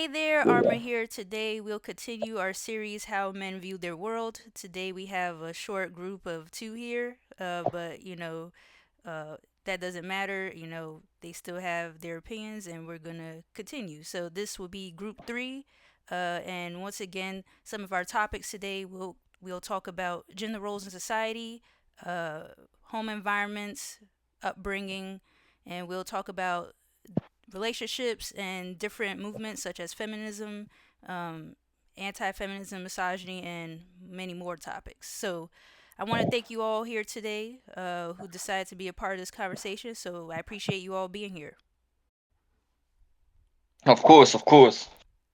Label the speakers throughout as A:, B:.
A: Hey there, Arma here. Today we'll continue our series How Men View Their World. Today we have a short group of two here, but uh, that doesn't matter. They still have their opinions and we're gonna continue. So this will be group three. And once again, some of our topics today we'll talk about gender roles in society, uh, home environments, upbringing, and we'll talk about relationships and different movements such as feminism, um, anti-feminism, misogyny, and many more topics. So I want to thank you all here today who decided to be a part of this conversation. So I appreciate you all being here.
B: Of course, of course.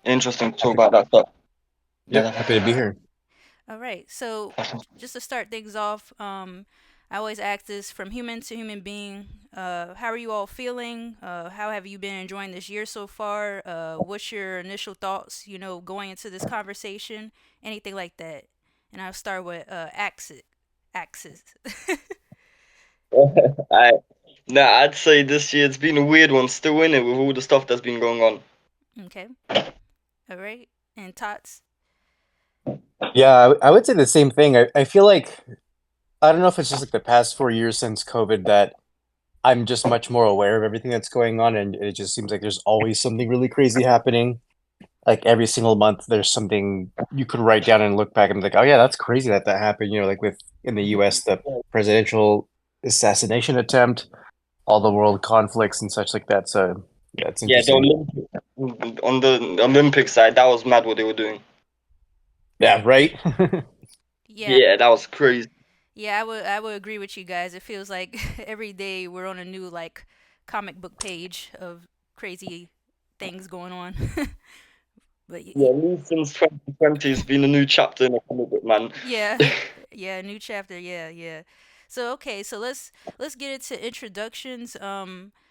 B: Interesting to talk
C: Happy,
B: about that stuff.
C: yep, happy to be here.
A: All right. So just to start things off, I always ask this from human to human being. How are you all feeling? How have you been enjoying this year so far? What's your initial thoughts, going into this conversation? Anything like that. And I'll start with Aksit. Axis.
B: I, nah, I'd say this year it's been a weird one, still in it with all the stuff that's been going on.
A: Okay. All right. And Tots.
C: Yeah, I would say the same thing. I feel like I don't know if it's just like the past 4 years since COVID that I'm just much more aware of everything that's going on, and it just seems like there's always something really crazy happening. Like every single month, there's something you could write down and look back and be like, oh yeah, that's crazy that that happened. Like with in the U.S. the presidential assassination attempt, all the world conflicts and such like that. So yeah, it's
B: Yeah,
C: interesting.
B: On the Olympic side, that was mad what they were doing.
C: Yeah, right.
A: Yeah.
B: Yeah, that was crazy.
A: Yeah, I would agree with you guys. It feels like every day we're on a new like comic book page of crazy things going on. but
B: Yeah, at least since 2020, it's been a new chapter in the comic book, man.
A: yeah, yeah, new chapter. Yeah, yeah. So okay, so let's get into introductions.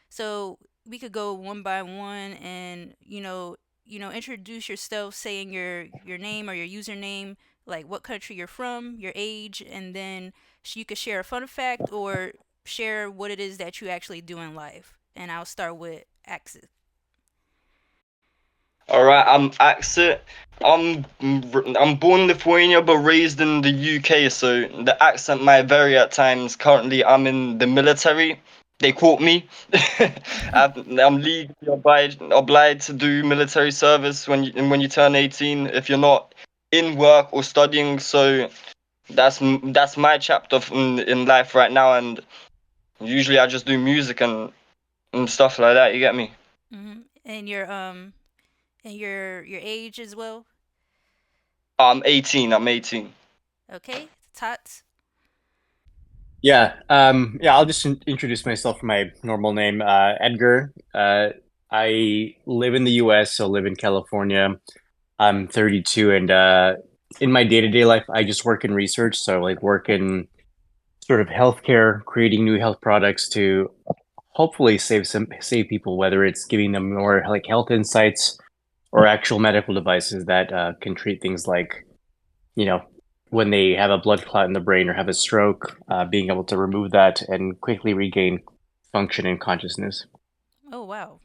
A: So we could go one by one, and introduce yourself, saying your name or your username, like what country you're from, your age, and then you could share a fun fact or share what it is that you actually do in life. And I'll start with Axis.
B: All right, I'm Aksit. I'm born in Lithuania but raised in the UK, so the accent might vary at times. Currently, I'm in the military. They caught me. I'm legally obliged to do military service when you turn 18 if you're not in work or studying. So that's my chapter in life right now, and usually I just do music and stuff like that. You get me?
A: And your age as well.
B: I'm 18. I'm 18.
A: Okay, Tots.
C: Yeah, I'll just introduce myself from my normal name, Edgar. I live in the US, so live in California. I'm 32, and in my day-to-day life, I just work in research, so like work in sort of healthcare, creating new health products to hopefully save people, whether it's giving them more like health insights or actual medical devices that can treat things like you know, when they have a blood clot in the brain or have a stroke, being able to remove that and quickly regain function and consciousness.
A: Oh wow.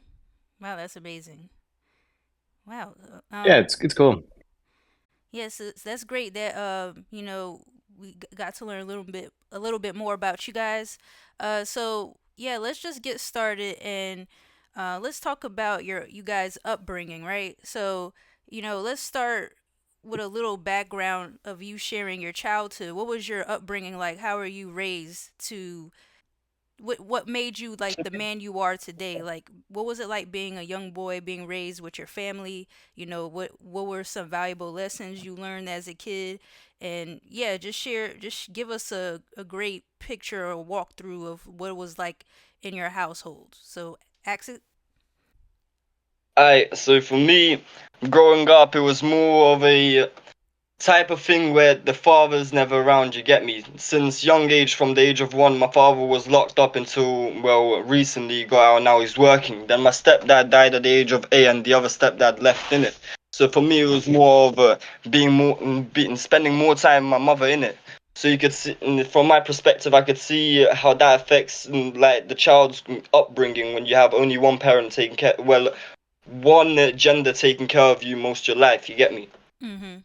A: Wow, that's amazing. Wow.
C: Yeah, it's cool.
A: Yes, that's great that we got to learn a little bit more about you guys. So yeah, let's just get started and let's talk about you guys' upbringing, right? So let's start with a little background of you sharing your childhood. What was your upbringing like? How were you raised to what made you like the man you are today? Like what was it like being a young boy being raised with your family? What were some valuable lessons you learned as a kid? And yeah, just give us a great picture or walkthrough of what it was like in your household. So Axel.
B: So for me, growing up, it was more of a type of thing where the father's never around, you get me? Since young age, from the age of 1, my father was locked up until, well, recently he got out and now he's working. Then my stepdad died at the age of 8 and the other stepdad left in it. So for me, it was more of spending more time with my mother in it. So you could see, from my perspective, I could see how that affects like the child's upbringing when you have only one parent taking care. Well, one gender taking care of you most of your life. You get me?
A: Mm-hmm.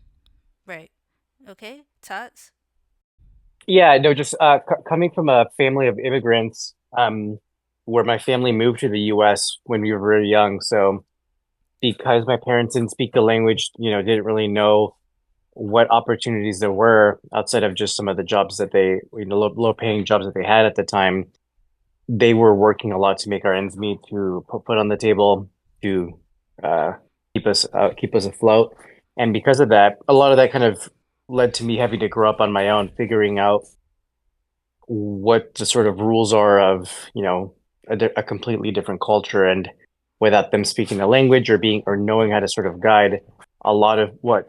A: Right. Okay. Tots.
C: Yeah, no, just coming from a family of immigrants, where my family moved to the U.S. when we were very young. So because my parents didn't speak the language, didn't really know what opportunities there were outside of just some of the jobs that they, low paying jobs that they had at the time. They were working a lot to make our ends meet, to put food on the table, to uh, keep us afloat. And because of that, a lot of that kind of led to me having to grow up on my own, figuring out what the sort of rules are of, a completely different culture, and without them speaking the language or being or knowing how to sort of guide. A lot of what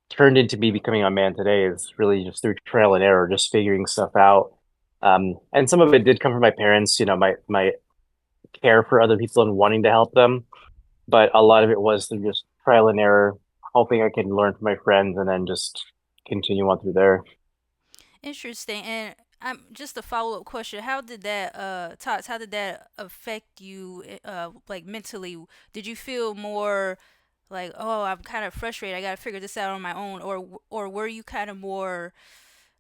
C: turned into me becoming a man today is really just through trial and error, just figuring stuff out. And some of it did come from my parents, my care for other people and wanting to help them, but a lot of it was through just trial and error, hoping I can learn from my friends and then just continue on through there.
A: Interesting. And I'm just a follow up question. How did that, Tots? How did that affect you, like mentally? Did you feel more like, oh, I'm kind of frustrated. I got to figure this out on my own, or were you kind of more,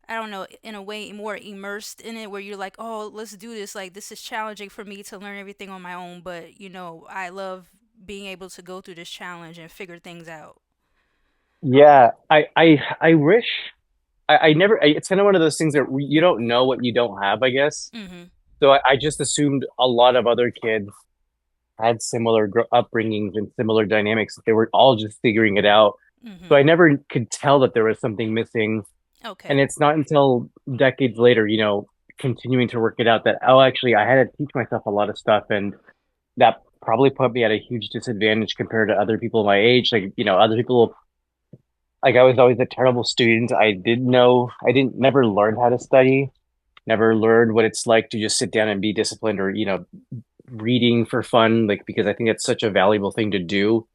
A: I don't know, in a way more immersed in it, where you're like, oh, let's do this. Like this is challenging for me to learn everything on my own, but I love being able to go through this challenge and figure things out.
C: Yeah, I wish I never. It's kind of one of those things that you don't know what you don't have, I guess.
A: Mhm.
C: So I just assumed a lot of other kids had similar upbringings and similar dynamics. They were all just figuring it out. So
A: Mhm.
C: I never could tell that there was something missing. And
A: Okay.
C: it's not until decades later, continuing to work it out, that, oh, actually, I had to teach myself a lot of stuff. And that probably put me at a huge disadvantage compared to other people my age. Like, other people, like, I was always a terrible student. I didn't never learn how to study, never learned what it's like to just sit down and be disciplined, or, reading for fun, like, because I think it's such a valuable thing to do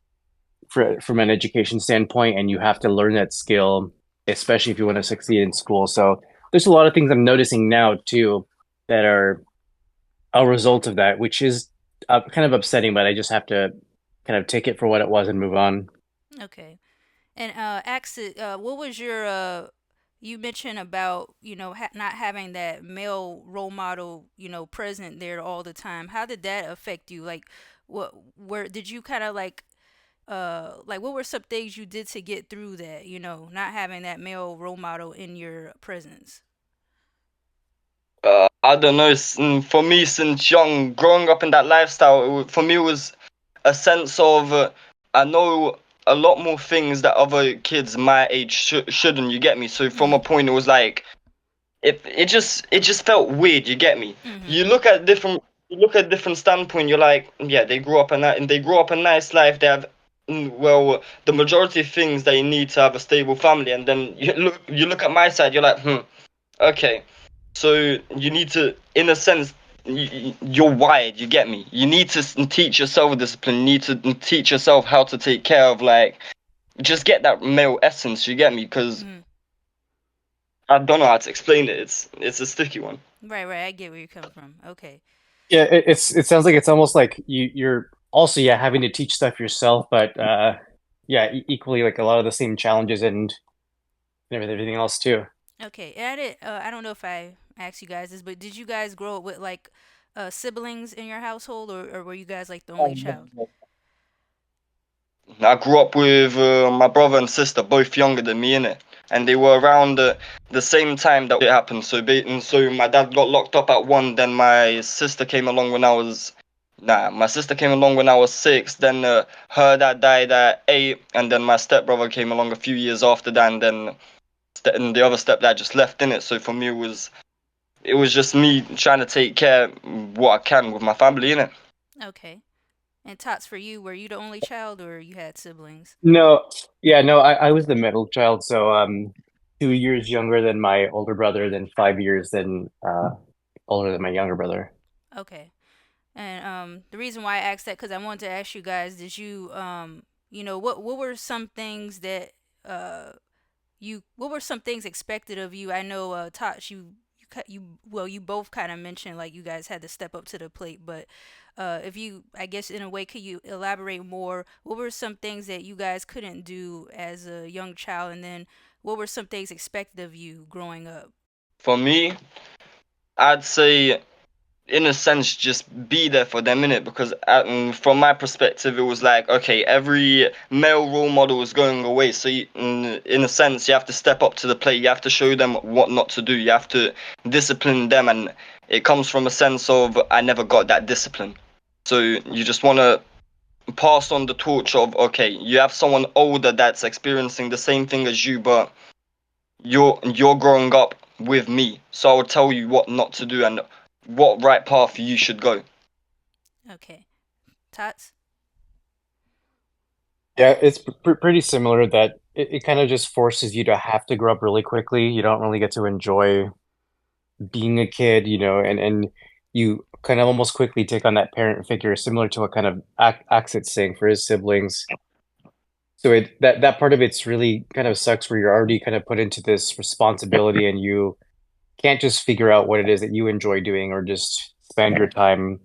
C: from an education standpoint, and you have to learn that skill, especially if you want to succeed in school. So there's a lot of things I'm noticing now too that are a result of that, which is kind of upsetting, but I just have to kind of take it for what it was and move on.
A: Okay. And Aksit, what was your you mentioned about not having that male role model present there all the time. How did that affect you? Like, what where did you kind of like what were some things you did to get through that? Not having that male role model in your presence.
B: I don't know. For me, since young, growing up in that lifestyle, for me it was a sense of I know a lot more things that other kids my age shouldn't. You get me? So from a
A: Mhm.
B: point, it was like it just felt weird. You get me?
A: Mhm.
B: You look at different standpoint. You're like, yeah, they grew up and they grew up a nice life. They have well, the majority of things that you need to have a stable family. And then you look at my side. You're like, okay. So you need to, in a sense, you're wired. You get me? You need to teach yourself discipline. You need to teach yourself how to take care of, like, just get that male essence. You get me? Because
A: Mhm.
B: I don't know how to explain it. It's a sticky one.
A: Right, right. I get where you come from. Okay.
C: Yeah, it sounds like it's almost like you're also, yeah, having to teach stuff yourself, but yeah, equally like a lot of the same challenges and everything else too.
A: Okay. And I don't know if I asked you guys this, but did you guys grow up with like siblings in your household, or were you guys like the only child?
B: I grew up with my brother and sister, both younger than me, innit? And they were around the same time that it happened. So my dad got locked up at one. Then my sister came along when I was my sister came along when I was 6. Then her dad died at 8, and then my stepbrother came along a few years after that. And then and the other stepdad just left in it. So for me, it was just me trying to take care what I can with my family, innit?
A: Okay. And Tots, for you, were you the only child or you had siblings?
C: No, yeah, no, I was the middle child, so 2 years younger than my older brother, then 5 years than older than my younger brother.
A: Okay. And the reason why I asked that, because I wanted to ask you guys, did you what were some things that uh what were some things expected of you? I know Tots, you you both kind of mentioned like you guys had to step up to the plate, but if you, I guess in a way, could you elaborate more? What were some things that you guys couldn't do as a young child, and then what were some things expected of you growing up?
B: For me, I'd say in a sense just be there for them in it, because from my perspective it was like, okay, every male role model is going away, so in a sense you have to step up to the plate, you have to show them what not to do, you have to discipline them, and it comes from a sense of I never got that discipline, so you just want to pass on the torch of, okay, you have someone older that's experiencing the same thing as you, but you're growing up with me, so I will tell you what not to do and what right path you should go.
A: Okay, Tots.
C: Yeah, it's pretty similar that it kind of just forces you to have to grow up really quickly. You don't really get to enjoy being a kid, and you kind of almost quickly take on that parent figure, similar to what kind of Aksit saying for his siblings. So that part of it's really kind of sucks where you're already kind of put into this responsibility and you can't just figure out what it is that you enjoy doing or just spend your time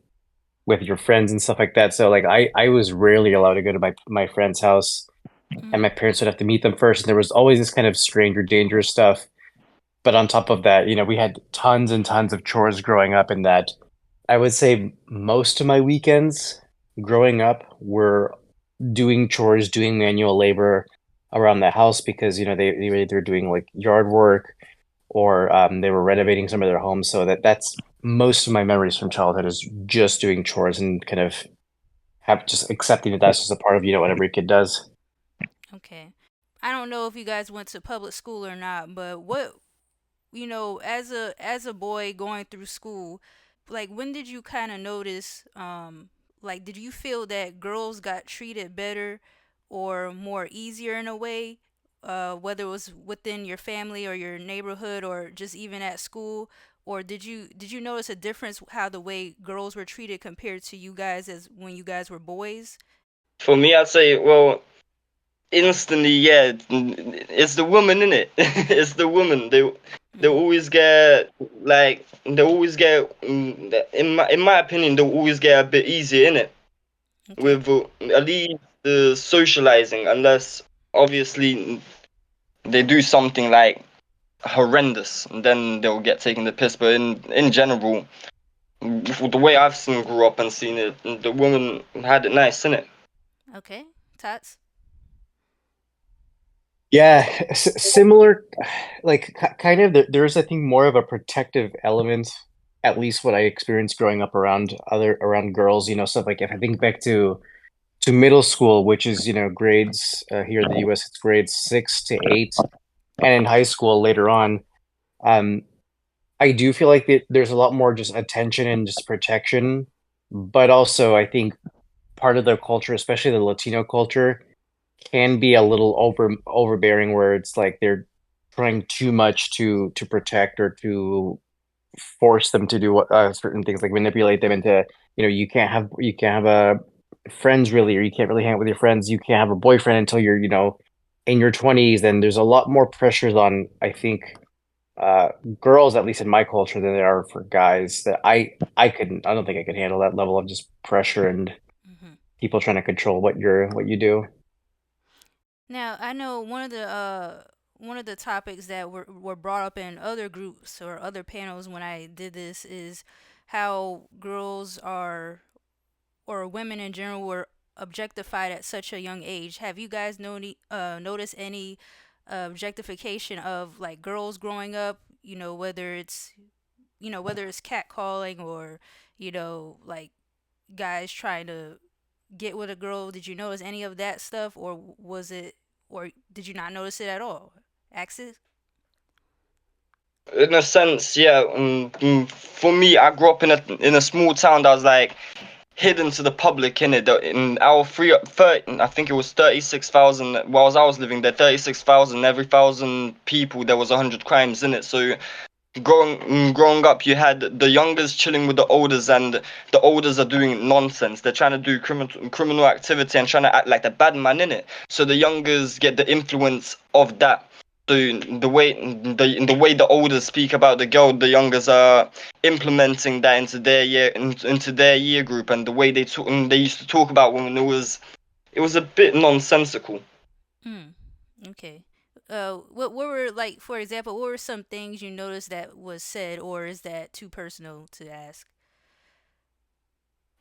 C: with your friends and stuff like that. So like I was rarely allowed to go to my friend's house, and
A: Mm-hmm.
C: my parents would have to meet them first, and there was always this kind of strange or dangerous stuff. But on top of that, we had tons and tons of chores growing up, in that I would say most of my weekends growing up were doing chores, doing manual labor around the house, because they were either doing like yard work, or they were renovating some of their homes. So that's most of my memories from childhood, is just doing chores and kind of have just accepting that that's just a part of what every kid does.
A: Okay. I don't know if you guys went to public school or not, but what, as a boy going through school, like when did you kind of notice, like did you feel that girls got treated better or more easier in a way, whether it was within your family or your neighborhood or just even at school, or did you notice a difference how the way girls were treated compared to you guys as when you guys were boys?
B: For me, I'd say, well, instantly, yeah, it's the woman in it. It's the woman. They
A: Mhm.
B: always get like they always get in my opinion they always get a bit easier in it
A: Okay.
B: with at least the socializing, unless obviously they do something like horrendous, and then they'll get taken the piss. But in general, the way I've seen grew up and seen it, the woman had it nice, innit?
A: Okay. Tots.
C: Yeah, similar, like kind of. There's, I think, more of a protective element, at least what I experienced growing up around girls. Stuff like, if I think back to middle school, which is grades here in the U.S. it's grades 6 to 8, and in high school later on. Um, I do feel like there's a lot more just attention and just protection, but also I think part of the culture, especially the Latino culture, can be a little overbearing, where it's like they're trying too much to protect, or to force them to do certain things, like manipulate them into, you can't have a friends really, or you can't really hang out with your friends, you can't have a boyfriend until you're in your 20s. And there's a lot more pressures on, I think, uh girls, at least in my culture, than there are for guys, that I don't think I could handle that level of just pressure and
A: Hmm.
C: people trying to control what you do.
A: Now I know one of the topics that were brought up in other groups or other panels when I did this is how girls are, or women in general, were objectified at such a young age. Have you guys noticed any objectification of like girls growing up? Whether it's catcalling or like guys trying to get with a girl. Did you notice any of that stuff, or did you not notice it at all? Axis.
B: In a sense, yeah. For me, I grew up in a small town that was like hidden to the public in it. In our 30, I think it was 36,000. Whilst I was living there, 36,000. Every 1,000 people, there was 100 crimes in it. So growing up, you had the youngers chilling with the elders, and the elders are doing nonsense. They're trying to do criminal activity and trying to act like the bad man in it. So the youngers get the influence of that. So the way the elders speak about the girl, the youngers are implementing that into their year group, and the way they used to talk about women, it was a bit nonsensical.
A: Mm. Okay. What were like, for example, what were some things you noticed that was said, or is that too personal to ask?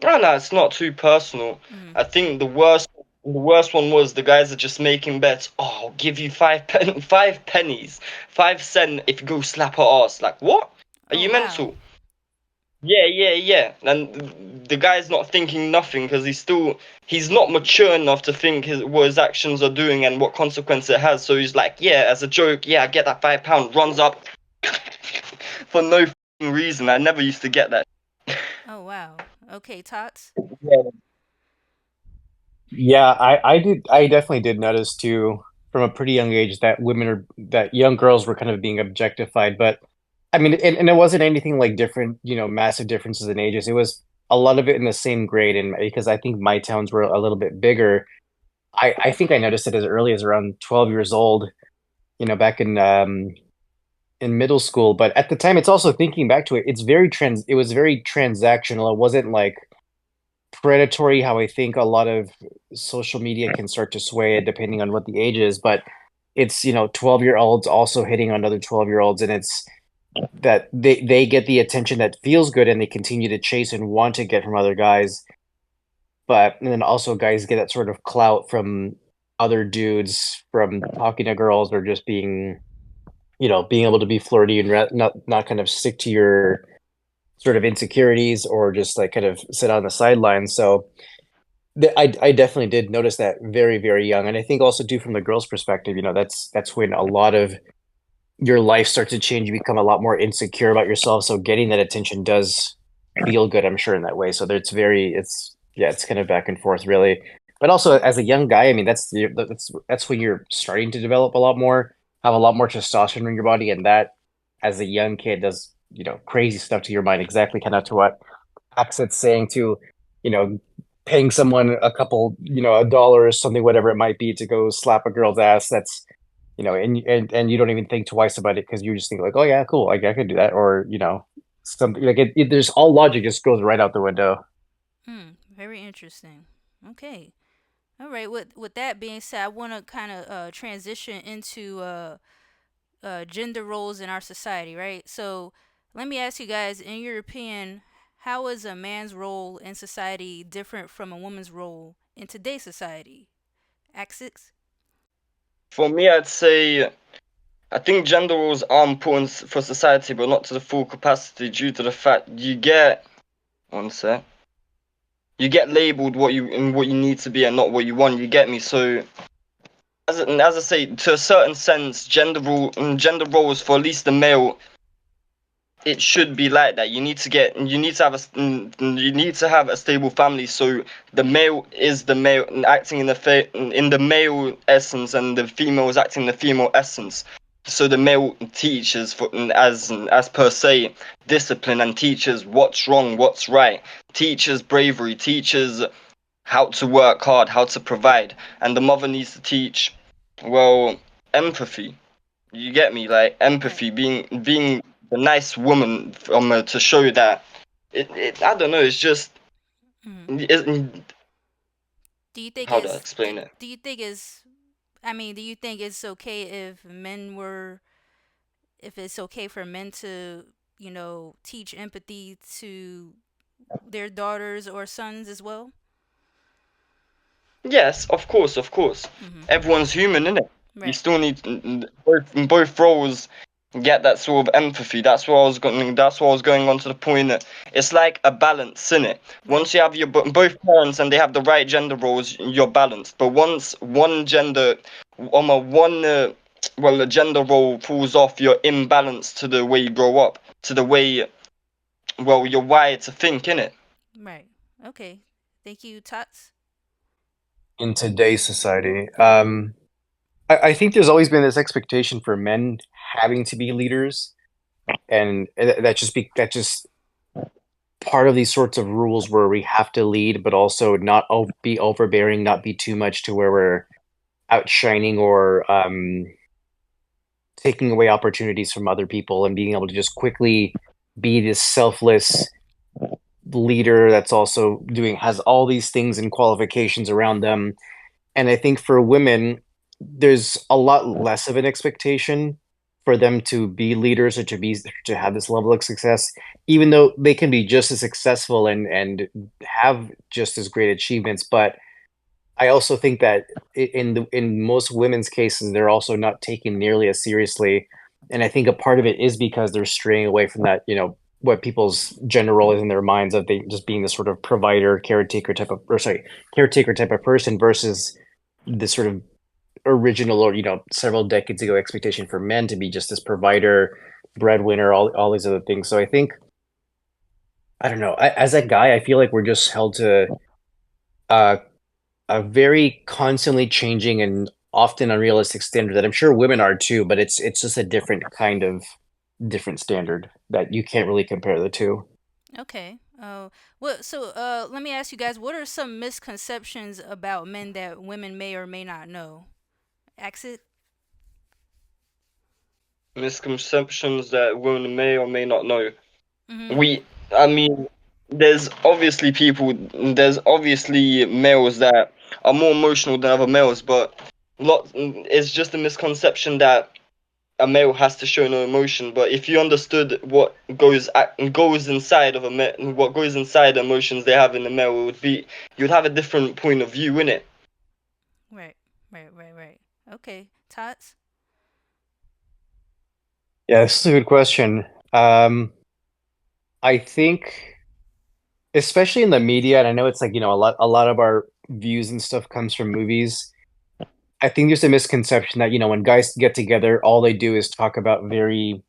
B: No, no, it's not too personal.
A: Mm.
B: I think the worst one was the guys are just making bets. Oh, I'll give you 5 pennies, 5 cent if you go slap her ass. Like what? Are
A: Oh
B: you
A: wow.
B: mental? Yeah, yeah, yeah. And the guy's not thinking nothing because he's not mature enough to think what his actions are doing and what consequence it has. So he's like, yeah, as a joke, yeah, I get that £5. Runs up for no reason. I never used to get that.
A: Oh wow. Okay, Tots.
B: Yeah.
C: Yeah, I definitely did notice too from a pretty young age that that young girls were kind of being objectified. But I mean, and it wasn't anything like different, massive differences in ages. It was a lot of it in the same grade. And because I think my towns were a little bit bigger, I think I noticed it as early as around 12 years old, back in middle school. But at the time, it's also thinking back to it, it was very transactional. It wasn't like predatory how I think a lot of social media can start to sway it depending on what the age is, but it's 12-year-olds also hitting on other 12-year-olds, and it's that they get the attention that feels good and they continue to chase and want to get from other guys, but and then also guys get that sort of clout from other dudes from talking to girls or just being able to be flirty and not kind of stick to your sort of insecurities or just like kind of sit on the sidelines. So I definitely did notice that very, very young. And I think also too from the girl's perspective, that's when a lot of your life starts to change. You become a lot more insecure about yourself. So getting that attention does feel good, I'm sure, in that way. So it's kind of back and forth really. But also as a young guy, I mean that's when you're starting to develop a lot more, have a lot more testosterone in your body, and that as a young kid does, crazy stuff to your mind, exactly kind of to what Aksit's saying to, you know, paying someone a couple, a dollar or something, whatever it might be, to go slap a girl's ass. That's, and you don't even think twice about it because you just think like, oh yeah, cool, like I could do that, or something like there's all logic just goes right out the window.
A: Hmm. Very interesting. Okay. All right. With that being said, I want to kind of transition into gender roles in our society, right? So let me ask you guys, in your opinion, how is a man's role in society different from a woman's role in today's society? Axis?
B: For me, I'd say I think gender roles are important for society, but not to the full capacity due to the fact one sec, you get labeled what you need to be and not what you want. You get me? So as I say, to a certain sense, gender roles for at least the male, it should be like that. You need to have a stable family. So the male is the male acting in the male essence, and the female is acting in the female essence. So the male teaches as per se discipline and teaches what's wrong, what's right, teaches bravery, teaches how to work hard, how to provide, and the mother needs to teach, well, empathy. You get me? Like
A: Right.
B: empathy, being the nice woman to show that I don't know. It's just
A: Hmm.
B: it,
A: Do you think
B: how do I
A: it's
B: explain it?
A: do you think it's I mean, do you think it's okay if men were if it's okay for men to, teach empathy to their daughters or sons as well?
B: Yes, of course, of course.
A: Hmm.
B: Everyone's human, innit? You
A: Right.
B: still need both roles get that sort of empathy. That's what I was going on to the point that it's like a balance, innit?
A: Right.
B: Once you have both parents and they have the right gender roles, you're balanced. But once one gender, one well, the gender role falls off, you're imbalanced to the way you grow up, to the way, well, you're wired to think, innit?
A: Right. Okay. Thank you, Tots.
C: In today's society, I think there's always been this expectation for men having to be leaders, and that just part of these sorts of rules where we have to lead, but also not be overbearing, not be too much to where we're outshining or taking away opportunities from other people and being able to just quickly be this selfless leader that's also doing has all these things and qualifications around them. And I think for women, there's a lot less of an expectation for them to be leaders or to have this level of success, even though they can be just as successful and have just as great achievements. But I also think that in most women's cases, they're also not taken nearly as seriously, and I think a part of it is because they're straying away from that, what people's general role is in their minds of they just being this sort of provider, caretaker type of person versus this sort of original or several decades ago expectation for men to be just this provider, breadwinner, all these other things. So I think I don't know. As a guy, I feel like we're just held to uh, a very constantly changing and often unrealistic standard that I'm sure women are too, but it's just a different kind of different standard that you can't really compare the two.
A: Okay. Let me ask you guys, what are some misconceptions about men that women may or may not know? Exit.
B: Misconceptions that women may or may not know.
A: Mhm.
B: I mean, there's obviously males that are more emotional than other males, but it's just a misconception that a male has to show no emotion. But if you understood goes inside of what goes inside the emotions they have in the male, you'd have a different point of view in it.
A: Right. Right. Okay. Tots.
C: Yeah, this is a good question. Um, I think, especially in the media, and I know it's like, a lot of our views and stuff comes from movies. I think there's a misconception that, when guys get together, all they do is talk about very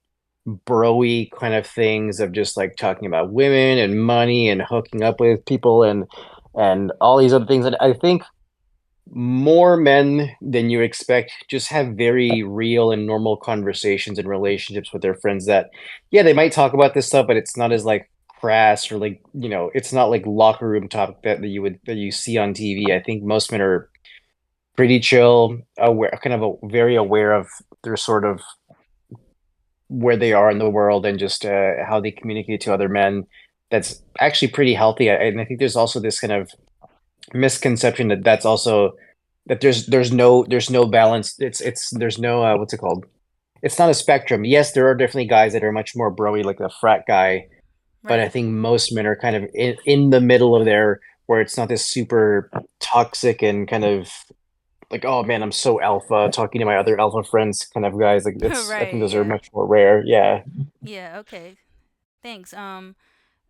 C: broy kind of things of just like talking about women and money and hooking up with people and all these other things. And I think more men than you expect just have very real and normal conversations and relationships with their friends that, yeah, they might talk about this stuff, but it's not as like crass or like, it's not like locker room topic that you see on TV. I think most men are pretty chill, aware, kind of very aware of their sort of where they are in the world and just how they communicate to other men. That's actually pretty healthy. And I think there's also this kind of misconception that's also that there's no balance. It's there's no what's it called? It's not a spectrum. Yes, there are definitely guys that are much more broy, like the frat guy, but I
A: Right.
C: think most men are kind of in the middle of there, where it's not this super toxic and kind of like, oh man, I'm so alpha, talking to my other alpha friends kind of guys. Like it's, I
A: Right.
C: think those are
A: Yeah.
C: much more rare. Yeah.
A: Yeah. Okay. Thanks.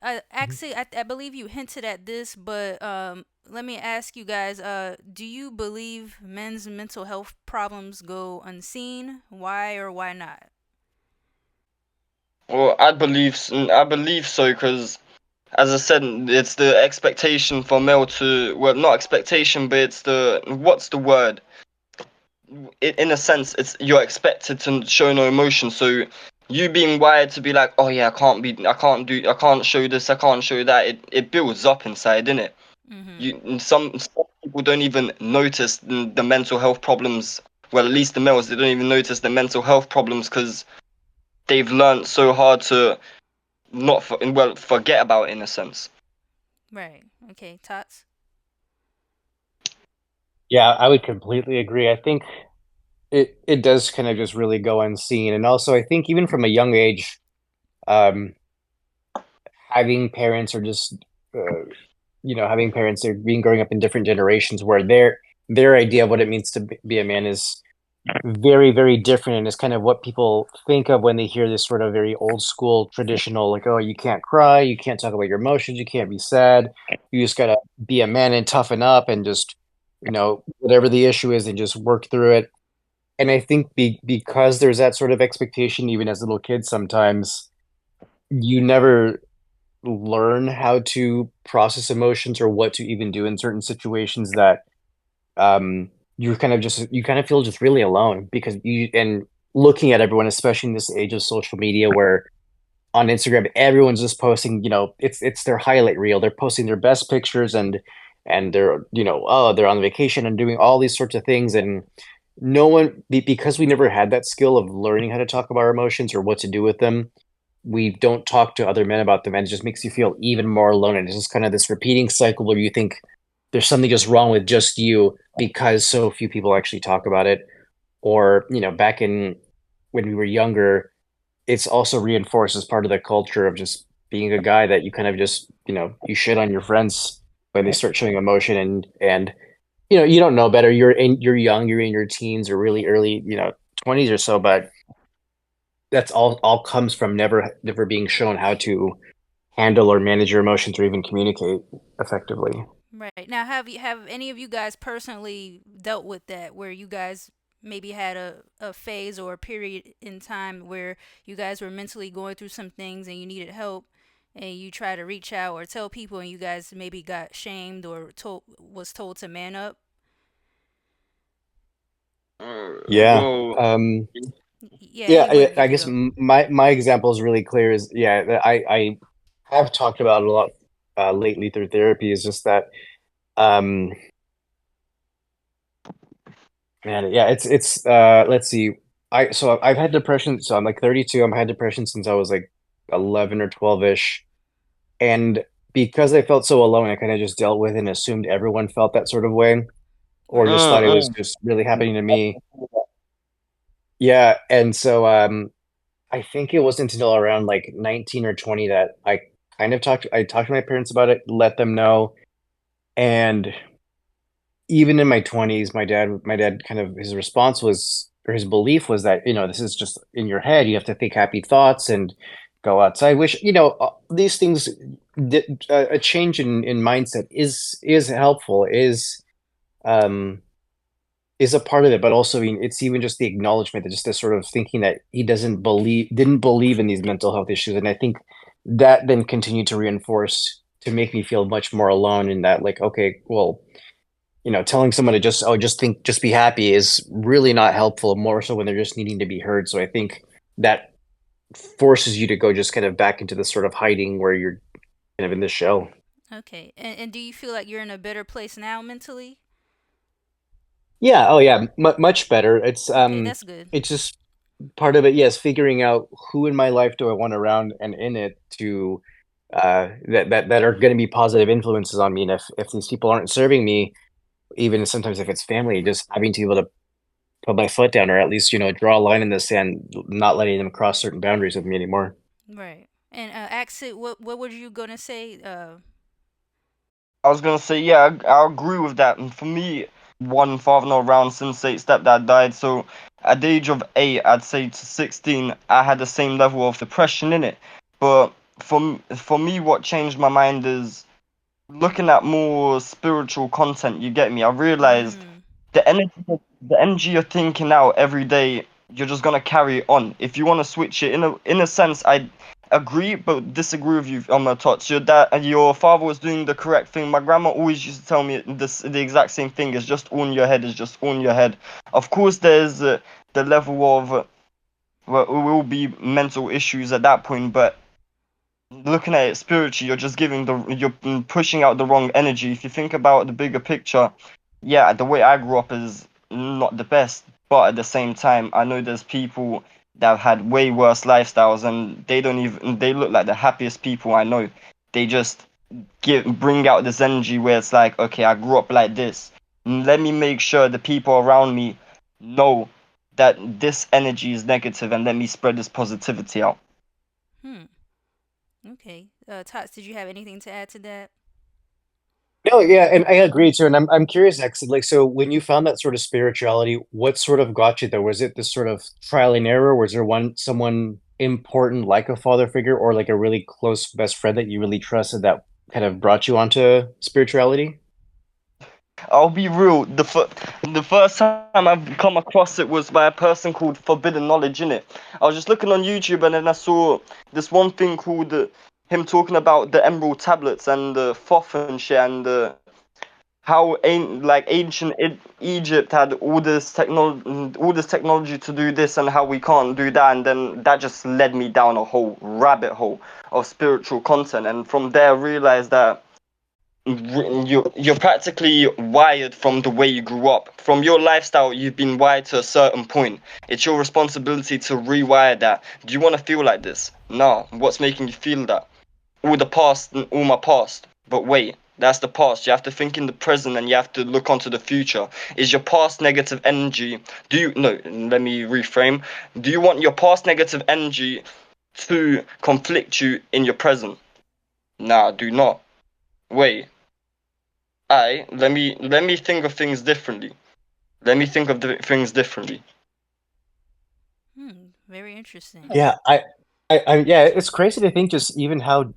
A: Actually, I believe you hinted at this, but let me ask you guys. Do you believe men's mental health problems go unseen? Why or why not?
B: Well, I believe so because, as I said, it's the expectation for male to, well, not expectation, but it's the, what's the word? In a sense, it's you're expected to show no emotion. So you being wired to be like, oh yeah, I can't show this, I can't show that. It builds up inside, innit?
A: Mhm.
B: Some people don't even notice the mental health problems. Well, at least the males, they don't even notice the mental health problems because they've learned so hard to not for, well forget about it in a sense.
A: Right. Okay. Tots.
C: Yeah, I would completely agree. I think it does kind of just really go unseen. And also I think even from a young age, um, having parents or just uh, having parents or being growing up in different generations where their idea of what it means to be a man is very, very different and is kind of what people think of when they hear this sort of very old school traditional, like, oh, you can't cry, you can't talk about your emotions, you can't be sad, you just gotta be a man and toughen up and just, whatever the issue is and just work through it. And I think because there's that sort of expectation, even as little kids, sometimes you never learn how to process emotions or what to even do in certain situations that you kind of feel just really alone because and looking at everyone, especially in this age of social media where on Instagram everyone's just posting, it's their highlight reel. They're posting their best pictures and they're, oh, they're on vacation and doing all these sorts of things and no one because we never had that skill of learning how to talk about our emotions or what to do with them. We don't talk to other men about them, and it just makes you feel even more alone. And it's just kind of this repeating cycle where you think there's something just wrong with just you because so few people actually talk about it. Or, back in when we were younger, it's also reinforced as part of the culture of just being a guy that you kind of just, you shit on your friends when they start showing emotion and you don't know better. You're young, you're in your teens or really early, 20s or so, but that's all comes from never being shown how to handle or manage your emotions or even communicate effectively.
A: Right. Now, have any of you guys personally dealt with that, where you guys maybe had a phase or a period in time where you guys were mentally going through some things and you needed help, and you try to reach out or tell people, and you guys maybe got shamed or told to man up?
C: Yeah.
B: Well,
A: Yeah,
C: Yeah,
A: any one of you
C: I
A: can
C: guess
A: go.
C: my example is really clear is yeah, that I have talked about it a lot lately through therapy is just that um man, yeah, it's let's see. I've had depression, so I'm like 32. I've had depression since I was like 11 or 12-ish. And because I felt so alone, I kind of just dealt with it and assumed everyone felt that sort of way, or
A: Right.
C: just thought it was
B: mm,
C: just really happening to me. Yeah, and so I think it wasn't until around like 19 or 20 that I talked to my parents about it, let them know. And even in my 20s, my dad kind of his response was or his belief was that, this is just in your head. You have to think happy thoughts and go outside. Which, these things a change in mindset is helpful, um is a part of it, but also, I mean, it's even just the acknowledgement that just this sort of thinking that he didn't believe in these mental health issues. And I think that then continued to reinforce to make me feel much more alone in that, like, okay, well, telling someone to just be happy is really not helpful, more so when they're just needing to be heard. So I think that forces you to go just kind of back into this sort of hiding where you're kind of in this shell.
A: Okay. And do you feel like you're in a better place now mentally?
C: Yeah, oh yeah, much better.
A: Okay, that's good.
C: It's just part of it, yes, figuring out who in my life do I want around and in it to that are going to be positive influences on me. And if these people aren't serving me, even sometimes if it's family, just having to be able to put my foot down or at least, draw a line in the sand, not letting them cross certain boundaries with me anymore.
A: Right. And Aksit, what were you gonna say?
B: I was gonna say, yeah, I agree with that. And for me, one father not around since eight stepdad died. So at the age of 8, I'd say to 16, I had the same level of depression in it. But for me, what changed my mind is looking at more spiritual content. You get me? I realized
A: Mm,
B: the energy you're thinking out every day, you're just gonna carry it on. If you want to switch it, in a sense, I agree but disagree with you on my thoughts. Your father was doing the correct thing. My grandma always used to tell me the exact same thing. It's just on your head. It's just on your head. Of course, there's the level of well, it will be mental issues at that point, but looking at it spiritually, you're pushing out the wrong energy. If you think about the bigger picture, yeah, the way I grew up is not the best, but at the same time, I know there's people that have had way worse lifestyles, and they look like the happiest people I know. They just bring out this energy where it's like, okay, I grew up like this. Let me make sure the people around me know that this energy is negative, and let me spread this positivity out.
A: hmm. Okay. Tots, did you have anything to add to that?
C: No, yeah, and I agree too. And I'm curious, actually, like, so when you found that sort of spirituality, what sort of got you there? Was it this sort of trial and error? Was there someone important like a father figure or like a really close best friend that you really trusted that kind of brought you onto spirituality?
B: I'll be real. The first time I've come across it was by a person called Forbidden Knowledge. In it, I was just looking on YouTube and then I saw this one thing called him talking about the Emerald tablets and the Thoth and shit and how like ancient Egypt had all this technology to do this and how we can't do that. And then that just led me down a whole rabbit hole of spiritual content. And from there, I realized that you're practically wired from the way you grew up. From your lifestyle, you've been wired to a certain point. It's your responsibility to rewire that. Do you want to feel like this? No. What's making you feel that? All the past and all my past. But wait, that's the past. You have to think in the present and you have to look onto the future. Is your past negative energy? Do you no? Let me reframe. Do you want your past negative energy to conflict you in your present? Nah, do not. Wait. I let me think of things differently. Let me think of things differently.
A: Very interesting.
C: Yeah, yeah, it's crazy to think just even how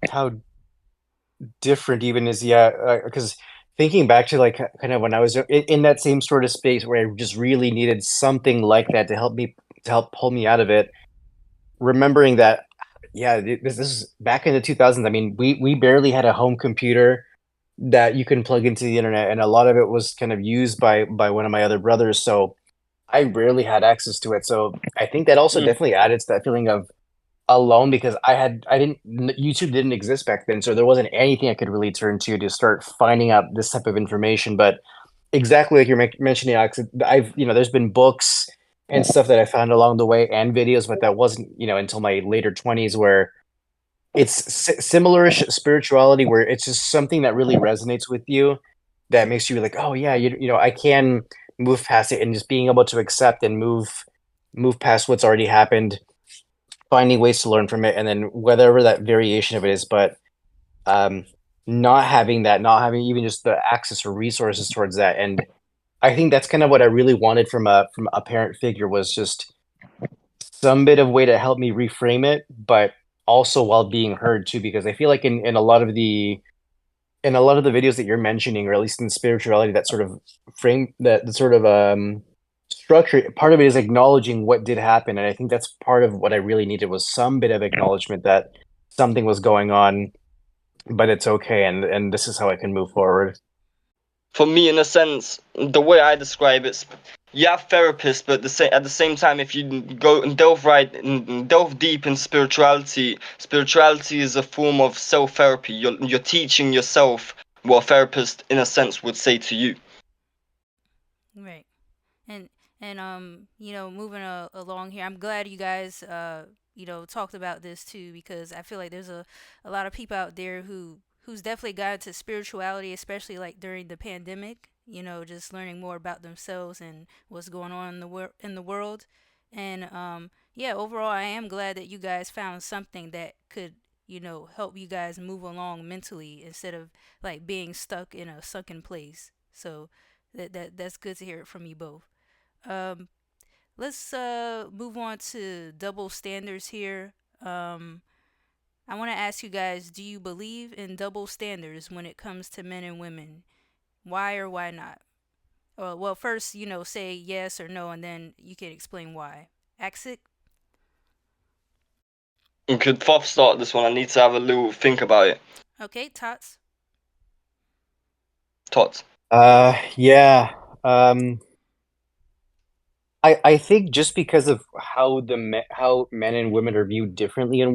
C: different even is, yeah, because thinking back to like kind of when I was in that same sort of space where I just really needed something like that to help pull me out of it, remembering that, yeah, this is back in the 2000s. I mean, we barely had a home computer that you can plug into the internet, and a lot of it was kind of used by one of my other brothers, so I rarely had access to it. So I think that also
B: Mm.
C: definitely added to that feeling of alone, because I didn't, YouTube didn't exist back then, so there wasn't anything I could really turn to start finding out this type of information. But exactly like you're mentioning, Alex, I've, there's been books and stuff that I found along the way and videos, but that wasn't, until my later 20s, where it's similar-ish spirituality, where it's just something that really resonates with you, that makes you like, oh yeah, I can move past it, and just being able to accept and move past what's already happened, finding ways to learn from it, and then whatever that variation of it is. But um, not having even just the access or resources towards that, and I think that's kind of what I really wanted from a parent figure, was just some bit of way to help me reframe it, but also while being heard too, because I feel like in a lot of the videos that you're mentioning, or at least in spirituality, that sort of frame, that the sort of structure, part of it is acknowledging what did happen, and I think that's part of what I really needed, was some bit of acknowledgement that something was going on, but it's okay, and this is how I can move forward.
B: For me, in a sense, the way I describe it, you have therapists, but at the same time, if you go and delve deep in spirituality, spirituality is a form of self therapy. You're teaching yourself what a therapist, in a sense, would say to you.
A: Right. And moving along here, I'm glad you guys talked about this too, because I feel like there's a lot of people out there who's definitely got into spirituality, especially like during the pandemic, just learning more about themselves and what's going on in the world. And yeah, overall I am glad that you guys found something that could, help you guys move along mentally instead of like being stuck in a sunken place. So that's good to hear it from you both. Um, let's move on to double standards here. Um, I want to ask you guys, do you believe in double standards when it comes to men and women? Why or why not? Well, first, say yes or no, and then you can explain why. Aksit?
B: And could Foff start this one? I need to have a little think about it.
A: Okay, Tots?
B: Tots.
C: Yeah. Um, I think just because of how men and women are viewed differently in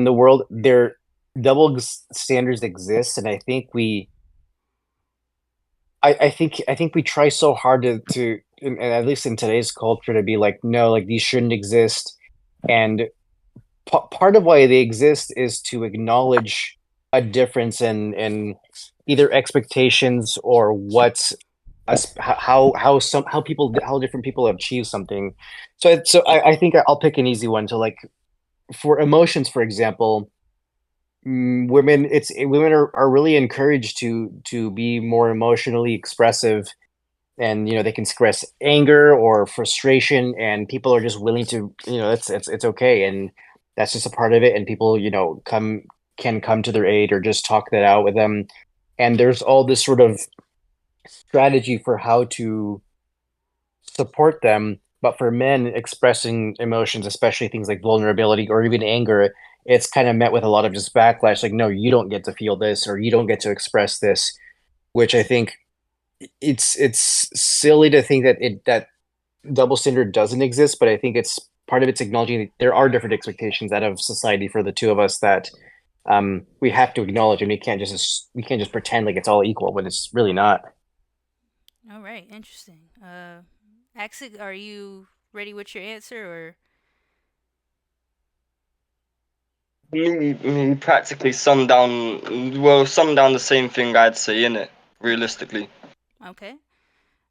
C: the world, their standards exist, and I think we try so hard and at least in today's culture, to be like, no, like these shouldn't exist. And part of why they exist is to acknowledge a difference in either expectations, or what's us how different people achieve something. I think I'll pick an easy one. So like, for emotions, for example, women are really encouraged to be more emotionally expressive, and they can express anger or frustration, and people are just willing to, it's okay, and that's just a part of it, and people, can come to their aid or just talk that out with them. And there's all this sort of strategy for how to support them. But for men expressing emotions, especially things like vulnerability or even anger, it's kind of met with a lot of just backlash, like, no, you don't get to feel this, or you don't get to express this, which I think it's silly to think that double standard doesn't exist, but I think it's part of it's acknowledging that there are different expectations out of society for the two of us, that We have to acknowledge, and we can't just pretend like it's all equal when it's really not.
A: All right, interesting. Aksit, are you ready with your answer or
B: Me practically sum down the same thing I'd say, innit? Realistically.
A: okay?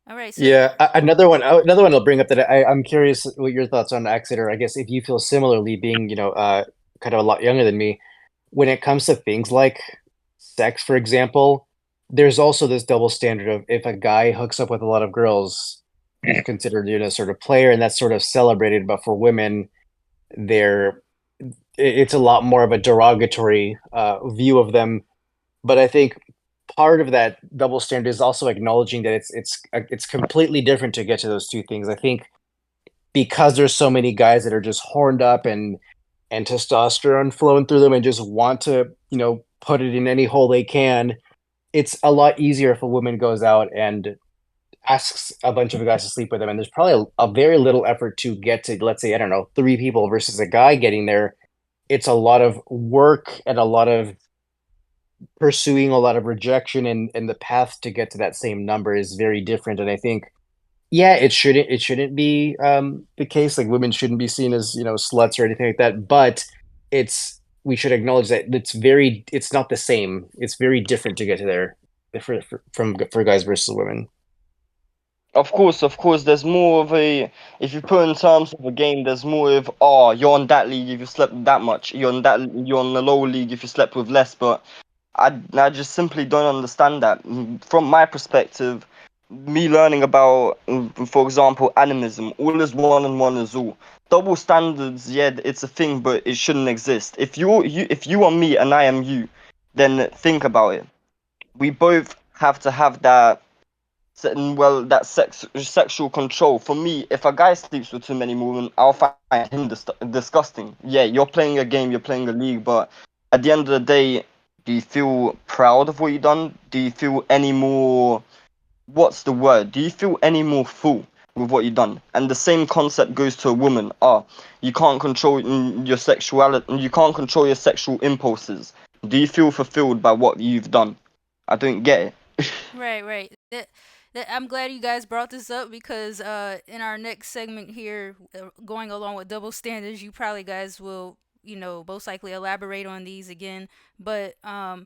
A: All right, so
C: Yeah, another one I'll bring up that I'm curious what your thoughts on Exeter. I guess if you feel similarly, being kind of a lot younger than me, when it comes to things like sex, for example, there's also this double standard of if a guy hooks up with a lot of girls, he's considered sort of player, and that's sort of celebrated. But for women, they're it's a lot more of a derogatory view of them. But I think part of that double standard is also acknowledging that it's completely different to get to those two things. I think because there's so many guys that are just horned up and testosterone flowing through them and just want to put it in any hole they can. It's a lot easier if a woman goes out and asks a bunch of guys to sleep with them, and there's probably a very little effort to get to, let's say, I don't know, three people versus a guy getting there. It's a lot of work and a lot of pursuing, a lot of rejection, and the path to get to that same number is very different. And I think, yeah, it shouldn't be the case. Like women shouldn't be seen as sluts or anything like that. But it's we should acknowledge that it's not the same. It's very different to get to there for guys versus women.
B: Of course, there's more of a, if you put in terms of a game, there's more of, you're on that league if you slept with that much. You're on the lower league if you slept with less. But I just simply don't understand that. From my perspective, me learning about, for example, animism, all is one and one is all. Double standards, yeah, it's a thing, but it shouldn't exist. If you are me and I am you, then think about it. We both have to have that sexual control. For me, if a guy sleeps with too many women, I'll find him disgusting. Yeah, you're playing a game, you're playing a league, but at the end of the day, do you feel proud of what you've done? Do you feel any more, what's the word? Do you feel any more full with what you've done? And the same concept goes to a woman. You can't control your sexuality, you can't control your sexual impulses. Do you feel fulfilled by what you've done? I don't get it.
A: right, right. I'm glad you guys brought this up because in our next segment here, going along with double standards, you probably guys will, most likely elaborate on these again. But I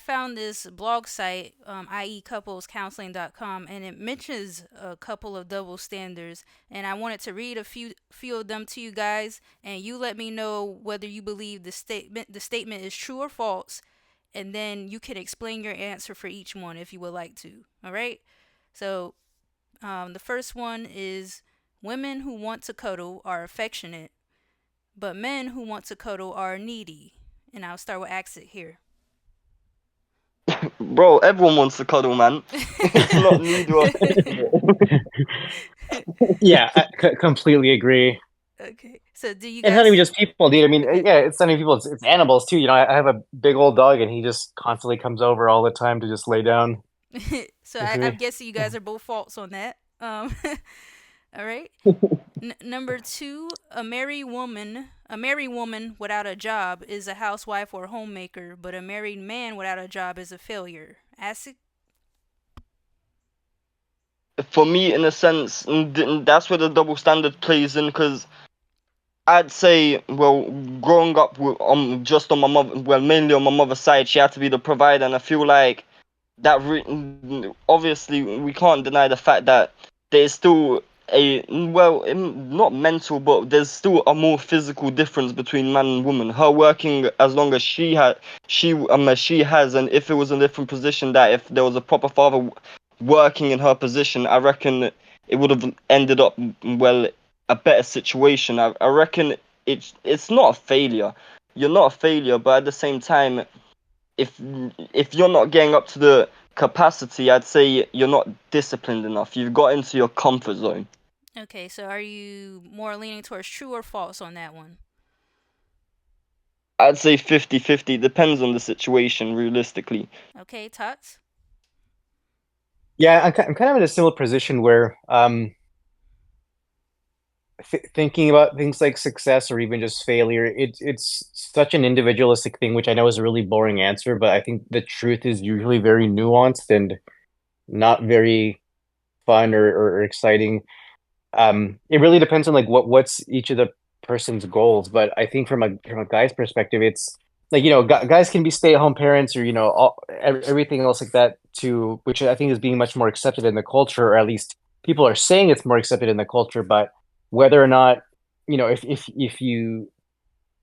A: found this blog site, i.e., couplescounseling.com, and it mentions a couple of double standards. And I wanted to read a few of them to you guys, and you let me know whether you believe the statement is true or false, and then you can explain your answer for each one if you would like to. All right. So the first one is women who want to cuddle are affectionate, but men who want to cuddle are needy. And I'll start with Exit here.
B: Bro, everyone wants to cuddle, man. It's not need or
C: Yeah, I completely agree.
A: Okay. So do you
C: It's not even
A: guys
C: just people, dude. I mean,
A: okay.
C: yeah, it's not even people. It's animals too. I have a big old dog, and he just constantly comes over all the time to just lay down
A: So
C: with
A: I'm
C: me.
A: guessing you guys are both false on that. All right. Number two, a married woman without a job is a housewife or homemaker, but a married man without a job is a failure. Acid.
B: for me, in a sense, that's where the double standard plays in. Because I'd say, well, growing up just on my mother, well, mainly on my mother's side, she had to be the provider, and I feel like obviously we can't deny the fact that there's still not mental, but there's still a more physical difference between man and woman. Her working as long as she has, and if it was a different position, that if there was a proper father working in her position, I reckon it would have ended up, well, a better situation. I reckon it's not a failure. You're not a failure, but at the same time, if if you're not getting up to the capacity, I'd say you're not disciplined enough. You've got into your comfort zone.
A: Okay, so are you more leaning towards true or false on that one?
B: I'd say 50-50. Depends on the situation, realistically.
A: Okay, Tots.
C: Yeah, I'm kind of in a similar position where thinking about things like success or even just failure, it's such an individualistic thing, which I know is a really boring answer, but I think the truth is usually very nuanced and not very fun or exciting. It really depends on like what's each of the person's goals, but I think from a guy's perspective, it's like guys can be stay-at-home parents or everything else like that too, which I think is being much more accepted in the culture, or at least people are saying it's more accepted in the culture. But whether or not if you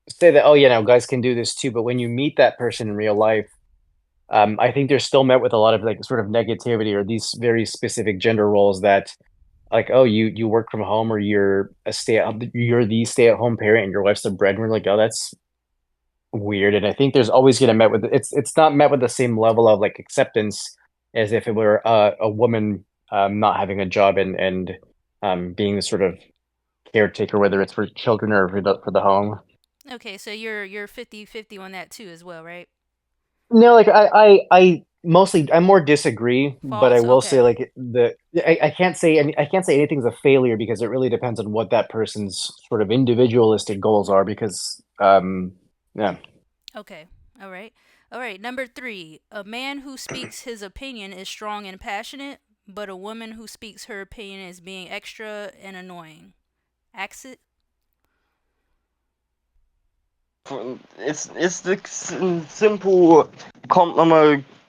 C: say that, oh yeah, now guys can do this too, but when you meet that person in real life, I think they're still met with a lot of like sort of negativity or these very specific gender roles that like, oh, you work from home or you're the stay-at-home parent and your wife's the breadwinner. Like, oh, that's weird. And I think there's always gonna met with it's not met with the same level of like acceptance as if it were a woman not having a job and being the sort of caretaker, whether it's for children or for the home.
A: Okay, so you're 50-50 on that too as well, right?
C: No, like I mostly I more disagree, but I
A: False.
C: will say
A: Okay.
C: like I can't say I can't say anything's a failure because it really depends on what that person's sort of individualistic goals are because yeah.
A: Okay. All right. All right. Number 3. A man who speaks his opinion is strong and passionate, but a woman who speaks her opinion is being extra and annoying. Aksit?
B: It's the simple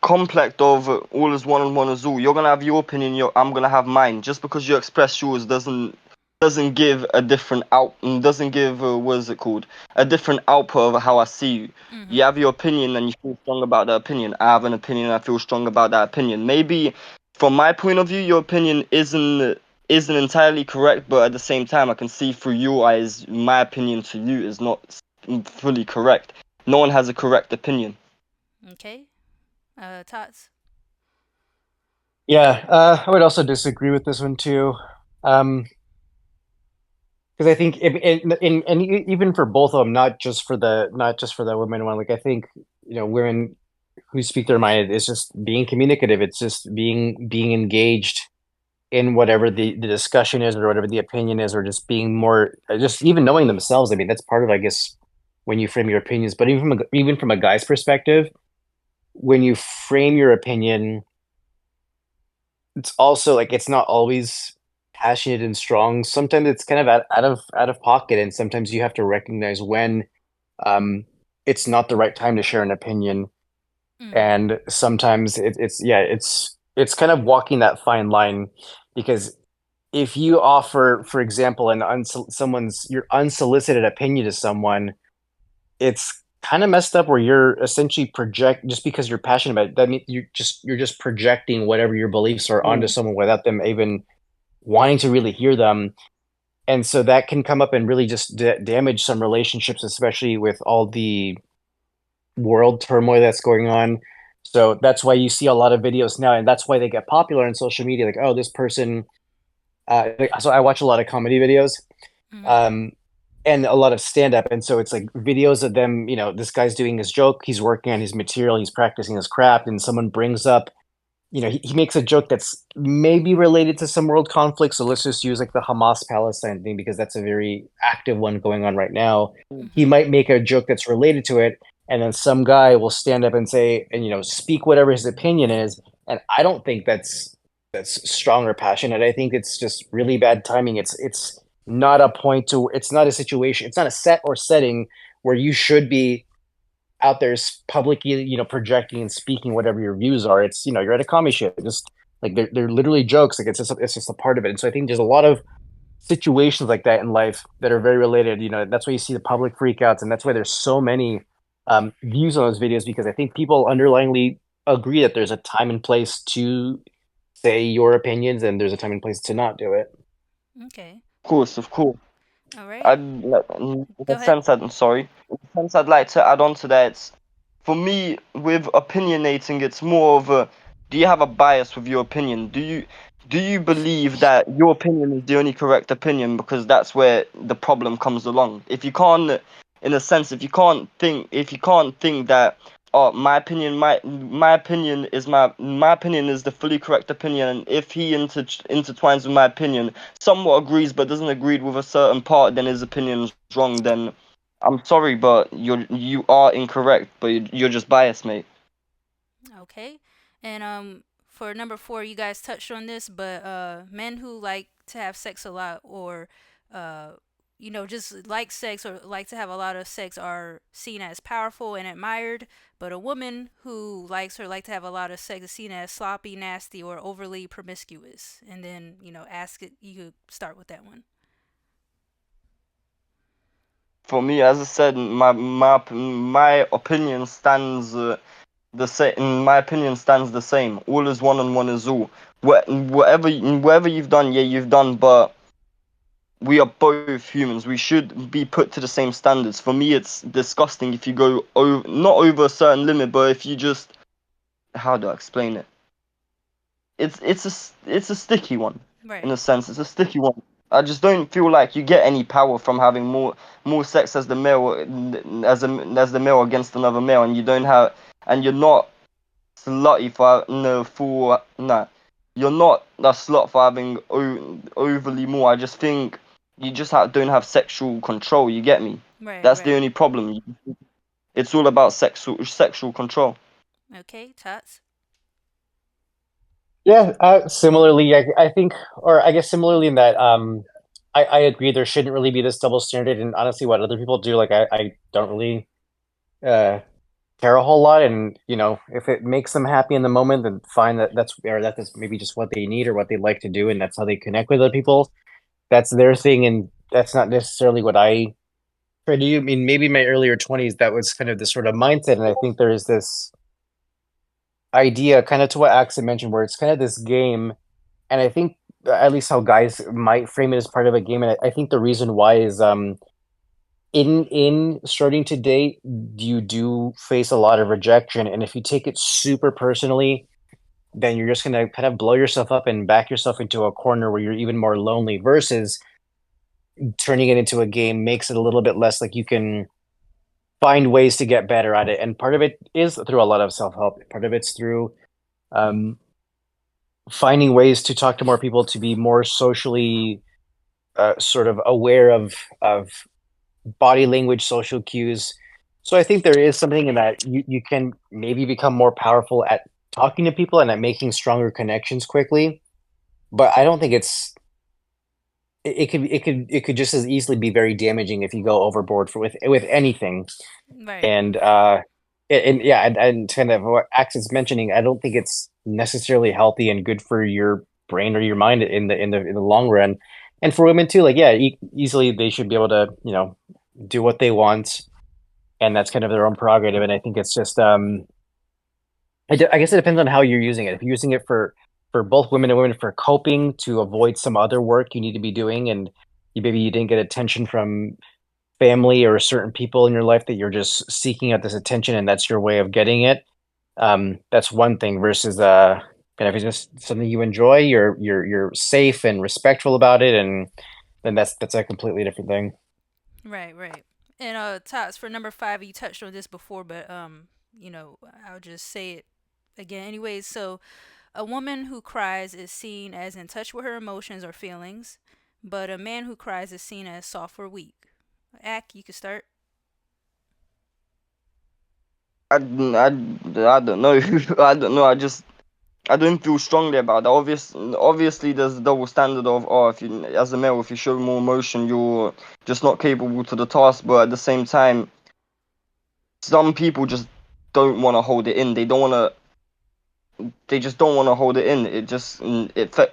B: complex of all is one and one is all. You're gonna have your opinion. I'm gonna have mine. Just because you express yours doesn't give a different doesn't give what is it called, a different output of how I see you. You
A: Mm-hmm.
B: have your opinion and you feel strong about that opinion. I have an opinion and I feel strong about that opinion. Maybe from my point of view, your opinion isn't entirely correct, but at the same time, I can see through your eyes my opinion to you is not fully correct. No one has a correct opinion.
A: Okay. Tots?
C: Yeah, I would also disagree with this one too. Because I think even for both of them, not just for the women one, like I think women who speak their mind, it's just being communicative. It's just being engaged in whatever the discussion is or whatever the opinion is, or just being more, just even knowing themselves. I mean, that's part of, I guess, when you frame your opinions. But even from a guy's perspective, when you frame your opinion, it's also like it's not always passionate and strong. Sometimes it's kind of out of pocket, and sometimes you have to recognize when um, it's not the right time to share an opinion.
A: Mm-hmm.
C: And sometimes it's kind of walking that fine line because if you offer, for example, someone's your unsolicited opinion to someone, it's kind of messed up where you're essentially project just because you're passionate about it. That means you're just projecting whatever your beliefs are onto
B: Mm.
C: someone without them even wanting to really hear them. And so that can come up and really just damage some relationships, especially with all the world turmoil that's going on. So that's why you see a lot of videos now, and that's why they get popular on social media. Like, oh, this person. So I watch a lot of comedy videos,
A: Mm-hmm.
C: um, and a lot of stand up, and so it's like videos of them. This guy's doing his joke, he's working on his material, he's practicing his craft, and someone brings up he makes a joke that's maybe related to some world conflict. So let's just use like the Hamas Palestine thing because that's a very active one going on right now. He
A: Mm-hmm.
C: might make a joke that's related to it, and then some guy will stand up and say, and speak whatever his opinion is. And I don't think that's strong or passionate. I think it's just really bad timing. It's not a point to. It's not a situation. It's not a set or setting where you should be out there publicly, projecting and speaking whatever your views are. It's you're at a comedy show, just like they're literally jokes. Like it's just a part of it. And so I think there's a lot of situations like that in life that are very related. That's why you see the public freakouts, and that's why there's so many views on those videos because I think people underlyingly agree that there's a time and place to say your opinions, and there's a time and place to not do it.
A: Okay.
B: Of course.
A: All right.
B: I in
A: Go
B: a
A: ahead.
B: sense, I'm sorry. In a sense, I'd like to add on to that. For me, with opinionating, it's more of a, do you have a bias with your opinion? Do you believe that your opinion is the only correct opinion? Because that's where the problem comes along. If you can't, in a sense, if you can't think that my opinion is the fully correct opinion, and if he intertwines with my opinion, somewhat agrees but doesn't agree with a certain part, then his opinion is wrong. Then I'm sorry, but you are incorrect, but you're just biased, mate.
A: Okay. And for number 4, you guys touched on this, but men who like to have sex a lot or uh just like sex or like to have a lot of sex are seen as powerful and admired, but a woman who likes or like to have a lot of sex is seen as sloppy, nasty, or overly promiscuous. And then, ask it you could start with that one.
B: For me, as I said, my opinion stands the same. My opinion stands the same. All is one and one is all. Whatever you've done, yeah, you've done, but we are both humans. We should be put to the same standards. For me, it's disgusting if you go over, not over a certain limit, but if you just, how do I explain it? It's a sticky one, in
A: Right.
B: a sense. It's a sticky one. I just don't feel like you get any power from having more sex as the male as the male against another male, and you don't have, and you're not slutty for no for nah. You're not a slut for having overly more. I just think you just don't have sexual control. You get me?
A: Right,
B: That's the
A: right.
B: only problem. It's all about sexual control.
A: Okay, Tots.
C: Yeah, similarly, I think, or I guess similarly in that, I agree there shouldn't really be this double standard. And honestly, what other people do, like, I don't really uh, care a whole lot. And if it makes them happy in the moment, then fine. That's maybe just what they need or what they like to do, and that's how they connect with other people. That's their thing, and that's not necessarily what I try to do. I mean, maybe in my earlier 20s, that was kind of the sort of mindset, and I think there is this idea, kind of to what Aksit mentioned, where it's kind of this game. And I think at least how guys might frame it as part of a game, and I think the reason why is in starting to date, you do face a lot of rejection, and if you take it super personally, then you're just gonna kind of blow yourself up and back yourself into a corner where you're even more lonely. Versus turning it into a game makes it a little bit less like you can find ways to get better at it, and part of it is through a lot of self help. Part of it's through um, finding ways to talk to more people, to be more socially sort of aware of body language, social cues. So I think there is something in that you can maybe become more powerful at talking to people and at making stronger connections quickly. But I don't think it could just as easily be very damaging if you go overboard with anything.
A: Right.
C: And yeah, and kind of what Ax is mentioning, I don't think it's necessarily healthy and good for your brain or your mind in the long run. And for women too, like yeah, easily they should be able to do what they want, and that's kind of their own prerogative. And I think it's just I guess it depends on how you're using it. If you're using it for both women and women for coping to avoid some other work you need to be doing, and maybe you didn't get attention from family or certain people in your life that you're just seeking out this attention and that's your way of getting it. That's one thing versus kind of if it's just something you enjoy, you're safe and respectful about it, and then that's a completely different thing.
A: Right, right. And Tots, for number 5, you touched on this before, but I'll just say it again anyways. So, a woman who cries is seen as in touch with her emotions or feelings, but a man who cries is seen as soft or weak. Ack, you can start.
B: I don't know. I don't know. I don't feel strongly about that. Obviously, there's a double standard of, oh, if you, as a male, if you show more emotion, you're just not capable to the task. But at the same time, some people just don't want to hold it in. They don't want to. They just don't want to hold it in.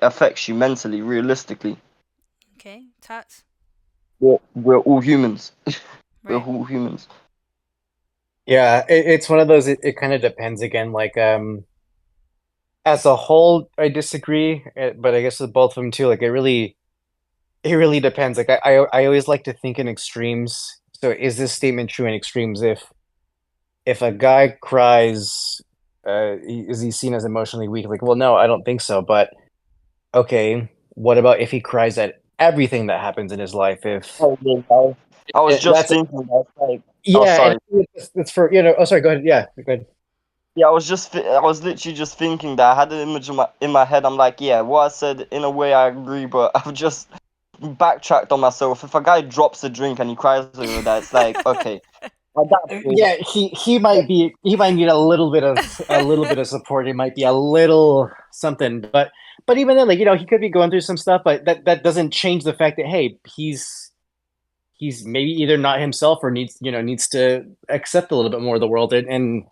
B: Affects you mentally, realistically.
A: Okay, Tots.
B: We're all humans. We're
A: Right.
B: all humans.
C: Yeah, it's one of those. It kind of depends again. Like as a whole, I disagree, but I guess with both of them too. Like it really depends. Like I always like to think in extremes. So is this statement true in extremes? If a guy cries, is he seen as emotionally weak? Like, well, no, I don't think so. But okay, what about if he cries at everything that happens in his life? If
B: Oh, yeah, I was just
C: That's
B: thinking that, like, oh,
C: yeah, and
B: sorry.
C: it's for Oh, sorry. Go ahead. Yeah, go ahead.
B: Yeah, I was literally just thinking that I had an image in my head. I'm like, yeah, what I said in a way I agree, but I've just backtracked on myself. If a guy drops a drink and he cries over that, it's like, okay, at that point,
C: Yeah, he might need a little bit of support. It might be a little something, but even then, like he could be going through some stuff, but that doesn't change the fact that hey, he's maybe either not himself or needs to accept a little bit more of the world and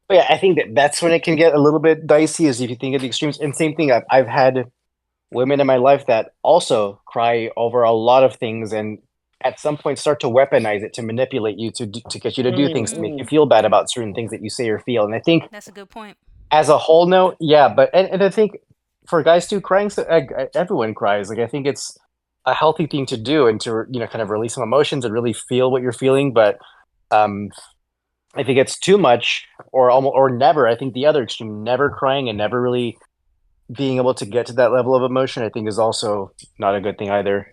C: but yeah, I think that's when it can get a little bit dicey is if you think of the extremes. And same thing, I've had women in my life that also cry over a lot of things and at some point start to weaponize it to manipulate you to get you to do things to
A: Mm,
C: make you feel bad about certain things that you say or feel. And I think
A: that's a good point.
C: as a whole note, yeah, but and I think for guys too, crying, so everyone cries. Like I think it's a healthy thing to do and to kind of release some emotions and really feel what you're feeling. But um, I think it's too much or almost or never. I think the other extreme, never crying and never really being able to get to that level of emotion, I think is also not a good thing either.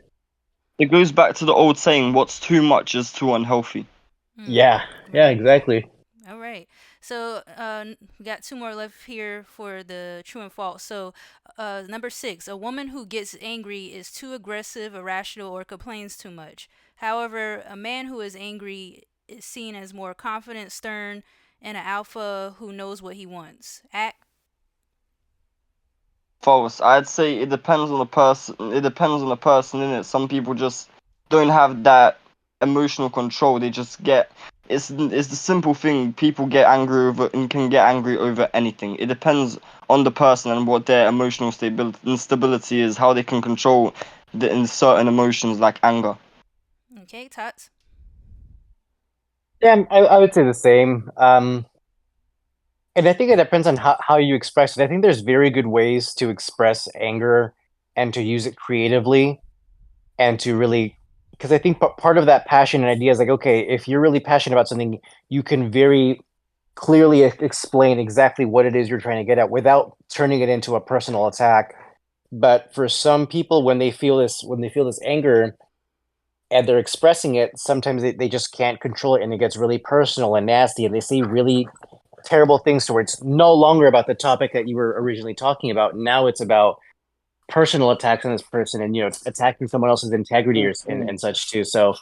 B: it goes back to the old saying, what's too much is too unhealthy.
A: Mm,
C: Yeah, yeah,
A: right.
C: exactly.
A: All right. So, we got two more left here for the true and false. So, number six, a woman who gets angry is too aggressive, irrational, or complains too much. However, a man who is angry is seen as more confident, stern, and an alpha who knows what he wants. Act.
B: False. I'd say it depends on the person. It depends on the person in it. Some people just don't have that emotional control. They just get. It's the simple thing. People get angry over and can get angry over anything. It depends on the person and what their emotional stability is, how they can control in certain emotions like anger.
A: Okay, Tots.
C: Yeah, I would say the same. And I think it depends on how you express it. I think there's very good ways to express anger and to use it creatively and to really, because I think part of that passion and idea is like, okay, if you're really passionate about something, you can very clearly explain exactly what it is you're trying to get at without turning it into a personal attack. But for some people, when they feel this anger and they're expressing it, sometimes they just can't control it and it gets really personal and nasty and they say really terrible things to where it's no longer about the topic that you were originally talking about. Now it's about personal attacks on this person and attacking someone else's integrity and such too. So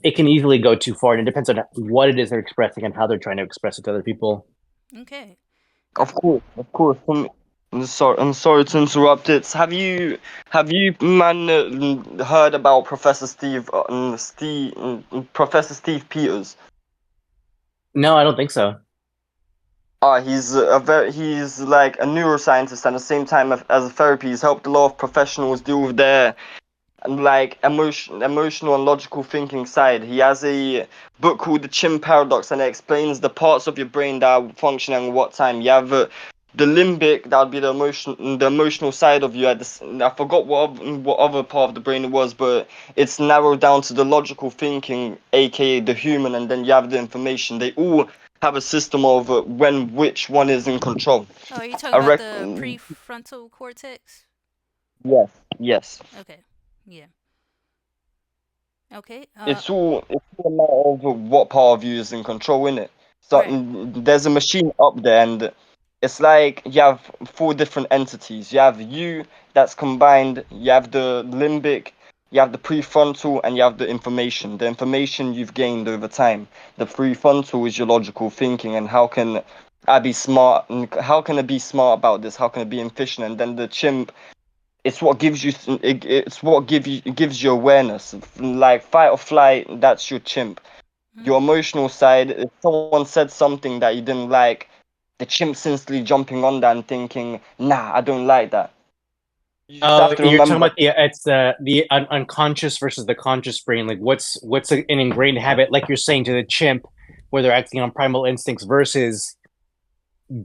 C: it can easily go too far, and it depends on what it is they're expressing and how they're trying to express it to other people.
A: Okay.
B: Of course. I'm sorry to interrupt. It. Have you man heard about Professor Steve Peters?
C: No, I don't think so.
B: He's like a neuroscientist and at the same time as a therapy. He's helped a lot of professionals deal with their and like emotional and logical thinking side. He has a book called The Chimp Paradox, and it explains the parts of your brain that are functioning at what time. You have the limbic, that would be the emotional side of you. I forgot what other part of the brain it was, but it's narrowed down to the logical thinking, aka the human, and then you have the information. They all have a system of when which one is in control.
A: Oh, are you talking
B: I
A: about
B: rec-
A: the prefrontal cortex?
B: yes, yes.
A: Okay. Yeah. Okay.
B: It's all a matter of what part of you is in control in it. So
A: Right.
B: there's a machine up there, and it's like you have four different entities. You have you that's combined. You have the limbic. You have the prefrontal, and you have the information. The information you've gained over time. The prefrontal is your logical thinking, and how can I be smart? And how can I be smart about this? How can I be efficient? And then the chimp, it's what gives you awareness, like fight or flight. That's your chimp. Your
A: Mm.
B: emotional side, if someone said something that you didn't like, the chimp's instantly jumping on that and thinking, nah, I don't like that. You just
C: Oh,
B: have to
C: you're talking
B: remember.
C: about the unconscious versus the conscious brain. Like what's an ingrained habit, like you're saying to the chimp, where they're acting on primal instincts versus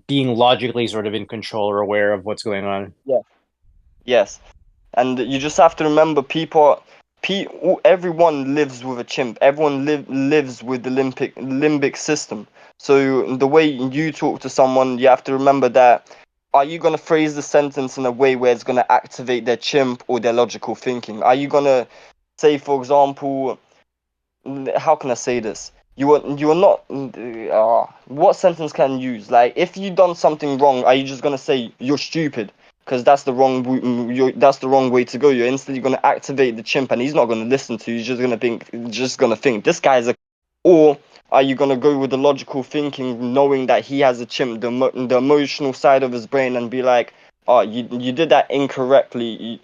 C: being logically sort of in control or aware of what's going on.
B: Yeah. Yes. And you just have to remember, everyone lives with a chimp. Everyone lives with the limbic system. So the way you talk to someone, you have to remember that. Are you gonna phrase the sentence in a way where it's gonna activate their chimp or their logical thinking? Are you gonna say, for example, how can I say this? You are not. What sentence can you use? Like, if you done something wrong, are you just gonna say you're stupid? Because that's the wrong. That's the wrong way to go. You're instantly gonna activate the chimp, and he's not gonna listen to you. He's just gonna think this guy's a. Or are you gonna go with the logical thinking, knowing that he has a chimp, the emotional side of his brain, and be like, oh, you did that incorrectly,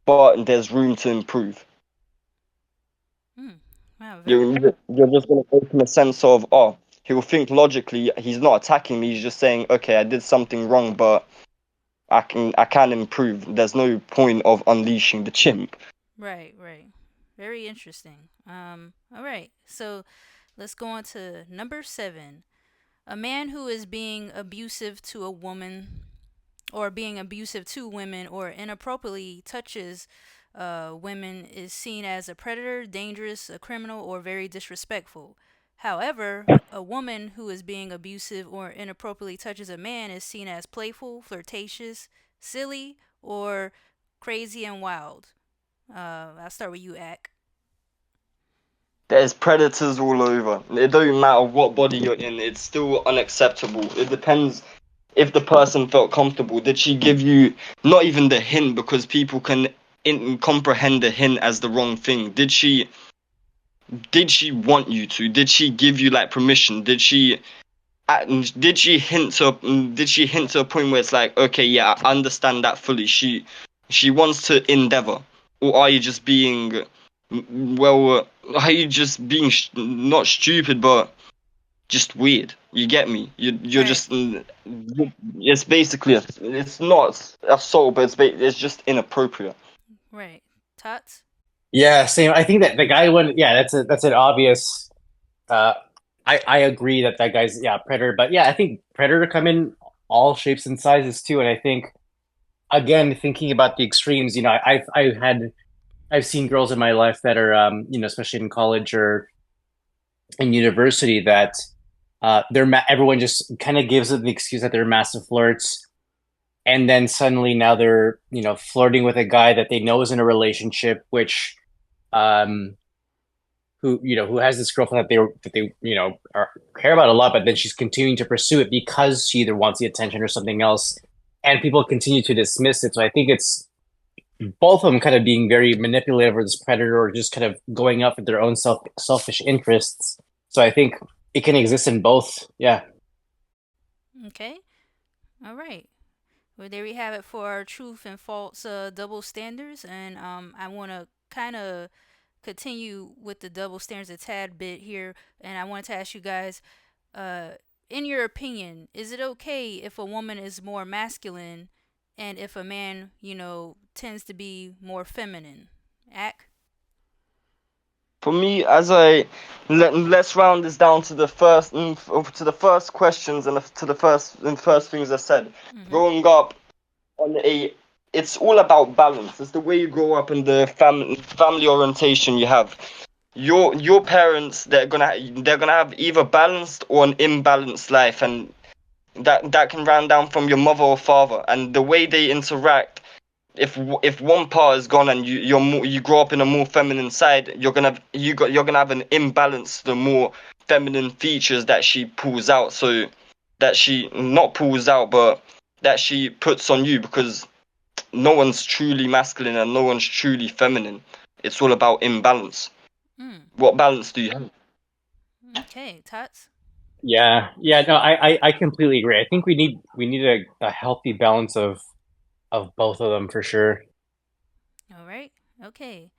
B: but there's room to improve.
A: Hmm. Wow, very.
B: You're just going to go from a sense of, oh, he'll think logically, he's not attacking me, he's just saying, okay, I did something wrong, but I can improve. There's no point of unleashing the chimp.
A: Right, right. Very interesting. All right. So let's go on to number 7. A man who is being abusive to a woman or being abusive to women or inappropriately touches women is seen as a predator, dangerous, a criminal, or very disrespectful. However, a woman who is being abusive or inappropriately touches a man is seen as playful, flirtatious, silly, or crazy and wild. I'll start with you, Ak.
B: There's predators all over. It don't matter what body you're in, it's still unacceptable. It depends if the person felt comfortable. Did she give you not even the hint, because people can comprehend the hint as the wrong thing? Did she want you to? Did she give you like permission? Did she hint to a point where it's like, okay, yeah, I understand that fully. She wants to endeavor, or are you just being, are you just being not stupid, but just weird? You get me? You're
A: Right,
B: just it's basically it's not assault, but it's just inappropriate.
A: right. Tots?
C: Yeah, same. I think that the guy went. Yeah, that's an obvious. Uh, I agree that that guy's yeah predator, but yeah, I think predator come in all shapes and sizes too, and I think again thinking about the extremes, I've seen girls in my life that are especially in college or in university that everyone just kind of gives it the excuse that they're massive flirts, and then suddenly now they're flirting with a guy that they know is in a relationship, which um who has this girlfriend that they care about a lot, but then she's continuing to pursue it because she either wants the attention or something else, and people continue to dismiss it. So I think it's both of them kind of being very manipulative or this predator or just kind of going up with their own selfish interests. So I think it can exist in both. Yeah.
A: Okay. All right. Well, there we have it for our truth and false double standards. And I want to kind of continue with the double standards a tad bit here. And I wanted to ask you guys, uh, in your opinion, is it okay if a woman is more masculine and if a man, tends to be more feminine? Ack?
B: For me, let's round this down to the first questions and to the first things I said.
A: Mm-hmm.
B: Growing up on a, it's all about balance. It's the way you grow up and the family orientation you have. Your parents, they're gonna have either balanced or an imbalanced life, and that can run down from your mother or father, and the way they interact. If one part is gone and you grow up in a more feminine side, you're gonna have an imbalance to the more feminine features that she pulls out. So that she not pulls out, but that she puts on you, because no one's truly masculine and no one's truly feminine. It's all about imbalance.
A: Mm.
B: What balance do you have?
A: Okay, Tots?
C: Yeah, no, I completely agree. I think we need a healthy balance of both of them for sure.
A: All right. Okay.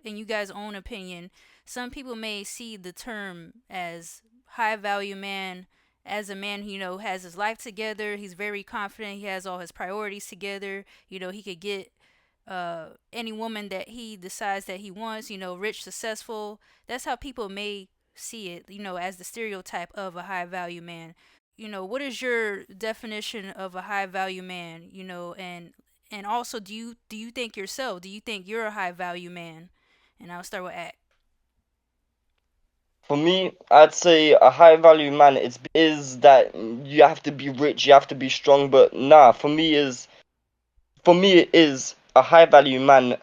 A: In you guys' own opinion, some people may see the term as high value man as a man who, has his life together. He's very confident. He has all his priorities together. He could get any woman that he decides that he wants, rich, successful. That's how people may see it, as the stereotype of a high value man. What is your definition of a high value man, and also do you think yourself, do you think you're a high value man? And I'll start with Act.
B: For me, I'd say a high value man is that you have to be rich, you have to be strong, but nah, for me it is a high value man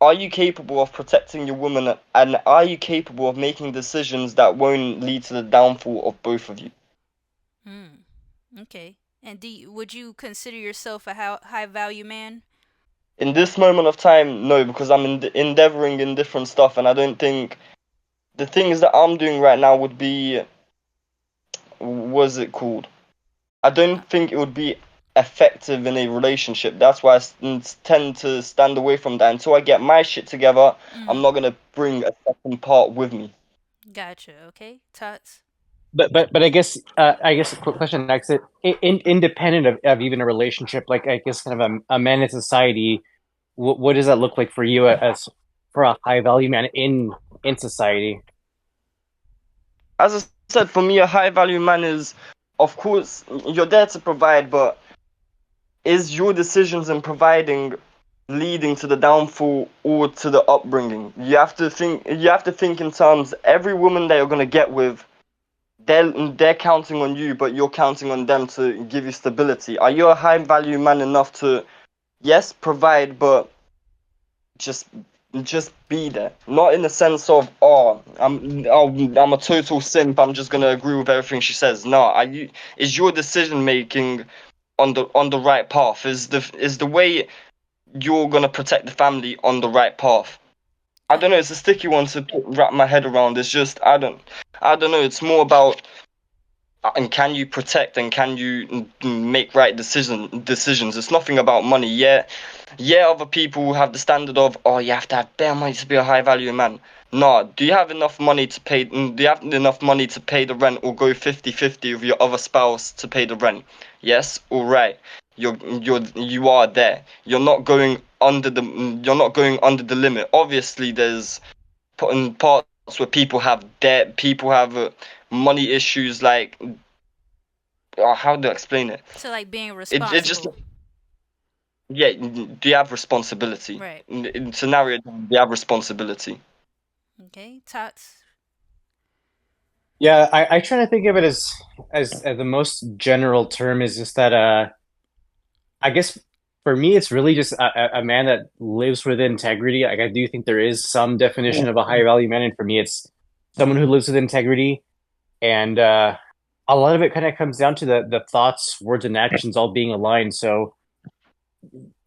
B: Are you capable of protecting your woman, and are you capable of making decisions that won't lead to the downfall of both of you?
A: Hmm. Okay. And would you consider yourself a high value man?
B: In this moment of time, no, because I'm endeavoring in different stuff, and I don't think the things that I'm doing right now would be, what's it called? I
A: Uh,
B: don't think it would be effective in a relationship. That's why tend to stand away from that. Until I get my shit together, I'm
A: mm,
B: not gonna bring a second part with me.
A: gotcha. Okay. Tots.
C: But I guess a quick question next. Independent of even a relationship, like I guess kind of a man in society, what does that look like for you as for a high value man in society?
B: As I said, for me, a high value man is, of course, you're there to provide, but is your decisions in providing leading to the downfall or to the upbringing? You have to think in terms, every woman that you're gonna get with, they're counting on you, but you're counting on them to give you stability. Are you a high value man enough to, yes, provide, but just just be there? Not in the sense of, I'm a total simp, I'm just gonna agree with everything she says. No, are you, is your decision making on the right path? Is the way you're gonna protect the family on the right path? I
A: Uh,
B: don't know. It's a sticky one to wrap my head around. It's just I don't know. It's more about, and can you protect, and can you make right decisions? It's nothing about money. Yeah, yeah. Other people have the standard of, oh, you have to have bare money to be a high value man. No, do you have enough money to pay? Do you have enough money to pay the rent, or go 50-50 with your other spouse to pay the rent? Yes, all right. You are there. You're not going under the limit. Obviously, there's parts where people have debt, people have money issues, like, how do I explain it?
A: so like being
B: It just,
A: responsible.
B: yeah. Do you have responsibility?
A: Right.
B: In scenario, do you have responsibility?
A: Okay. Tots.
C: Yeah, I try to think of it as the most general term is just that I guess for me it's really just a man that lives with integrity. Like I do think there is some definition of a high value man, and for me it's someone who lives with integrity, and a lot of it kind of comes down to the thoughts, words, and actions all being aligned. So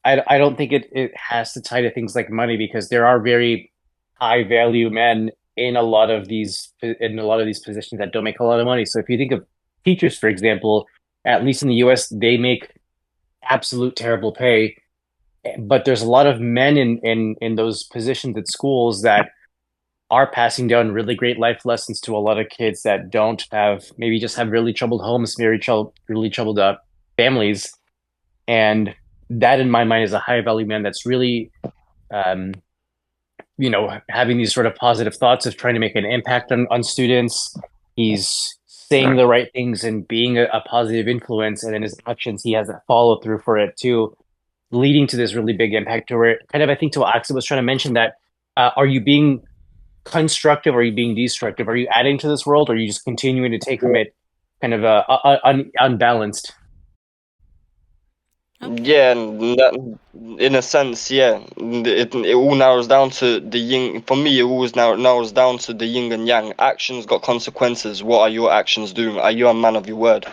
C: I don't think it has to tie to things like money because there are very high value men in a lot of these positions that don't make a lot of money. So if you think of teachers, for example, at least in the US, they make absolute terrible pay. But there's a lot of men in those positions at schools that are passing down really great life lessons to a lot of kids that don't have maybe just have really troubled homes, really troubled families, and that in my mind is a high value man that's really um, having these sort of positive thoughts of trying to make an impact on students. He's saying the right things and being a positive influence, and in his actions, he has that follow through for it too, leading to this really big impact. To where kind of I think to what Aksit was trying to mention that are you being constructive or are you being destructive? Are you adding to this world or are you just continuing to take from it kind of unbalanced?
A: Okay.
B: Yeah, and in a sense, yeah. It all narrows down to the yin. For me, it always narrows down to the yin and yang. Actions got consequences. What are your actions doing? Are you a man of your word?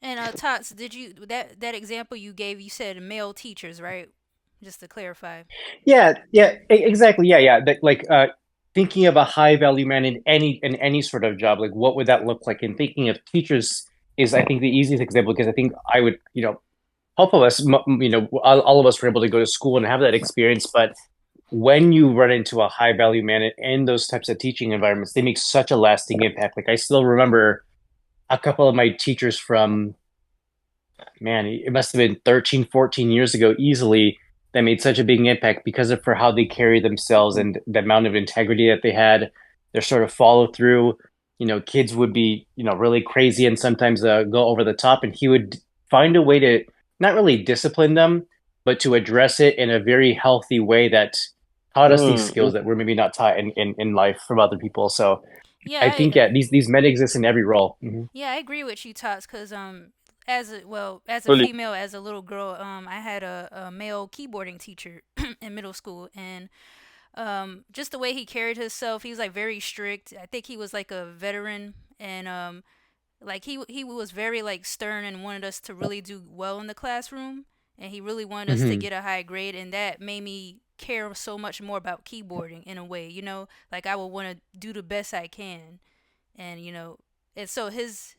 A: And Tots, did you that example you gave? You said male teachers, right? Just to clarify.
C: Exactly. Like thinking of a high value man in any sort of job, like what would that look like? And thinking of teachers is, I think, the easiest example because I think I would, help of us, all of us were able to go to school and have that experience. But when you run into a high value man in those types of teaching environments, they make such a lasting impact. Like I still remember a couple of my teachers from, man, it must have been 13, 14 years ago easily that made such a big impact because of for how they carry themselves and the amount of integrity that they had, their sort of follow through. Kids would be, really crazy and sometimes go over the top, and he would find a way to not really discipline them, but to address it in a very healthy way that taught us these skills
B: Mm.
C: that were maybe not taught in life from other people. So
A: Yeah,
C: I think, yeah, these men exist in every role. Mhm.
A: yeah, I agree with you, Tots, because as a
B: Fully.
A: female, as a little girl, I had a male keyboarding teacher, in middle school, and just the way he carried himself, he was like very strict. I think he was like a veteran, and like he was very like stern and wanted us to really do well in the classroom, and he really wanted us to
C: Hmm.
A: get a high grade, and that made me care so much more about keyboarding in a way, like I would want to do the best I can, and and so his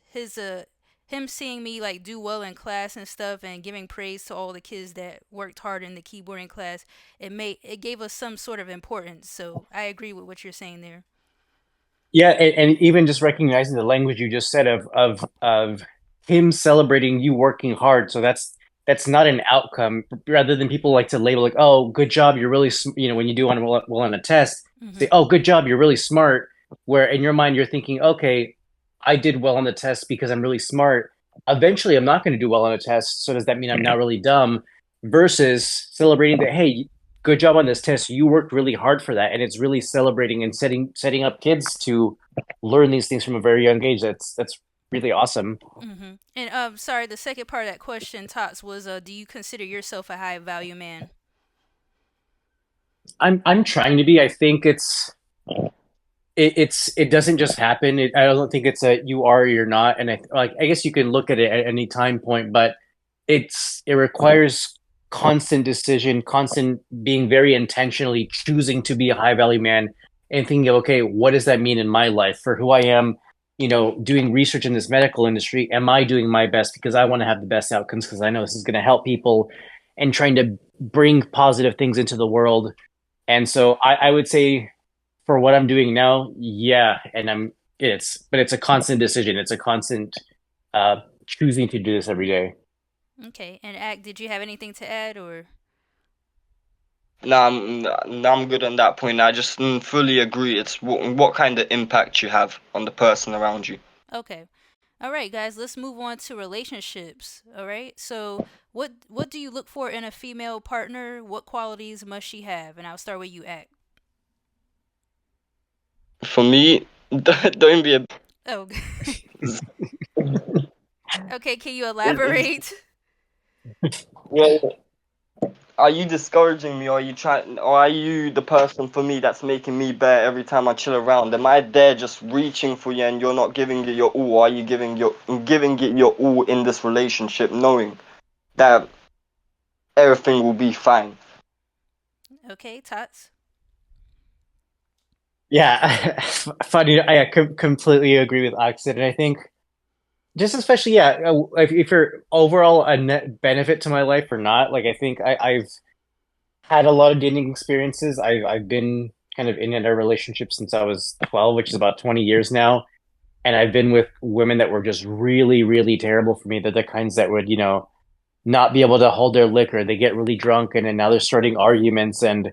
A: him seeing me like do well in class and stuff and giving praise to all the kids that worked hard in the keyboarding class, it gave us some sort of importance. So I agree with what you're saying there.
C: Yeah, and even just recognizing the language you just said of him celebrating you working hard. So that's not an outcome. Rather than people like to label like, oh, good job, you're really when you do well on a test, say,
A: Mhm.
C: oh, good job, you're really smart. Where in your mind you're thinking, okay, I did well on the test because I'm really smart. Eventually, I'm not going to do well on a test. So does that mean I'm now really dumb? Versus celebrating that, hey, good job on this test. You worked really hard for that, and it's really celebrating and setting up kids to learn these things from a very young age. That's really awesome.
A: And sorry, the second part of that question, Tots, was do you consider yourself a high value man?
C: I'm trying to be. I think it doesn't just happen. I don't think it's a you are or you're not. And I guess you can look at it at any time point, but it requires constant decision, constant being very intentionally choosing to be a high value man and thinking of, okay, what does that mean in my life for who I am? Doing research in this medical industry, am I doing my best because I want to have the best outcomes because I know this is going to help people and trying to bring positive things into the world. And so I would say for what I'm doing now, yeah, and it's a constant decision. It's a constant uh choosing to do this every day.
A: Okay, and Act, did you have anything to add or?
B: Nah, I'm good on that point. I just fully agree. It's what kind of impact you have on the person around you.
A: Okay. All right, guys, let's move on to relationships. All right. So, what do you look for in a female partner? What qualities must she have? And I'll start with you, Act.
B: For me, don't be a.
A: Oh, okay. Can you elaborate?
B: Well, are you discouraging me, or are you trying, or are you the person for me that's making me better every time I chill around? Am I there just reaching for you and you're not giving it your all? Or are you giving it your all in this relationship, knowing that everything will be fine?
A: Okay, Tots.
C: Yeah, funny. I completely agree with Aksit, and I think just especially yeah, if you're overall a net benefit to my life or not, like I think I've had a lot of dating experiences. I've been kind of in a relationship since I was 12, which is about 20 years now. And I've been with women that were just really, really terrible for me. They're the kinds that would, not be able to hold their liquor. They get really drunk and then now they're starting arguments and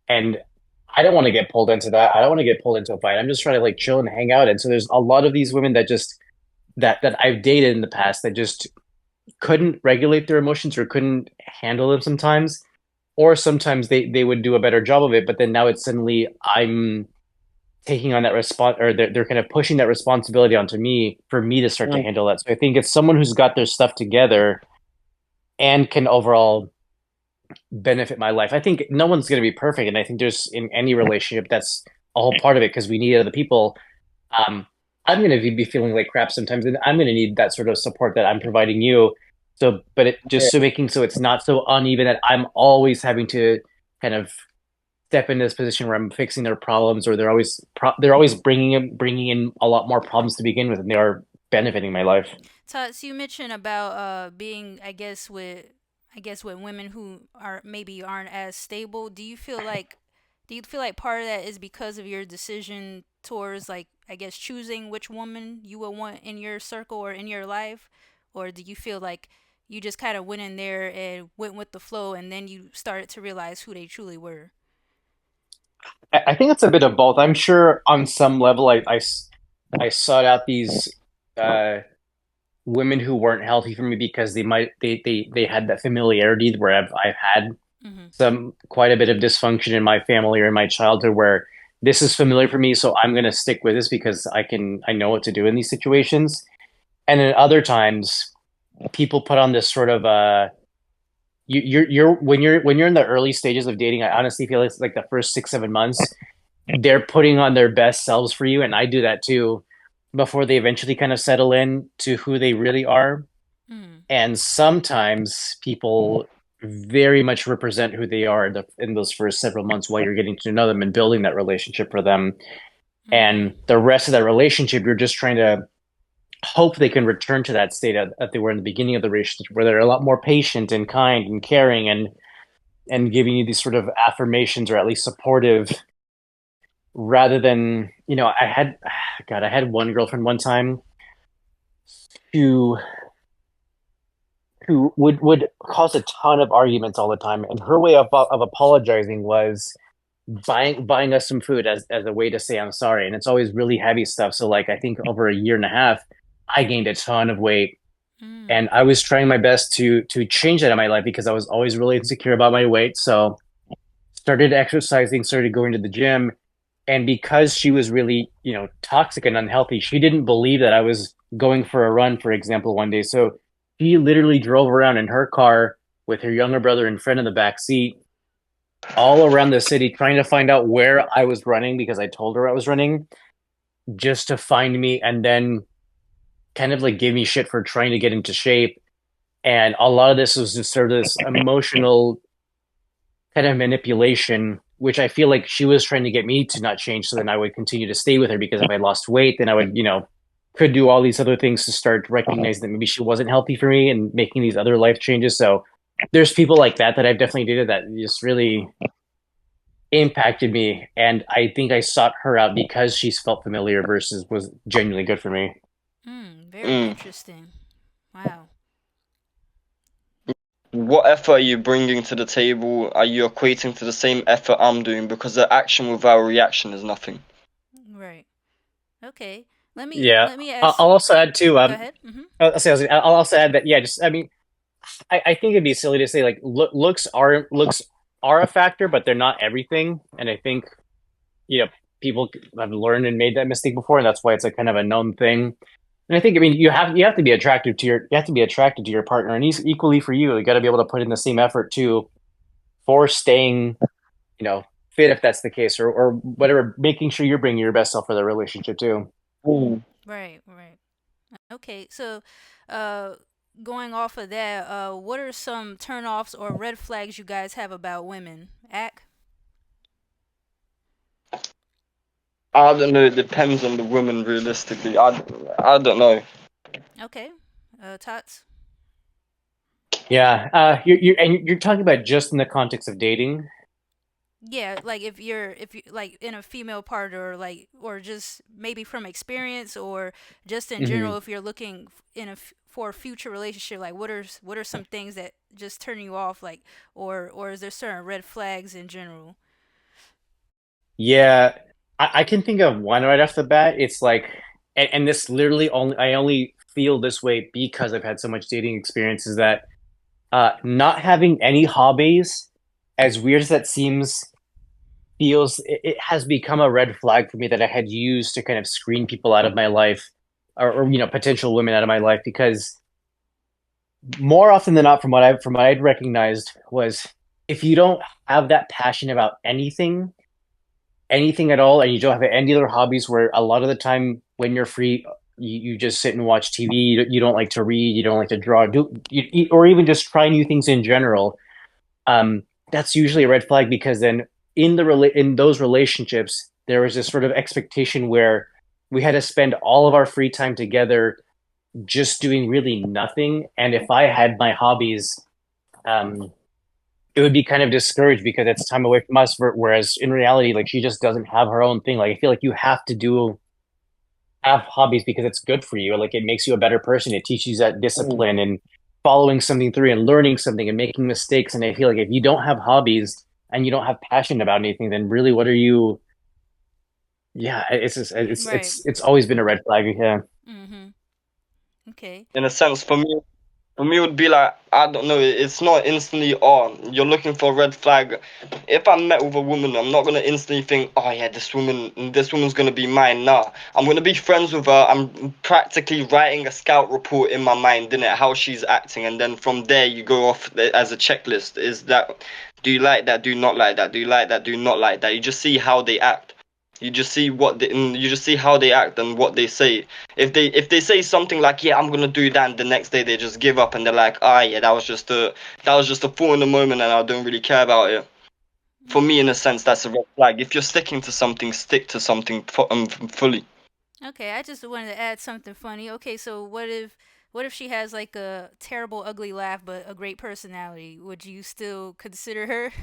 C: I don't want to get pulled into that. I don't want to get pulled into a fight. I'm just trying to like chill and hang out. And so there's a lot of these women that just that I've dated in the past that just couldn't regulate their emotions or couldn't handle them sometimes. Or sometimes they would do a better job of it, but then now it's suddenly I'm taking on that response or they're kind of pushing that responsibility onto me for me to start to handle that. So I think it's someone who's got their stuff together and can overall benefit my life. I think no one's going to be perfect, and I think there's in any relationship that's a whole part of it because we need other people. Um, I'm going to be feeling like crap sometimes, and I'm going to need that sort of support that I'm providing you. So, but it just so making so it's not so uneven that I'm always having to kind of step into this position where I'm fixing their problems, or they're always bringing in a lot more problems to begin with, and they are benefiting my life.
A: Tots, you mentioned about being, I guess with women who are maybe aren't as stable. Do you feel like part of that is because of your decision towards like I guess choosing which woman you would want in your circle or in your life, or do you feel like you just kind of went in there and went with the flow and then you started to realize who they truly were?
C: I think it's a bit of both. I'm sure on some level, I sought out these uh, women who weren't healthy for me because they had that familiarity where I've had
A: Mhm.
C: some quite a bit of dysfunction in my family or in my childhood where this is familiar for me, so I'm going to stick with this because I know what to do in these situations. And then other times, people put on this sort of you're when you're in the early stages of dating, I honestly feel it's like the first 6 7 months they're putting on their best selves for you, and I do that too before they eventually kind of settle in to who they really are.
A: Mm.
C: And sometimes people very much represent who they are in those first several months while you're getting to know them and building that relationship for them.
A: Mm-hmm.
C: And the rest of that relationship, you're just trying to hope they can return to that state that they were in the beginning of the relationship, where they're a lot more patient and kind and caring and giving you these sort of affirmations or at least supportive, rather than I had one girlfriend one time who would cause a ton of arguments all the time, and her way of apologizing was buying us some food as a way to say I'm sorry, and it's always really heavy stuff. So like I think over a year and a half, I gained a ton of weight,
A: Mm.
C: and I was trying my best to change that in my life because I was always really insecure about my weight. So started exercising, started going to the gym, and because she was really toxic and unhealthy, she didn't believe that I was going for a run, for example, one day. So she literally drove around in her car with her younger brother and friend in the back seat all around the city trying to find out where I was running because I told her I was running, just to find me and then kind of like give me shit for trying to get into shape. And a lot of this was just sort of this emotional kind of manipulation, which I feel like she was trying to get me to not change. So then I would continue to stay with her because if I lost weight, then I would, could do all these other things to start recognizing that maybe she wasn't healthy for me and making these other life changes. So there's people like that I've definitely dated that just really impacted me. And I think I sought her out because she's felt familiar versus was genuinely good for me.
A: Mm. Very
B: Mm.
A: interesting. Wow.
B: What effort are you bringing to the table? Are you equating to the same effort I'm doing? Because the action without reaction is nothing.
A: Right. Okay. Let me
C: Yeah.
A: let me
C: I'll
A: ask.
C: also add too.
A: Go ahead. Mm-hmm.
C: I'll also add that. Yeah. Just I mean, I think it'd be silly to say like looks are a factor, but they're not everything. And I think you know people have learned and made that mistake before, and that's why it's a kind of a known thing. And I think I mean you have to be attractive to your partner, and he's equally for you. You got to be able to put in the same effort too for staying you know fit if that's the case, or whatever, making sure you're bringing your best self for the relationship too.
B: Mm.
A: Right. Right. Okay. So, uh, going off of that, what are some turnoffs or red flags you guys have about women? Ack.
B: I don't know. It depends on the woman, realistically. I don't know.
A: Okay. Tots.
C: Yeah, you're talking about just in the context of dating.
A: Yeah, like if you like in a female part or like or just maybe from experience or just in
C: Hmm.
A: general if you're looking for a future relationship, like what are some things that just turn you off, like, or is there certain red flags in general?
C: Yeah, I can think of one right off the bat. It's like, and this literally only I only feel this way because I've had so much dating experience. Is that not having any hobbies, as weird as that seems, it has become a red flag for me that I had used to kind of screen people out of my life, or potential women out of my life, because more often than not, from what I'd recognized was if you don't have that passion about anything at all, and you don't have any other hobbies, where a lot of the time when you're free, you just sit and watch TV. You don't like to read, you don't like to draw, or even just try new things in general. That's usually a red flag because then in those relationships, there was this sort of expectation where we had to spend all of our free time together just doing really nothing. And if I had my hobbies, um, it would be kind of discouraged because it's time away from us. Whereas in reality, like she just doesn't have her own thing. Like I feel like you have to do have hobbies because it's good for you. Like it makes you a better person. It teaches you that
B: Mm.
C: discipline and following something through and learning something and making mistakes. And I feel like if you don't have hobbies and you don't have passion about anything, then really, what are you? Yeah, it's just,
A: Right.
C: it's always been a red flag. Yeah.
A: Mm-hmm. Okay.
B: In a sense, for me. For me, it would be like, I don't know. It's not instantly, oh, you're looking for a red flag. If I'm met with a woman, I'm not gonna instantly think, oh yeah, this woman's gonna be mine. Nah, I'm gonna be friends with her. I'm practically writing a scout report in my mind, innit? How she's acting, and then from there you go off as a checklist. Is that, do you like that? Do you not like that? Do you like that? Do you not like that? You just see how they act. You just see how they act and what they say. If they say something like, yeah, I'm gonna do that, and the next day they just give up and they're like, ah, yeah, that was just a thought in the moment and I don't really care about it. For me, in a sense, that's a red flag. If you're sticking to something, stick to something fully.
A: Okay, I just wanted to add something funny. Okay, so what if she has like a terrible ugly laugh but a great personality? Would you still consider her?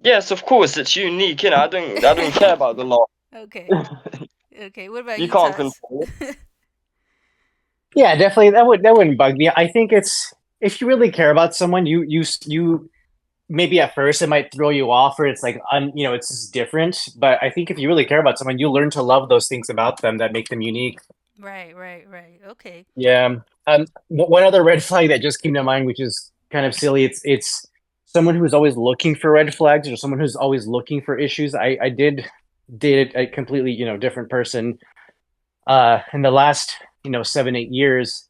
B: Yes, of course, it's unique, you know. I don't care about the law.
A: Okay. Okay, what about
B: You
A: you,
B: can't
A: Tots?
B: control it.
C: Yeah, definitely. That wouldn't bug me. I think it's if you really care about someone, you maybe at first it might throw you off, or it's like it's just different. But I think if you really care about someone, you learn to love those things about them that make them unique.
A: Right, right, right. Okay.
C: Yeah. One other red flag that just came to mind, which is kind of silly. It's someone who's always looking for red flags, or someone who's always looking for issues. I did date a completely different person in the last 7 8 years,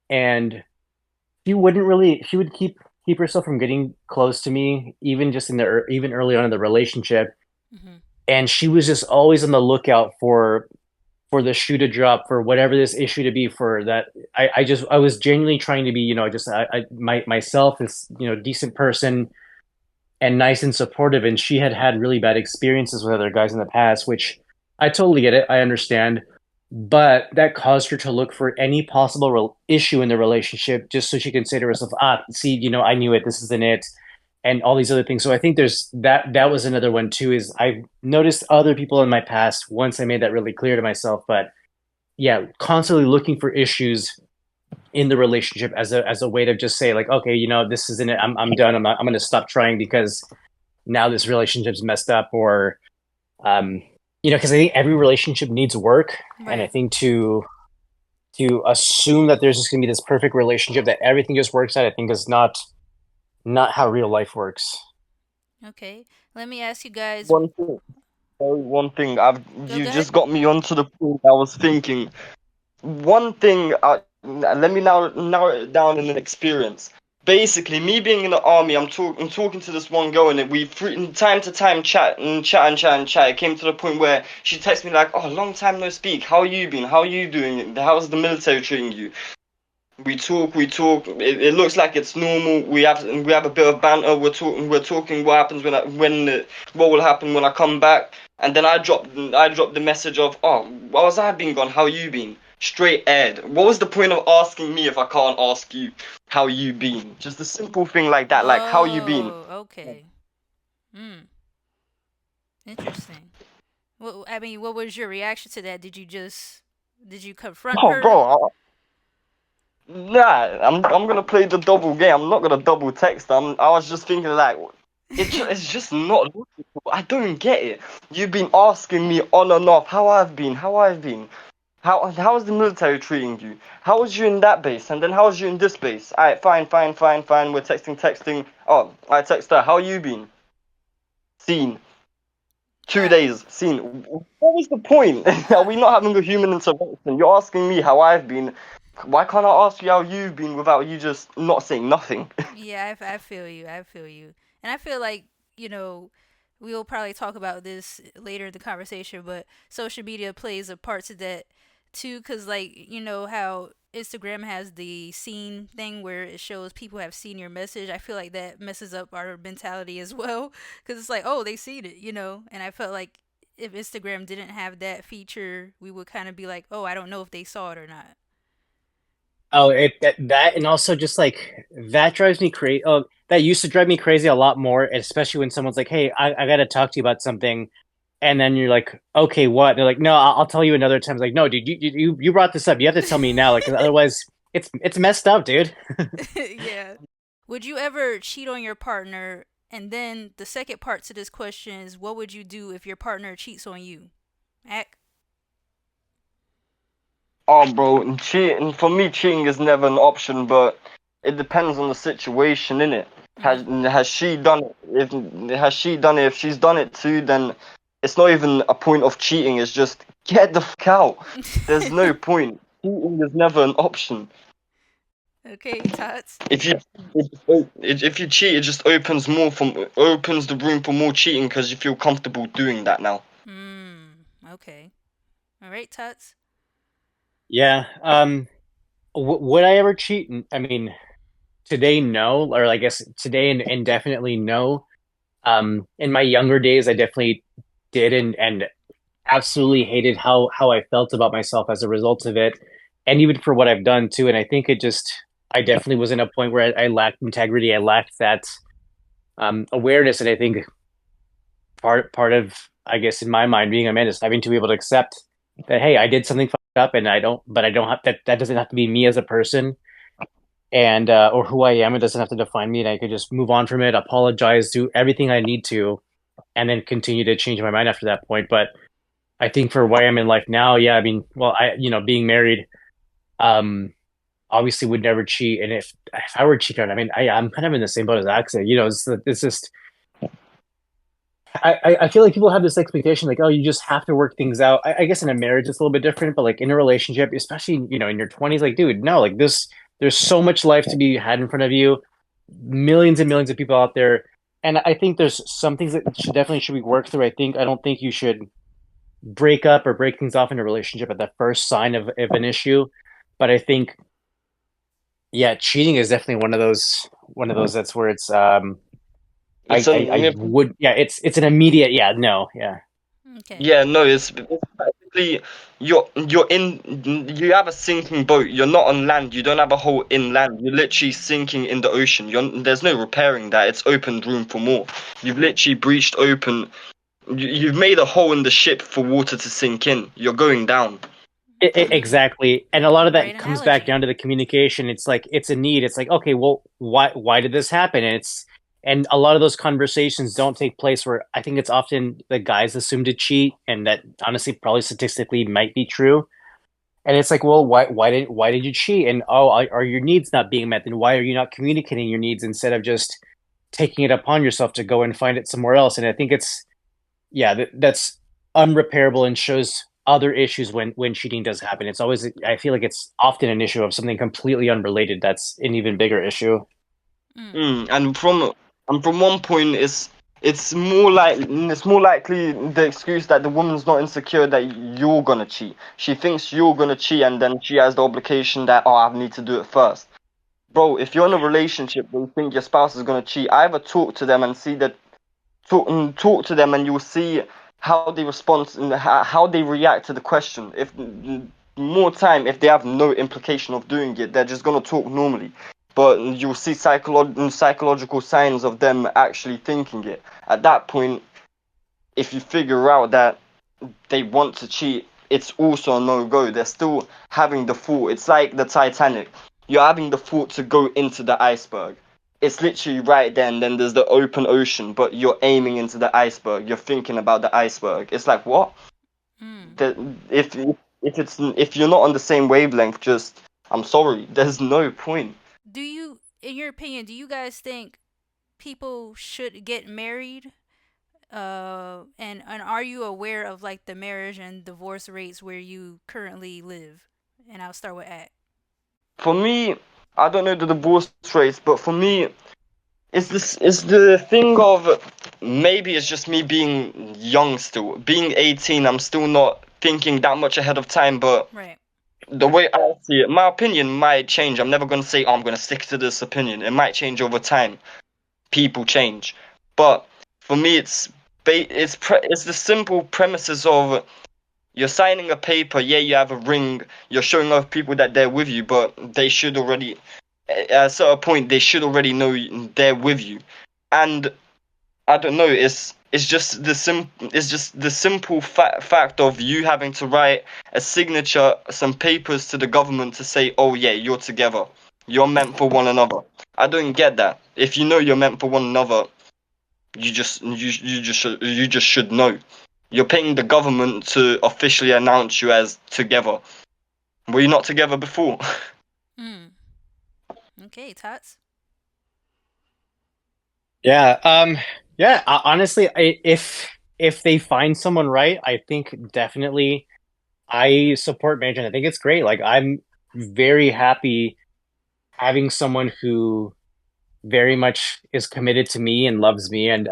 C: and she would keep herself from getting close to me, even just even early on in the relationship.
A: Mhm.
C: And she was just always on the lookout for the shoe to drop, for whatever this issue to be, for that. I was genuinely trying to be, just myself, this decent person and nice and supportive, and she had had really bad experiences with other guys in the past, which I totally get it, I understand, but that caused her to look for any possible issue in the relationship just so she can say to herself, ah, see, I knew it, this isn't it, and all these other things. So I think there's that was another one too, is I've noticed other people in my past once I made that really clear to myself. But yeah, constantly looking for issues in the relationship as a way to just say, like, okay, this isn't it, I'm done, I'm going to stop trying because now this relationship's messed up. Or because I think every relationship needs work, and I
A: Right.
C: think to assume that there's just going to be this perfect relationship that everything just works out, I think is not how real life works.
A: Okay. Let me ask you guys.
B: One thing, one thing.
A: Go
B: You
A: ahead.
B: just got me onto the point I was thinking. One thing, let me now narrow it down in an experience. Basically, me being in the army, I'm talking to this one girl, and we time to time chat and chat and chat and chat. It came to the point where she texts me like, "Oh, long time no speak. How you been? How you doing? How's the military treating you?" We talk. It looks like it's normal. We have a bit of banter. We're talking what happens what will happen when I come back. And then I dropped the message of, oh, what was I been gone? How you been? Straight Ed. What was the point of asking me if I can't ask you how you been? Just a simple thing like that, like how you been.
A: Oh, okay. Hmm. Interesting. Well, I mean, what was your reaction to that? Did you confront
B: Oh,
A: her?
B: bro, nah, I'm gonna play the double game. I'm not gonna double text. I was just thinking like, it's just not logical. I don't get it. You've been asking me on and off how I've been. How's the military treating you? How was you in that base? And then how was you in this base? Alright, fine, fine, fine, fine. We're texting. Oh, I text her. How you been? Seen. Two
A: uh,
B: days. Seen. What was the point? Are
A: uh,
B: we not having a human interaction? You're asking me how I've been. Why can't I ask you how you've been without you just not saying nothing?
A: yeah, I feel you. I feel you. And I feel like, you know, we'll probably talk about this later in the conversation, but social media plays a part to that too, because, like, you know, how Instagram has the seen thing where it shows people have seen your message. I feel like that messes up our mentality as well, because it's like, oh, they seen it, you know? And I felt like if Instagram didn't have that feature, we would kind of be like, oh, I don't know if they saw it or not.
C: Oh, that and also just like that drives me crazy. Oh, that used to drive me crazy a lot more, especially when someone's like, "Hey, I got to talk to you about something," and then you're like, "Okay, what?" They're like, "No, I'll tell you another time." It's like, "No, dude, you brought this up. You have to tell me now, like, 'cause otherwise, it's messed up, dude."
A: Yeah. Would you ever cheat on your partner? And then the second part to this question is, what would you do if your partner cheats on you? Ack?
B: Oh, bro, cheating for me, cheating is never an option, but it depends on the situation, innit?
A: Mm.
B: Has she done it? If has she done it? If she's done it too, then it's not even a point of cheating. It's just get the fuck out. There's no point. Cheating is never an option.
A: Okay, Tots.
B: If you if you cheat, it just opens the room for more cheating because you feel comfortable doing that now.
A: Hmm. Okay. All right, Tots.
C: Yeah. Would I ever cheat? I mean, today, no, or I guess today and indefinitely no. In my younger days, I definitely did and absolutely hated how I felt about myself as a result of it, and even for what I've done too. And I think I definitely was in a point where I lacked integrity. I lacked that awareness, and I think part of, I guess, in my mind, being a man is having to be able to accept that, hey, I did something fucked up, and I don't have that doesn't have to be me as a person, and or who I am. It doesn't have to define me, and I could just move on from it, apologize, do everything I need to, and then continue to change my mind after that point. But I think for where I'm in life now, yeah, I mean, well, being married, um, obviously would never cheat, and if I were cheating, I mean, I'm kind of in the same boat as Aksit. It's just I feel like people have this expectation, like, oh, you just have to work things out. I guess in a marriage it's a little bit different, but like in a relationship, especially in your 20s, like, dude, no, like this, there's so much life to be had in front of you, millions and millions of people out there, and I think there's some things that should be worked through. I don't think you should break up or break things off in a relationship at the first sign of an issue, but I think, yeah, cheating is definitely one of those that's where it's
B: It's
C: I
B: an
C: would, yeah, it's an immediate, yeah, no, yeah.
A: Okay.
B: Yeah, no, it's practically you have a sinking boat. You're not on land. You don't have a hole inland. You're literally sinking in the ocean. There's no repairing that. It's opened room for more. You've literally breached open. You've made a hole in the ship for water to sink in. You're going down.
C: Exactly. And a lot of
A: Great
C: that comes back
A: analogy.
C: down to the communication. It's like it's a need. It's like, okay, well, why did this happen? And a lot of those conversations don't take place where I think it's often the guys assume to cheat, and that honestly probably statistically might be true. And it's like, well, why did you cheat? And oh, are your needs not being met? Then why are you not communicating your needs instead of just taking it upon yourself to go and find it somewhere else? And I think it's, yeah, that's unrepairable and shows other issues when cheating does happen. It's always, I feel like it's often an issue of something completely unrelated that's an even bigger issue.
A: Mm.
B: Mm, and from one point, it's more likely the excuse that the woman's not insecure that you're gonna cheat. She thinks you're gonna cheat, and then she has the obligation that, oh, I need to do it first. Bro, if you're in a relationship where you think your spouse is gonna cheat, either talk to them and see that talk to them, and you'll see how they respond and how they react to the question. If more time, if they have no implication of doing it, they're just gonna talk normally. But you'll see psychological signs of them actually thinking it. At that point, if you figure out that they want to cheat, it's also a no go. They're still having the thought. It's like the Titanic. You're having the thought to go into the iceberg. It's literally right there, and then there's the open ocean, but you're aiming into the iceberg. You're thinking about the iceberg. It's like what?
A: Mm.
B: That if you're not on the same wavelength, just I'm sorry. There's no point.
A: Do you, in your opinion, do you guys think people should get married? And are you aware of like the marriage and divorce rates where you currently live? And I'll start with at.
B: For me, I don't know the divorce rates, but for me, it's the thing of maybe it's just me being young still. Being 18, I'm still not thinking that much ahead of time, but
A: Right.
B: the way I see it, my opinion might change. I'm never going to say, oh, I'm going to stick to this opinion. It might change over time. People change. But for me, it's the simple premises of you're signing a paper, yeah, you have a ring, you're showing off people that they're with you, but they should already, at a certain point, they should already know they're with you. And I don't know, it's just the simple fact of you having to write a signature, some papers to the government to say, oh yeah, you're together, you're meant for one another. I don't get that. If you know you're meant for one another, you just should know. You're paying the government to officially announce you as together. Were you not together before?
A: Mm. Okay, Tots.
C: Yeah, yeah. Honestly, if they find someone right, I think definitely I support marriage, and I think it's great. Like I'm very happy having someone who very much is committed to me and loves me and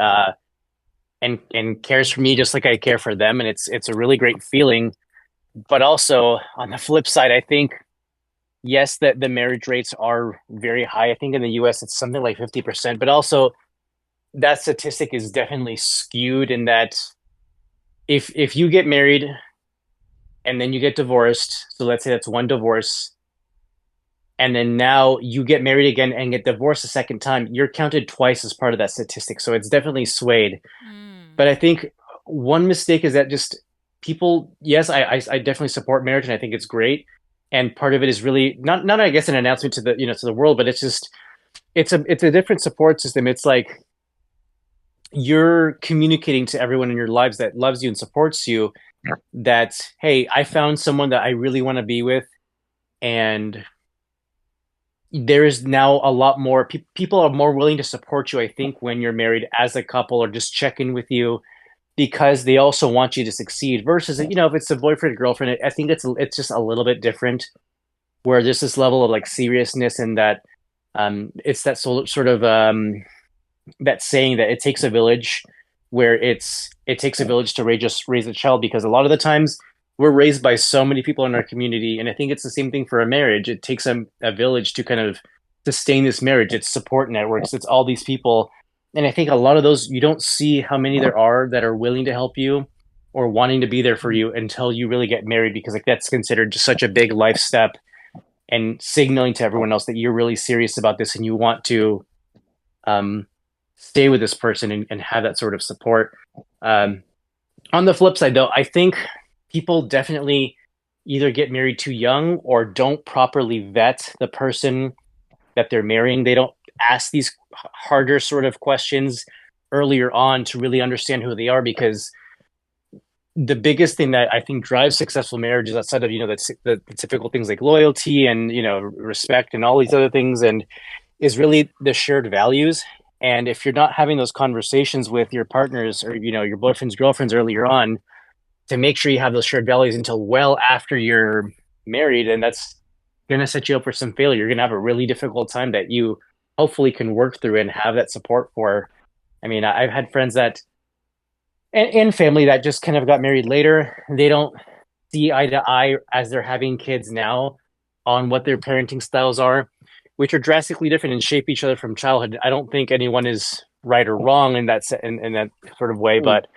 C: cares for me just like I care for them, and it's a really great feeling. But also on the flip side, I think yes, that the marriage rates are very high. I think in the US it's something like 50%, but also that statistic is definitely skewed in that if you get married and then you get divorced, so let's say that's one divorce, and then now you get married again and get divorced a second time, you're counted twice as part of that statistic. So it's definitely swayed.
A: Mm.
C: But I think one mistake is that just people, yes, I definitely support marriage and I think it's great. And part of it is really not I guess an announcement to the to the world, but it's just it's a different support system. It's like you're communicating to everyone in your lives that loves you and supports you that hey, I found someone that I really want to be with, and there is now a lot more people are more willing to support you, I think, when you're married as a couple or just check in with you because they also want you to succeed versus if it's a boyfriend girlfriend, I think it's just a little bit different where there's this level of like seriousness and that it's that sort of that saying that it takes a village, where it takes a village to raise a child, because a lot of the times we're raised by so many people in our community, and I think it's the same thing for a marriage. It takes a village to kind of sustain this marriage. It's support networks, it's all these people, and I think a lot of those you don't see how many there are that are willing to help you or wanting to be there for you until you really get married, because like that's considered just such a big life step and signaling to everyone else that you're really serious about this and you want to um, stay with this person and have that sort of support. Um, on the flip side, though, I think people definitely either get married too young or don't properly vet the person that they're marrying. They don't ask these harder sort of questions earlier on to really understand who they are, because the biggest thing that I think drives successful marriages outside of the typical things like loyalty and respect and all these other things, and is really the shared values. And if you're not having those conversations with your partners or your boyfriends, girlfriends earlier on to make sure you have those shared values until well after you're married, and that's going to set you up for some failure. You're going to have a really difficult time that you hopefully can work through and have that support for. I mean, I've had friends that and family that just kind of got married later. They don't see eye to eye as they're having kids now on what their parenting styles are, which are drastically different and shape each other from childhood. I don't think anyone is right or wrong in that sort of way,
B: Mm.
C: but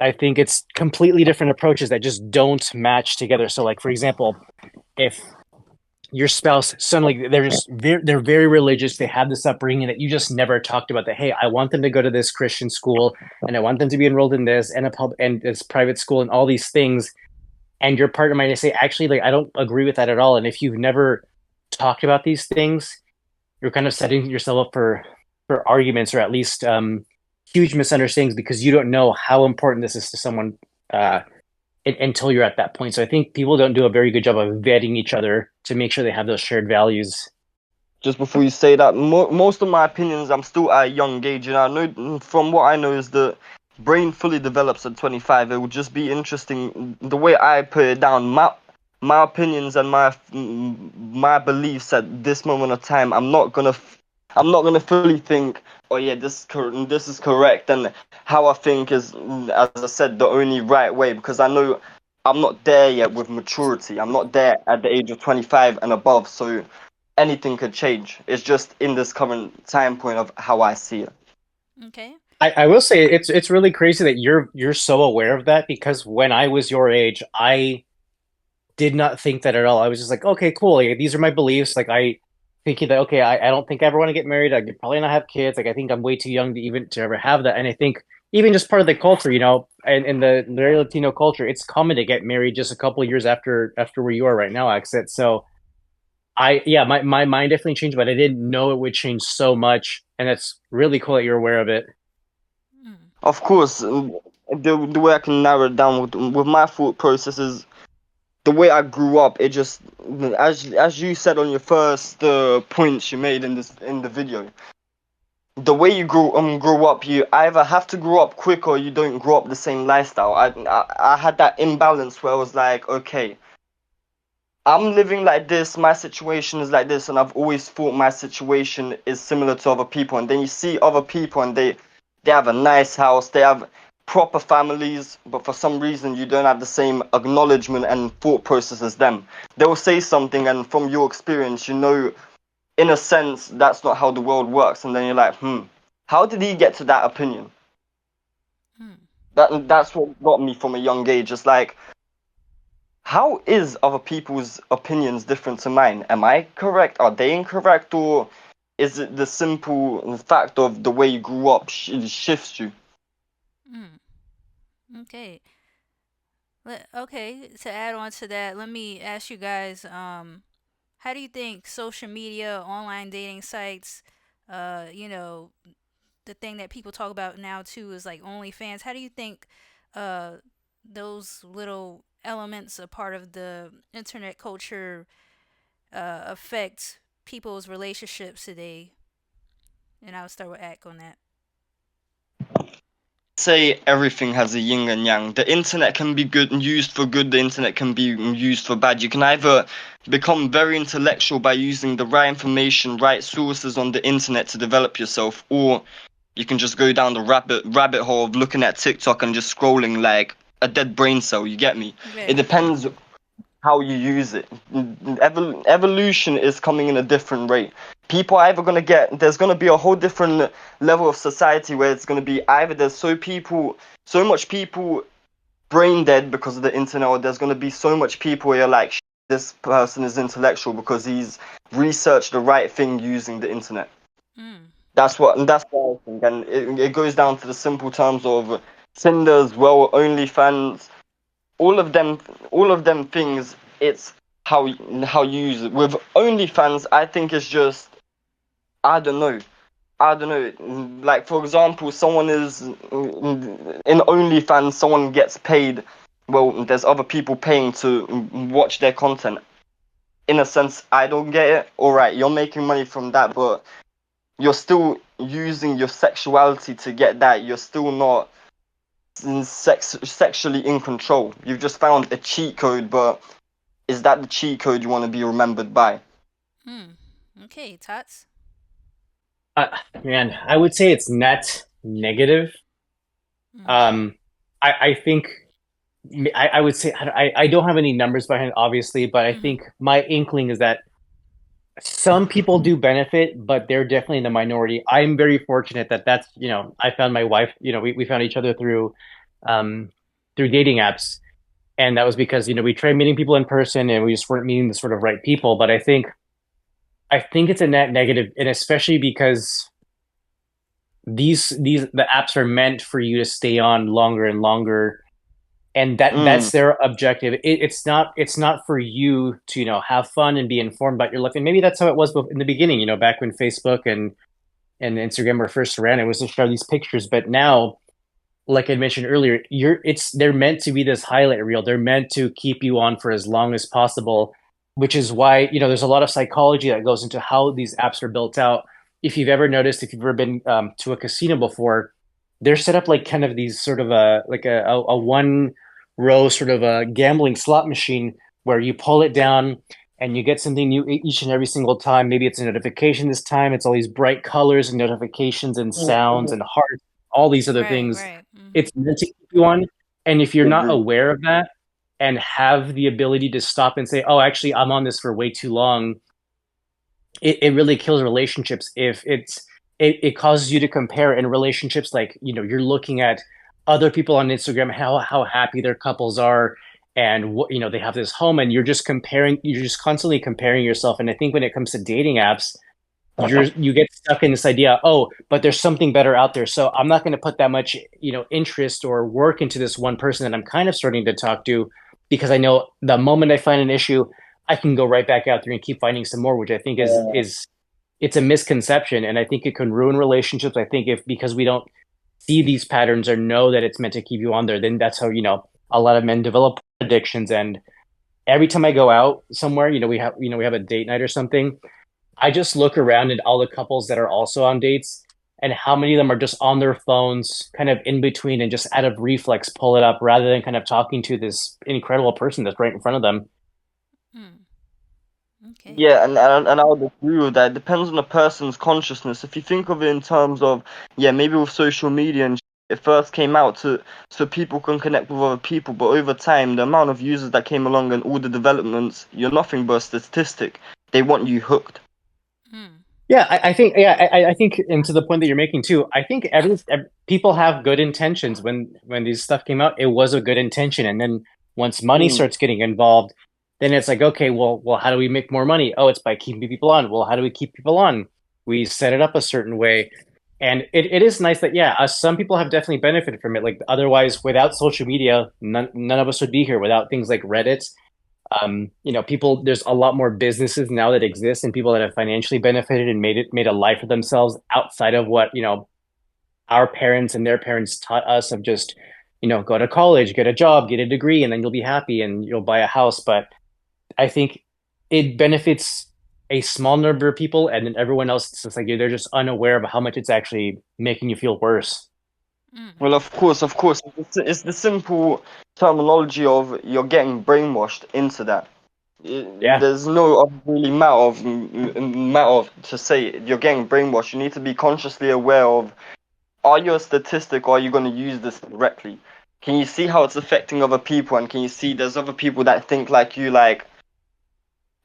C: I think it's completely different approaches that just don't match together. So, like for example, if your spouse suddenly they're very religious, they have this upbringing that you just never talked about, that hey, I want them to go to this Christian school and I want them to be enrolled in this and a pub and this private school and all these things, and your partner might say actually like I don't agree with that at all, and if you've never talked about these things, you're kind of setting yourself up for arguments or at least huge misunderstandings because you don't know how important this is to someone uh, until you're at that point. So I think people don't do a very good job of vetting each other to make sure they have those shared values.
B: Just before you say that, most of my opinions, I'm still at a young age, and I know from what I know is the brain fully develops at 25. It would just be interesting the way I put it down. My opinions and my beliefs at this moment of time. I'm not gonna fully think, oh yeah, this is correct, and how I think is, as I said, the only right way, because I know I'm not there yet with maturity. I'm not there at the age of 25 and above, so anything could change. It's just in this current time point of how I see it.
A: Okay.
C: I will say it's really crazy that you're so aware of that, because when I was your age, I did not think that at all. I was just like, okay, cool. Like, these are my beliefs. Like I thinking that okay, I don't think I ever want to get married. I could probably not have kids. Like I think I'm way too young to even to ever have that. And I think even just part of the culture, and in the Latino culture, it's common to get married just a couple of years after where you are right now, Aksit. So yeah, my mind definitely changed, but I didn't know it would change so much. And it's really cool that you're aware of it.
A: Mm.
B: Of course, the way I can narrow it down with my thought process is the way I grew up, it just, as you said on your first points you made in this in the video, the way you grow up, you either have to grow up quick or you don't grow up the same lifestyle. I had that imbalance where I was like, okay, I'm living like this, my situation is like this, and I've always thought my situation is similar to other people. And then you see other people and they have a nice house, they have proper families, but for some reason you don't have the same acknowledgement and thought process as them. They will say something, and from your experience, you know, in a sense, that's not how the world works. And then you're like, how did he get to that opinion?
A: Mm.
B: That's what got me from a young age. It's like, how is other people's opinions different to mine? Am I correct? Are they incorrect? Or is it the simple fact of the way you grew up shifts you?
A: Mm. Okay. Okay, to add on to that, let me ask you guys, how do you think social media, online dating sites, you know, the thing that people talk about now too is like OnlyFans. How do you think uh those little elements, a part of the internet culture, affect people's relationships today? And I'll start with Ack on that.
B: Say everything has a yin and yang. The internet can be good and used for good, the internet can be used for bad. You can either become very intellectual by using the right information, right sources on the internet to develop yourself, or you can just go down the rabbit hole of looking at TikTok and just scrolling like a dead brain cell, you get me? It
A: Right.
B: depends how you use it. Evolution is coming in a different rate. People are either gonna get there's gonna be a whole different level of society where it's gonna be either there's so much people brain dead because of the internet, or there's gonna be so much people where you're like, this person is intellectual because he's researched the right thing using the internet.
A: Mm.
B: That's what I think, and it goes down to the simple terms of Tinder as well, OnlyFans, all of them all of them things. It's how you use it. With OnlyFans, I think it's just, I don't know, like for example, someone is in OnlyFans, someone gets paid. Well, there's other people paying to watch their content. In a sense, I don't get it. All right, you're making money from that, but you're still using your sexuality to get that. You're still not sexually in control. You've just found a cheat code, but is that the cheat code you want to be remembered by?
A: Mm. Okay, Tots.
C: Uh, Man, I would say it's net negative.
A: Mm.
C: Um, I think I would say I don't have any numbers behind it, obviously, but I
A: Mhm.
C: think my inkling is that some people do benefit, but they're definitely in the minority. I'm very fortunate that that's, I found my wife, we found each other um, through dating apps. And that was because, we tried meeting people in person and we just weren't meeting the sort of right people. But I think it's a net negative, and especially because the apps are meant for you to stay on longer and longer, and that's
B: Mm.
C: their objective. It's not for you to have fun and be informed about your life. And maybe that's how it was in the beginning, back when Facebook and Instagram were first around. It was to show these pictures, but now, like I mentioned earlier, they're meant to be this highlight reel. They're meant to keep you on for as long as possible, which is why, there's a lot of psychology that goes into how these apps are built out. If you've ever noticed, if you've ever been to a casino before, they're set up like kind of these sort of a one row sort of a gambling slot machine where you pull it down and you get something new each and every single time. Maybe it's a notification this time. It's all these bright colors and notifications and sounds and hearts, all these other
A: Right,
C: things.
A: right. Mhm.
C: It's meant to keep you on. And if you're not
B: Agree.
C: aware of that and have the ability to stop and say, oh, actually, I'm on this for way too long, it really kills relationships if it causes you to compare in relationships. Like, you're looking at other people on Instagram, how happy their couples are, and what, they have this home, and you're just constantly comparing yourself. And I think when it comes to dating apps, you get stuck in this idea, oh, but there's something better out there, so I'm not going to put that much interest or work into this one person that I'm kind of starting to talk to, because I know the moment I find an issue, I can go right back out there and keep finding some more, which I think is it's a misconception, and I think it can ruin relationships. I think if because we don't see these patterns or know that it's meant to keep you on there, then that's how a lot of men develop addictions, and every time I go out somewhere, we have a date night or something. I just look around at all the couples that are also on dates and how many of them are just on their phones, kind of in between, and just out of reflex pull it up rather than kind of talking to this incredible person that's right in front of them.
A: Mm, okay.
B: Yeah, and I would agree with that. It depends on the person's consciousness. If you think of it in terms of, yeah, maybe with social media and it first came out to so people can connect with other people, but over time, the amount of users that came along and all the developments, you're nothing but a statistic. They want you hooked.
A: Mm,
C: Yeah, I think I think, and to the point that you're making too, I think people have good intentions. When these stuff came out, it was a good intention, and then once money
B: Mm.
C: starts getting involved, then it's like, okay, well, how do we make more money? Oh, it's by keeping people on. Well, how do we keep people on? We set it up a certain way, and it is nice that yeah, some people have definitely benefited from it. Like otherwise, without social media, none of us would be here. Without things like Reddit, people, there's a lot more businesses now that exist and people that have financially benefited and made a life for themselves outside of what our parents and their parents taught us of just go to college, get a job, get a degree, and then you'll be happy and you'll buy a house. But I think it benefits a small number of people, and then everyone else, it's just like they're just unaware of how much it's actually making you feel worse.
A: mm,
B: Well, of course, it's the simple terminology of you're getting brainwashed into that.
C: Yeah.
B: There's no other really matter of to say it. You're getting brainwashed. You need to be consciously aware of: are you a statistic or are you going to use this directly? Can you see how it's affecting other people? And can you see there's other people that think like you, like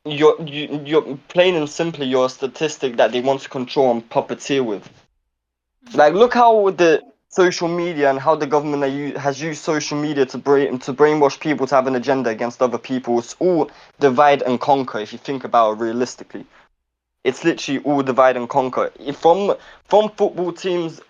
B: you're plain and simply you're a statistic that they want to control and puppeteer with.
A: mm,
B: Like, look how the social media and how the government has used social media to brainwash people to have an agenda against other people. It's all divide and conquer. If you think about it realistically, it's literally all divide and conquer. From football teams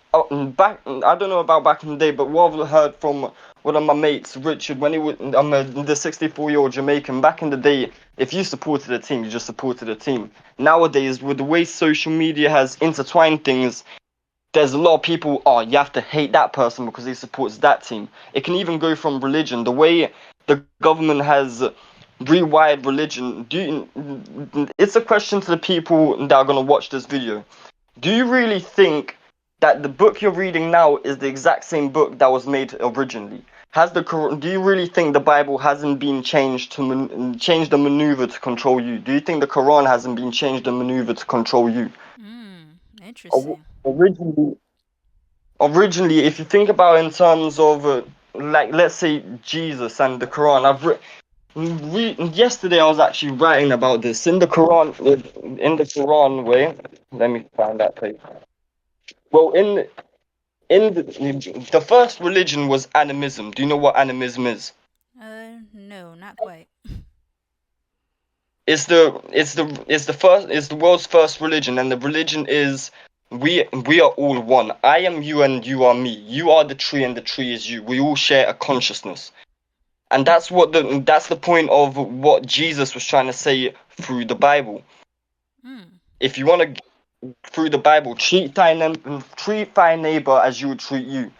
B: back, I don't know about back in the day, but what I've heard from one of my mates, Richard, when he was, the 64-year-old Jamaican. Back in the day, if you supported a team, you just supported a team. Nowadays, with the way social media has intertwined things, there's a lot of people, oh, you have to hate that person because he supports that team. It can even go from religion. The way the government has rewired religion, it's a question to the people that are going to watch this video. Do you really think that the book you're reading now is the exact same book that was made originally? Do you really think the Bible hasn't been changed to changed and maneuvered to control you? Do you think the Quran hasn't been changed and maneuvered to control you?
A: mm.
B: O-
A: Interesting.
B: Originally, originally, if you think about it in terms of like, let's say Jesus and the Quran, yesterday I was actually writing about this in the Quran. In the Quran way, let me find that page. Well, in the first religion was animism. Do you know what animism is?
A: No, not quite.
B: It's the world's first religion, and the religion is we are all one. I am you and you are me. You are the tree and the tree is you. We all share a consciousness. And that's the point of what Jesus was trying to say through the Bible.
A: Mm,
B: If you want to, through the Bible, treat thy neighbor as you would treat you.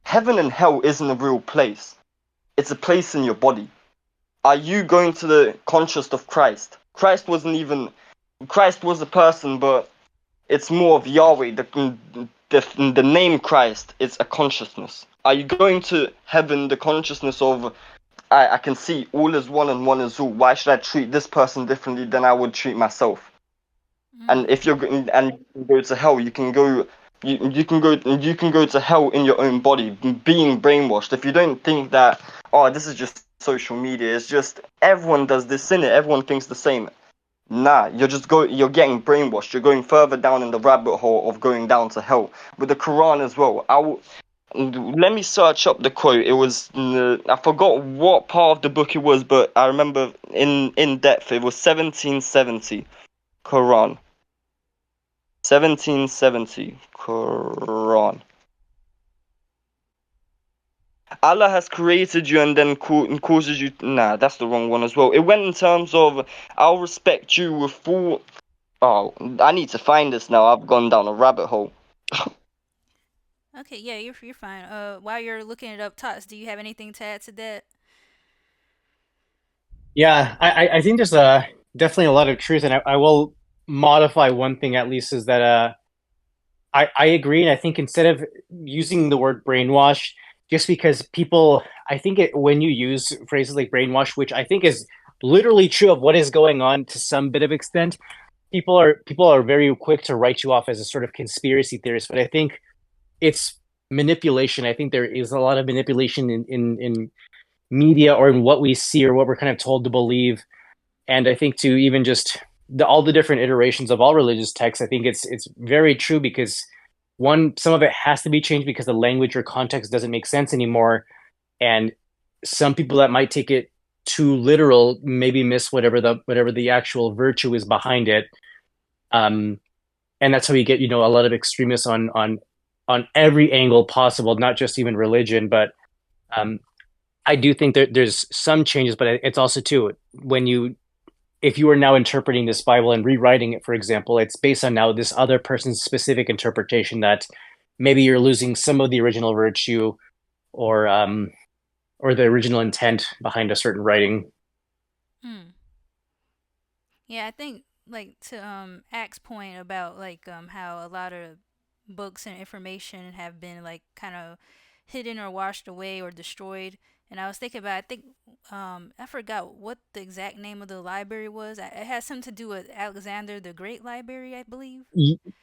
B: Heaven and hell isn't a real place. It's a place in your body. Are you going to the conscious of Christ? Christ was a person, but it's more of Yahweh. The name Christ is a consciousness. Are you going to heaven, the consciousness of I can see all is one and one is all. Why should I treat this person differently than I would treat myself? And
A: mm,
B: if you're and you can go to hell, you can go to hell in your own body, being brainwashed. If you don't think that, oh, this is just social media, it's just everyone does this in it, everyone thinks the same. Nah, you're getting brainwashed. You're going further down in the rabbit hole of going down to hell. With the Quran as well. Let me search up the quote. It was I forgot what part of the book it was, but I remember in depth. It was 1770 Quran. 1770 Quran. Allah has created you and then causes you. Nah, that's the wrong one as well. It went in terms of I'll respect you with full. Oh, I need to find this now. I've gone down a rabbit hole.
A: okay, yeah, you're fine. While you're looking it up, Tots, do you have anything to add to that?
C: Yeah, I think there's definitely a lot of truth, and I will modify one thing at least is that I agree, and I think instead of using the word brainwash, just because people, I think when you use phrases like brainwash, which I think is literally true of what is going on to some bit of extent, people are very quick to write you off as a sort of conspiracy theorist. But I think it's manipulation. I think there is a lot of manipulation in media or in what we see or what we're kind of told to believe. And I think to even just all the different iterations of all religious texts, I think it's very true because one, some of it has to be changed because the language or context doesn't make sense anymore. And some people that might take it too literal maybe miss whatever the actual virtue is behind it. Um, and that's how you get, a lot of extremists on every angle possible, not just even religion, but um, I do think that there's some changes, but it's also too when you if you are now interpreting this Bible and rewriting it, for example, it's based on now this other person's specific interpretation that maybe you're losing some of the original virtue or the original intent behind a certain writing.
A: Hmm. Yeah, I think like to Axe point about like how a lot of books and information have been like kind of hidden or washed away or destroyed. And I was thinking about I think I forgot what the exact name of the library was. It has something to do with Alexander the Great Library, I believe.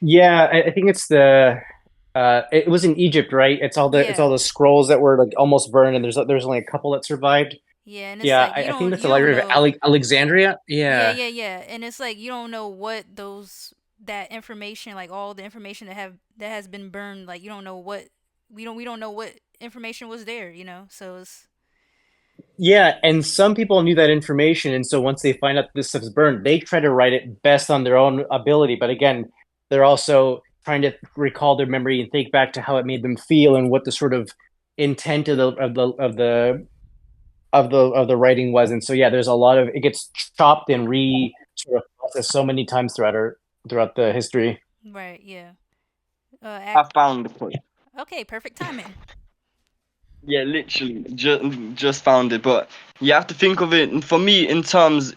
C: Yeah, I think it was in Egypt, right? It's all
A: Yeah.
C: the scrolls that were like almost burned, and there's only a couple that survived.
A: Yeah, and it's
C: Yeah,
A: like
C: I think that's
A: you
C: the
A: don't
C: Library of
A: know.
C: Alexandria.
A: Yeah,
C: Yeah,
A: yeah, yeah. And it's like you don't know what those that information, like all the information that has been burned, like you don't know what we don't know what information was there, you know? So it's
C: yeah, and some people knew that information, and so once they find out this stuff's burned, they try to write it best on their own ability. But again, they're also trying to recall their memory and think back to how it made them feel and what the sort of intent of the writing was. And so yeah, there's a lot of it gets chopped and re sort of processed so many times throughout the history.
A: right, yeah.
B: I found the point.
A: Okay, perfect timing.
B: Yeah, literally, just found it. But you have to think of it for me in terms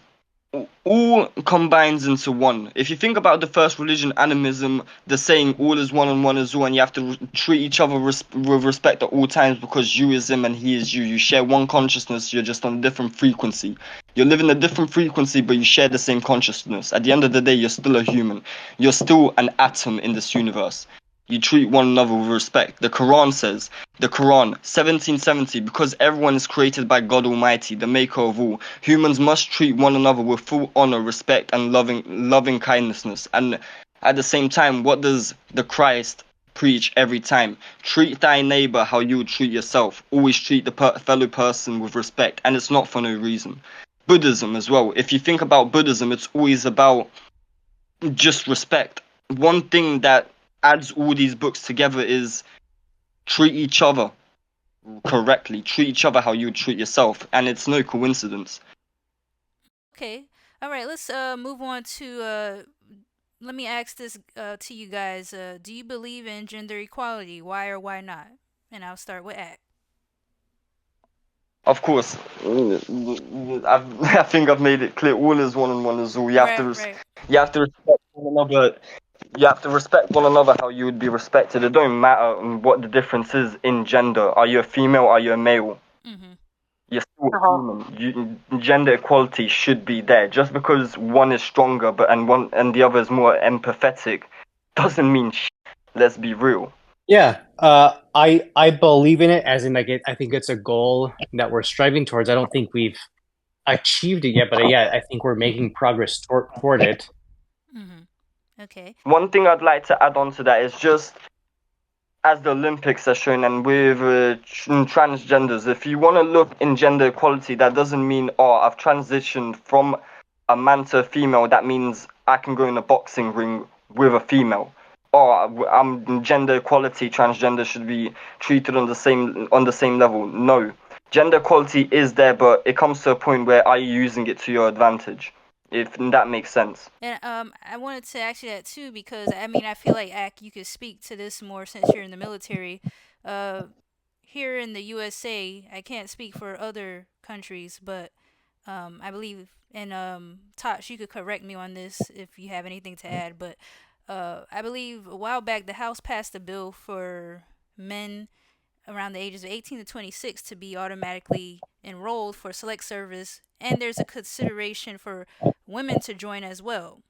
B: all combines into one. If you think about the first religion, animism, the saying "all is one and one is all," and you have to treat each other with respect at all times because you is him and he is you. You share one consciousness. You're just on a different frequency. You're living a different frequency, but you share the same consciousness. At the end of the day, you're still a human. You're still an atom in this universe. You treat one another with respect. The Quran says, the Quran, 1770, because everyone is created by God Almighty, the maker of all. Humans must treat one another with full honor, respect, and loving kindness. And at the same time, what does the Christ preach every time? Treat thy neighbor how you would treat yourself. Always treat the fellow person with respect, and it's not for no reason. Buddhism as well. If you think about Buddhism, it's always about just respect. One thing that adds all these books together is treat each other correctly. Treat each other how you would treat yourself, and it's no coincidence.
A: Okay. All right, let's move on to let me ask this to you guys. Do you believe in gender equality? Why or why not? And I'll start with Act.
B: Of course, I think I've made it clear. All is one and one is all.
A: Right, right.
B: You have to respect one another. You have to respect one another how you would be respected. It don't matter what the difference is in gender. Are you a female? Are you a male?
A: Mhm.
B: You're still human. Gender equality should be there. Just because one is stronger, and the other is more empathetic, doesn't mean. Let's be real.
C: Yeah, I believe in it as in like I think it's a goal that we're striving towards. I don't think we've achieved it yet, but yeah, I think we're making progress toward it.
A: Mhm. Okay.
B: One thing I'd like to add on to that is just as the Olympics are shown, and with transgenders, if you want to look in gender equality, that doesn't mean, oh, I've transitioned from a man to a female. That means I can go in a boxing ring with a female. Or I'm gender equality, transgender should be treated on the same level. No, gender equality is there, but it comes to a point where are you using it to your advantage? If that makes sense.
A: And I wanted to ask you that too because I mean I feel like Ak, you could speak to this more since you're in the military. Uh, Here in the USA, I can't speak for other countries, but I believe, and Tosh, you could correct me on this if you have anything to add, but I believe a while back the House passed a bill for men around the ages of 18 to 26 to be automatically enrolled for select service, and there's a consideration for women to join as well.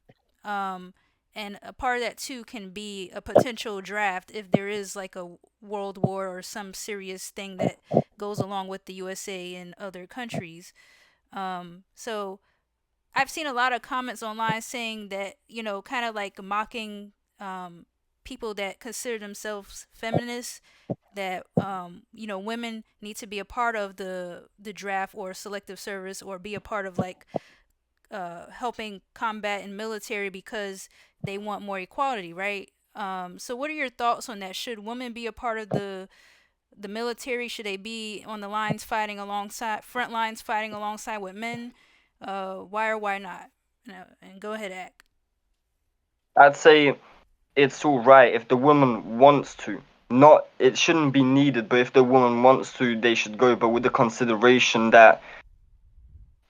A: Um, and a part of that too can be a potential draft if there is like a world war or some serious thing that goes along with the USA and other countries. So I've seen a lot of comments online saying that, kind of like mocking people that consider themselves feminists, that women need to be a part of the draft or selective service, or be a part of like helping combat in military because they want more equality, right? So what are your thoughts on that? Should women be a part of the military? Should they be on the lines fighting alongside, front lines fighting alongside with men? Why or why not? And go ahead, Ack.
B: I'd say it's all right if the woman wants to. Not, it shouldn't be needed, but if the woman wants to, they should go. But with the consideration that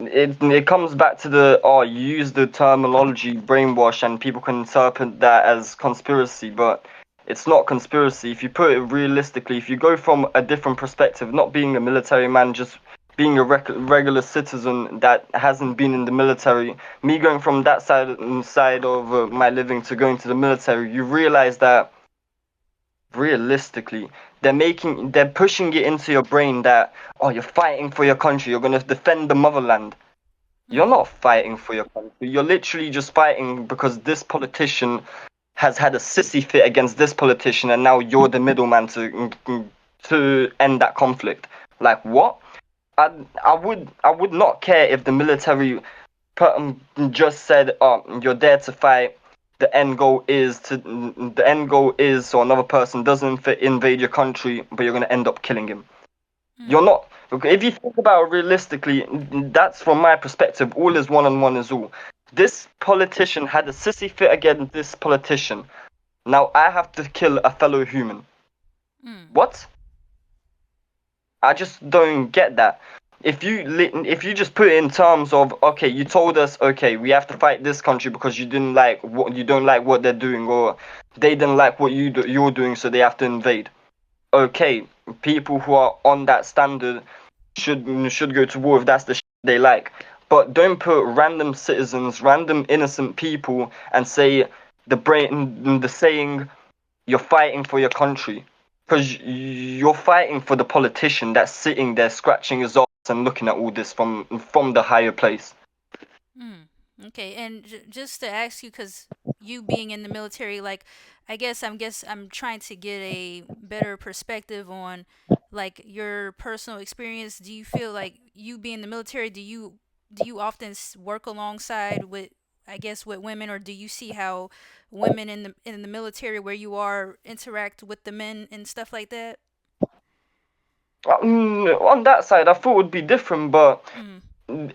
B: it comes back to the you use the terminology brainwash and people can interpret that as conspiracy, but it's not conspiracy. If you put it realistically, if you go from a different perspective, not being a military man, just being a regular citizen that hasn't been in the military, me going from that side of my living to going to the military, you realize that realistically they're pushing it into your brain that you're fighting for your country, you're going to defend the motherland. You're
A: Mm,
B: not fighting for your country. You're literally just fighting because this politician has had a sissy fit against this politician, and now you're the middleman to end that conflict. Like what? I would not care if the military just said, "Oh, you're there to fight. The end goal is so another person doesn't invade your country, but you're gonna end up killing him." You're
A: mm,
B: not. Okay, if you think about it realistically, that's from my perspective. All is one and one is all. This politician had a sissy fit against this politician. Now I have to kill a fellow human.
A: mm,
B: What? I just don't get that. If you just put it in terms of, okay, you told us, okay, we have to fight this country because you don't like what they're doing, or they didn't like what you're doing, so they have to invade. Okay, people who are on that standard should go to war if that's the they like. But don't put random citizens, random innocent people, and say the saying you're fighting for your country, because you're fighting for the politician that's sitting there scratching his arse and looking at all this from the higher place.
A: mm. Okay, and just to ask you, because you being in the military, like, I guess I'm trying to get a better perspective on like your personal experience. Do you feel like you being in the military, do you often work alongside with, I guess, with women, or do you see how women in the military where you are interact with the men and stuff like that?
B: On that side, I thought it would be different, but
A: Mm,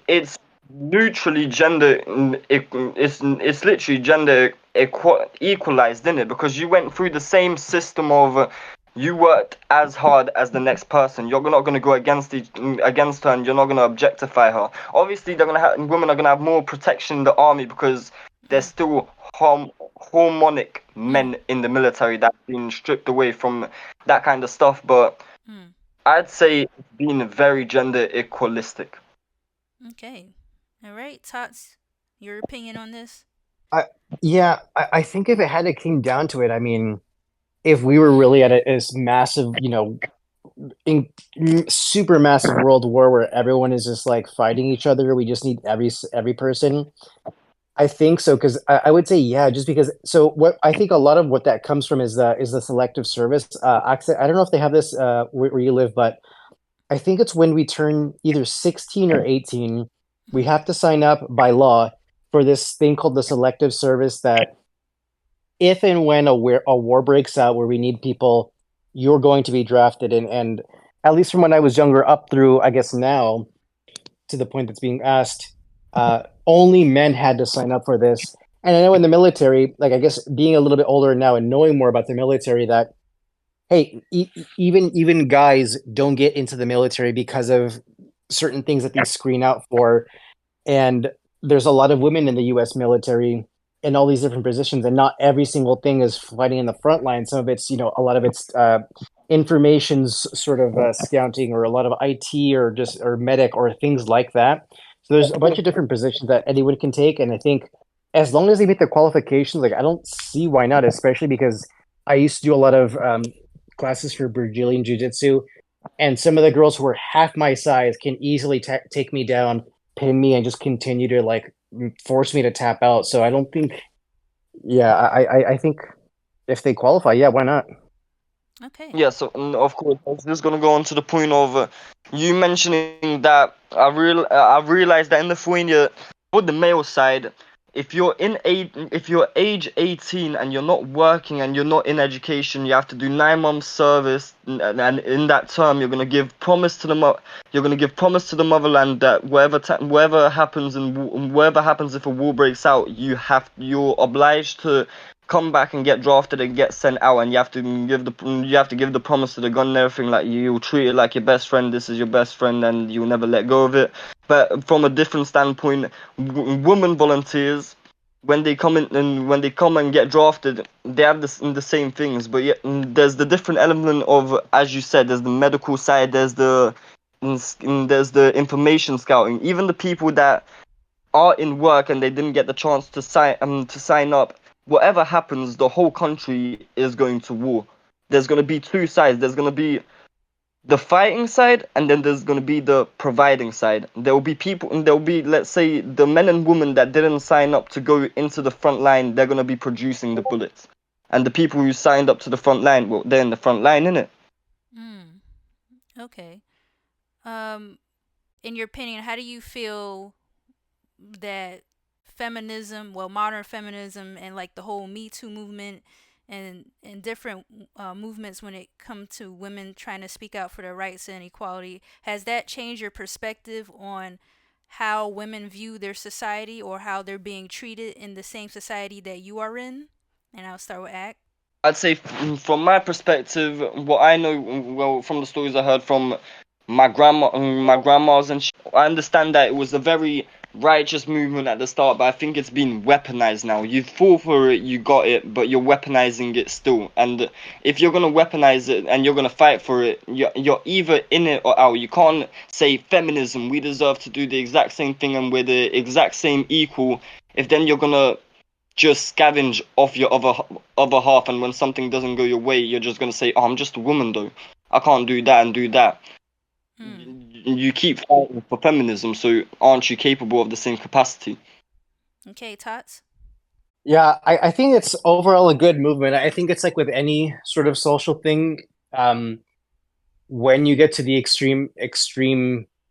B: it's neutrally gender. It's literally gender equalized in it because you went through the same system of you worked as hard as the next person. You're not gonna go against her, and you're not gonna objectify her. Obviously, women are gonna have more protection in the army because there's
A: mm,
B: still hormonic
A: mm,
B: men in the military that have been stripped away from that kind of stuff. But
A: mm.
B: I'd say it's been very gender equalistic.
A: Okay. All right, Tots, your opinion on this?
C: I, yeah, I think if it had it came down to it, I mean, if we were really at this massive, in, super massive world war where everyone is just like fighting each other, we just need every person. I think so because I would say yeah, just because. So what I think a lot of what that comes from is the selective service. Aksit, I don't know if they have this where you live, but I think it's when we turn either 16 or 18, we
A: Mm,
C: have to sign up by law for this thing called the selective service that if and when a war breaks out where we need people, you're going to be drafted. And at least from when I was younger up through, I guess now, to the point that's being asked, only men had to sign up for this. And I know in the military, like I guess being a little bit older now and knowing more about the military, that hey, even guys don't get into the military because of certain things that they screen out for. And there's a lot of women in the U.S. military in all these different positions, and not every single thing is fighting in the front line. Some of it's, a lot of it's information's sort of scouting, or a lot of IT, or just or medic, or things like that. So there's a bunch of different positions that anyone can take, and I think as long as they meet the qualifications, like I don't see why not. Especially because I used to do a lot of classes for Brazilian Jiu Jitsu, and some of the girls who are half my size can easily take me down, pin me, and just continue to like force me to tap out. So I don't think, yeah, I think if they qualify, yeah, why not?
A: Okay.
B: Yeah, so of course, I was just gonna go on to the point of you mentioning that I realized that in Lithuania, for the male side, if you're age 18 and you're not working and you're not in education, you have to do 9 months service, and in that term, you're gonna give promise to the motherland that wherever happens and wherever happens if a war breaks out, you're obliged to come back and get drafted and get sent out, and you have to give the promise to the gun and everything, like you'll treat it like your best friend. This is your best friend and you'll never let go of it. But from a different standpoint, women volunteers, when they come and get drafted, they have the same things, but yet there's the different element of, as you said, there's the medical side, there's the information scouting. Even the people that are in work and they didn't get the chance to sign up, whatever happens, the whole country is going to war. There's going to be two sides. There's going to be the fighting side, and then there's going to be the providing side. There will be people, and there will be, let's say, the men and women that didn't sign up to go into the front line. They're going to be producing the bullets, and the people who signed up to the front line, well, they're in the front line, innit?
A: Mm. Okay. Um, in your opinion, how do you feel that feminism, well, modern feminism, and like the whole Me Too movement, and different movements when it comes to women trying to speak out for their rights and equality, has that changed your perspective on how women view their society, or how they're being treated in the same society that you are in? And I'll start with Act.
B: I'd say, from my perspective, what I know, well, from the stories I heard from my grandmas, and I understand that it was a very righteous movement at the start, but I think it's been weaponized now. You fought for it, you got it, but you're weaponizing it still. And if you're gonna weaponize it and you're gonna fight for it, you're either in it or out. You can't say feminism, we deserve to do the exact same thing and we're the exact same equal, if then you're gonna just scavenge off your other half, and when something doesn't go your way, you're just gonna say, "Oh, I'm just a woman, though. I can't do that and do that."
A: Hmm.
B: You keep fighting for feminism, so aren't you capable of the same capacity?
A: Okay, Tots.
C: Yeah, I think it's overall a good movement. I think it's like with any sort of social thing, um, when you get to the extreme,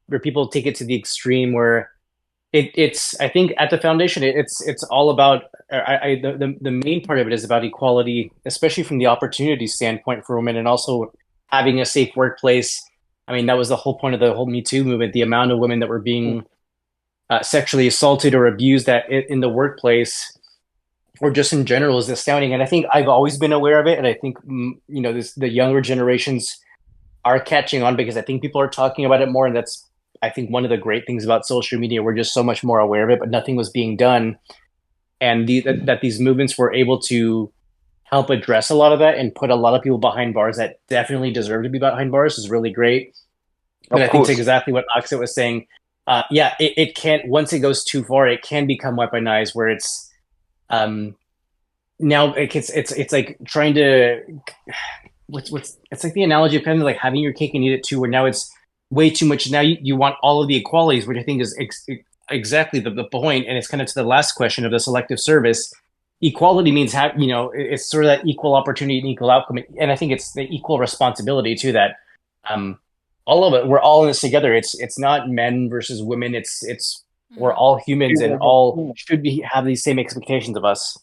C: where people take it to the extreme, where it's I think at the foundation, it's all about, the main part of it is about equality, especially from the opportunity standpoint for women, and also having a safe workplace. I mean, that was the whole point of the whole Me Too movement. The amount of women that were being sexually assaulted or abused in the workplace, or just in general, is astounding. And I think I've always been aware of it, and I think the younger generations are catching on, because I think people are talking about it more, and that's, I think, one of the great things about social media. We're just so much more aware of it, but nothing was being done, and that these movements were able to help address a lot of that and put a lot of people behind bars that definitely deserve to be behind bars is really great. But
B: Of
C: I think to
B: course.
C: exactly what Aksit was saying, yeah, it can't, once it goes too far, it can become weaponized, where it's um, now it's like trying to, what's it's like the analogy of kind of like having your cake and eat it too, where now it's way too much. Now you want all of the equalities, which I think is exactly the point. And it's kind of to the last question of the selective service. Equality means it's sort of that equal opportunity and equal outcome, and I think it's the equal responsibility too, that um all of it, we're all in this together. It's not men versus women. It's we're
A: Hmm.
C: all humans, and all should be have these same expectations of us,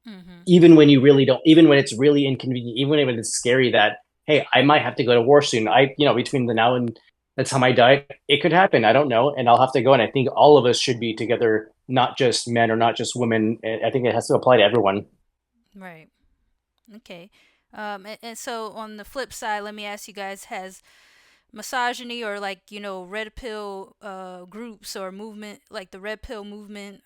A: Hmm.
C: even when you really don't, even when it's really inconvenient, even when it's scary that, hey, I might have to go to war soon. Between the now and the time I die, it could happen. I don't know, and I'll have to go. And I think all of us should be together, not just men or not just women. I think it has to apply to everyone.
A: Right. Okay. And so on the flip side, let me ask you guys: has misogyny or like red pill groups or movement like the red pill movement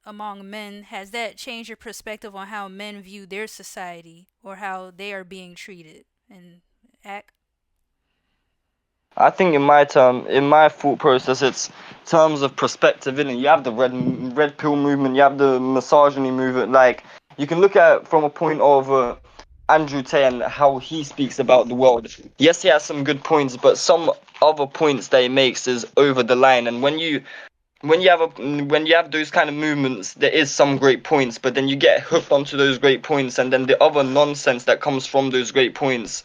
A: among men, has that changed your perspective on how men view their society or how they are being treated and act?
B: I think in my thought process, it's terms of perspective. In it, you have the red pill movement, you have the misogyny movement. Like you can look at it from a point of Andrew Tate and how he speaks about the world. Yes, he has some good points, but some other points that he makes is over the line. And when you have those kind of movements, there is some great points, but then you get hooked onto those great points, and then the other nonsense that comes from those great points,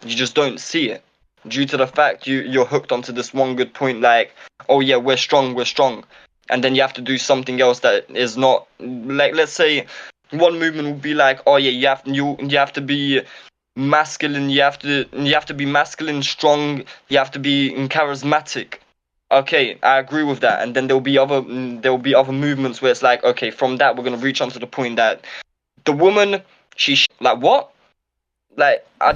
B: you just don't see it due to the fact you're hooked onto this one good point, like, oh yeah, we're strong, and then you have to do something else that is not, like, let's say one movement would be like, oh yeah, you have to be masculine, you have to be masculine, strong, you have to be charismatic. Okay, I agree with that. And then there'll be other movements where it's like, okay, from that we're gonna reach onto the point that the woman, like what? Like I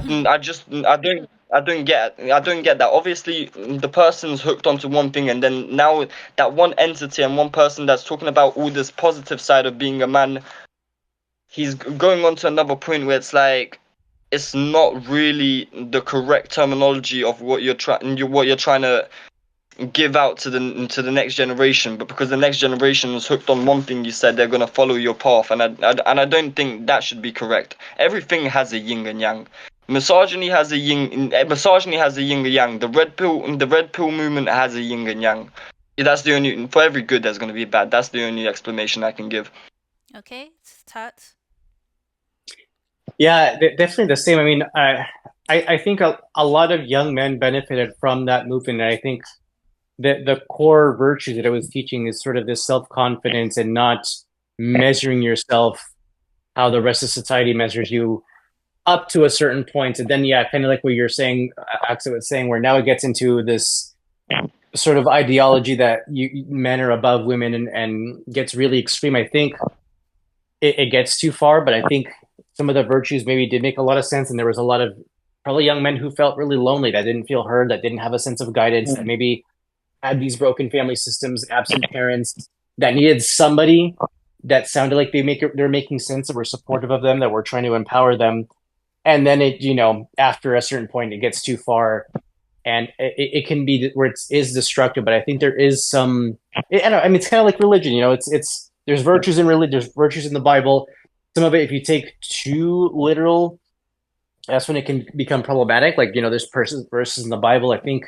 B: don't get that. Obviously, the person's hooked onto one thing, and then now that one entity and one person that's talking about all this positive side of being a man, he's going on to another point where it's like it's not really the correct terminology of what you're trying to give out to the next generation. But because the next generation is hooked on one thing, you said they're gonna follow your path, and I don't think that should be correct. Everything has a yin and yang. Misogyny has a yin and yang. The red pill movement has a yin and yang. That's the only, for every good there's gonna be bad. That's the only explanation I can give.
A: Okay, Tots.
C: Yeah, definitely the same. I mean, I think a lot of young men benefited from that movement. And I think the core virtue that I was teaching is sort of this self-confidence and not measuring yourself how the rest of society measures you up to a certain point. And then, yeah, kind of like what you're saying, Axel was saying, where now it gets into this sort of ideology that men are above women and gets really extreme. I think it gets too far, but I think some of the virtues maybe did make a lot of sense. And there was a lot of probably young men who felt really lonely, that didn't feel heard, that didn't have a sense of guidance, that maybe had these broken family systems, absent parents, that needed somebody that sounded like they're making sense, that were supportive of them, that were trying to empower them. And then after a certain point, it gets too far, and it can be where it is destructive. But I think there is some. I don't. I mean, it's kind of like religion. It's there's virtues in religion. There's virtues in the Bible. Some of it, if you take too literal, that's when it can become problematic. Like there's verses in the Bible. I think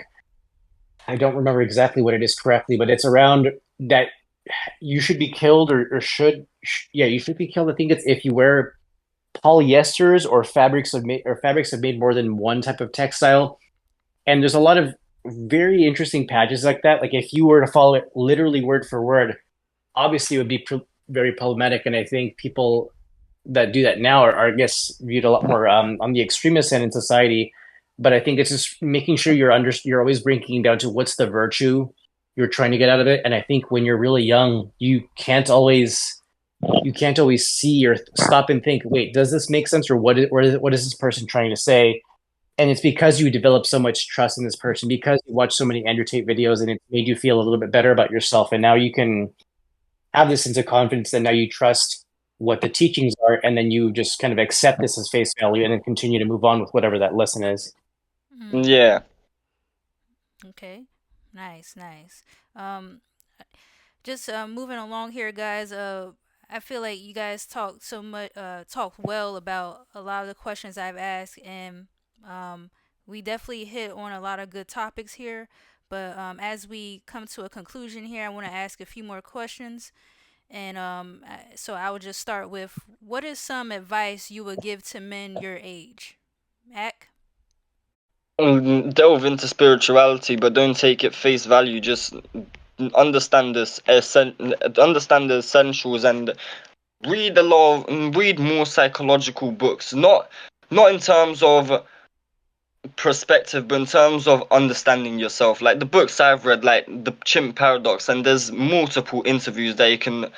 C: I don't remember exactly what it is correctly, but it's around that you should be killed or yeah, you should be killed. I think it's if you wear polyesters or fabrics have made more than one type of textile. And there's a lot of very interesting patches like that. Like if you were to follow it literally word for word, obviously it would be very problematic. And I think people that do that now are I guess, viewed a lot more on the extremist end in society. But I think it's just making sure you're always bringing down to what's the virtue you're trying to get out of it. And I think when you're really young, you can't always see or stop and think, wait, does this make sense, or what is this person trying to say? And it's because you develop so much trust in this person, because you watch so many Andrew Tate videos, and it made you feel a little bit better about yourself. And now you can have this sense of confidence, and now you trust what the teachings are, and then you just kind of accept this as face value, and then continue to move on with whatever that lesson is.
A: Mm,
B: Yeah.
A: okay, nice, nice. Um, just moving along here, guys. I feel like you guys talked well about a lot of the questions I've asked, and we definitely hit on a lot of good topics here. But as we come to a conclusion here, I want to ask a few more questions. And so I would just start with, what is some advice you would give to men your age? Mac?
B: Delve into spirituality, but don't take it face value. Just understand understand the essentials, and read more psychological books. Not in terms of perspective, but in terms of understanding yourself. Like the books I've read, like the Chimp Paradox, and there's multiple interviews that you can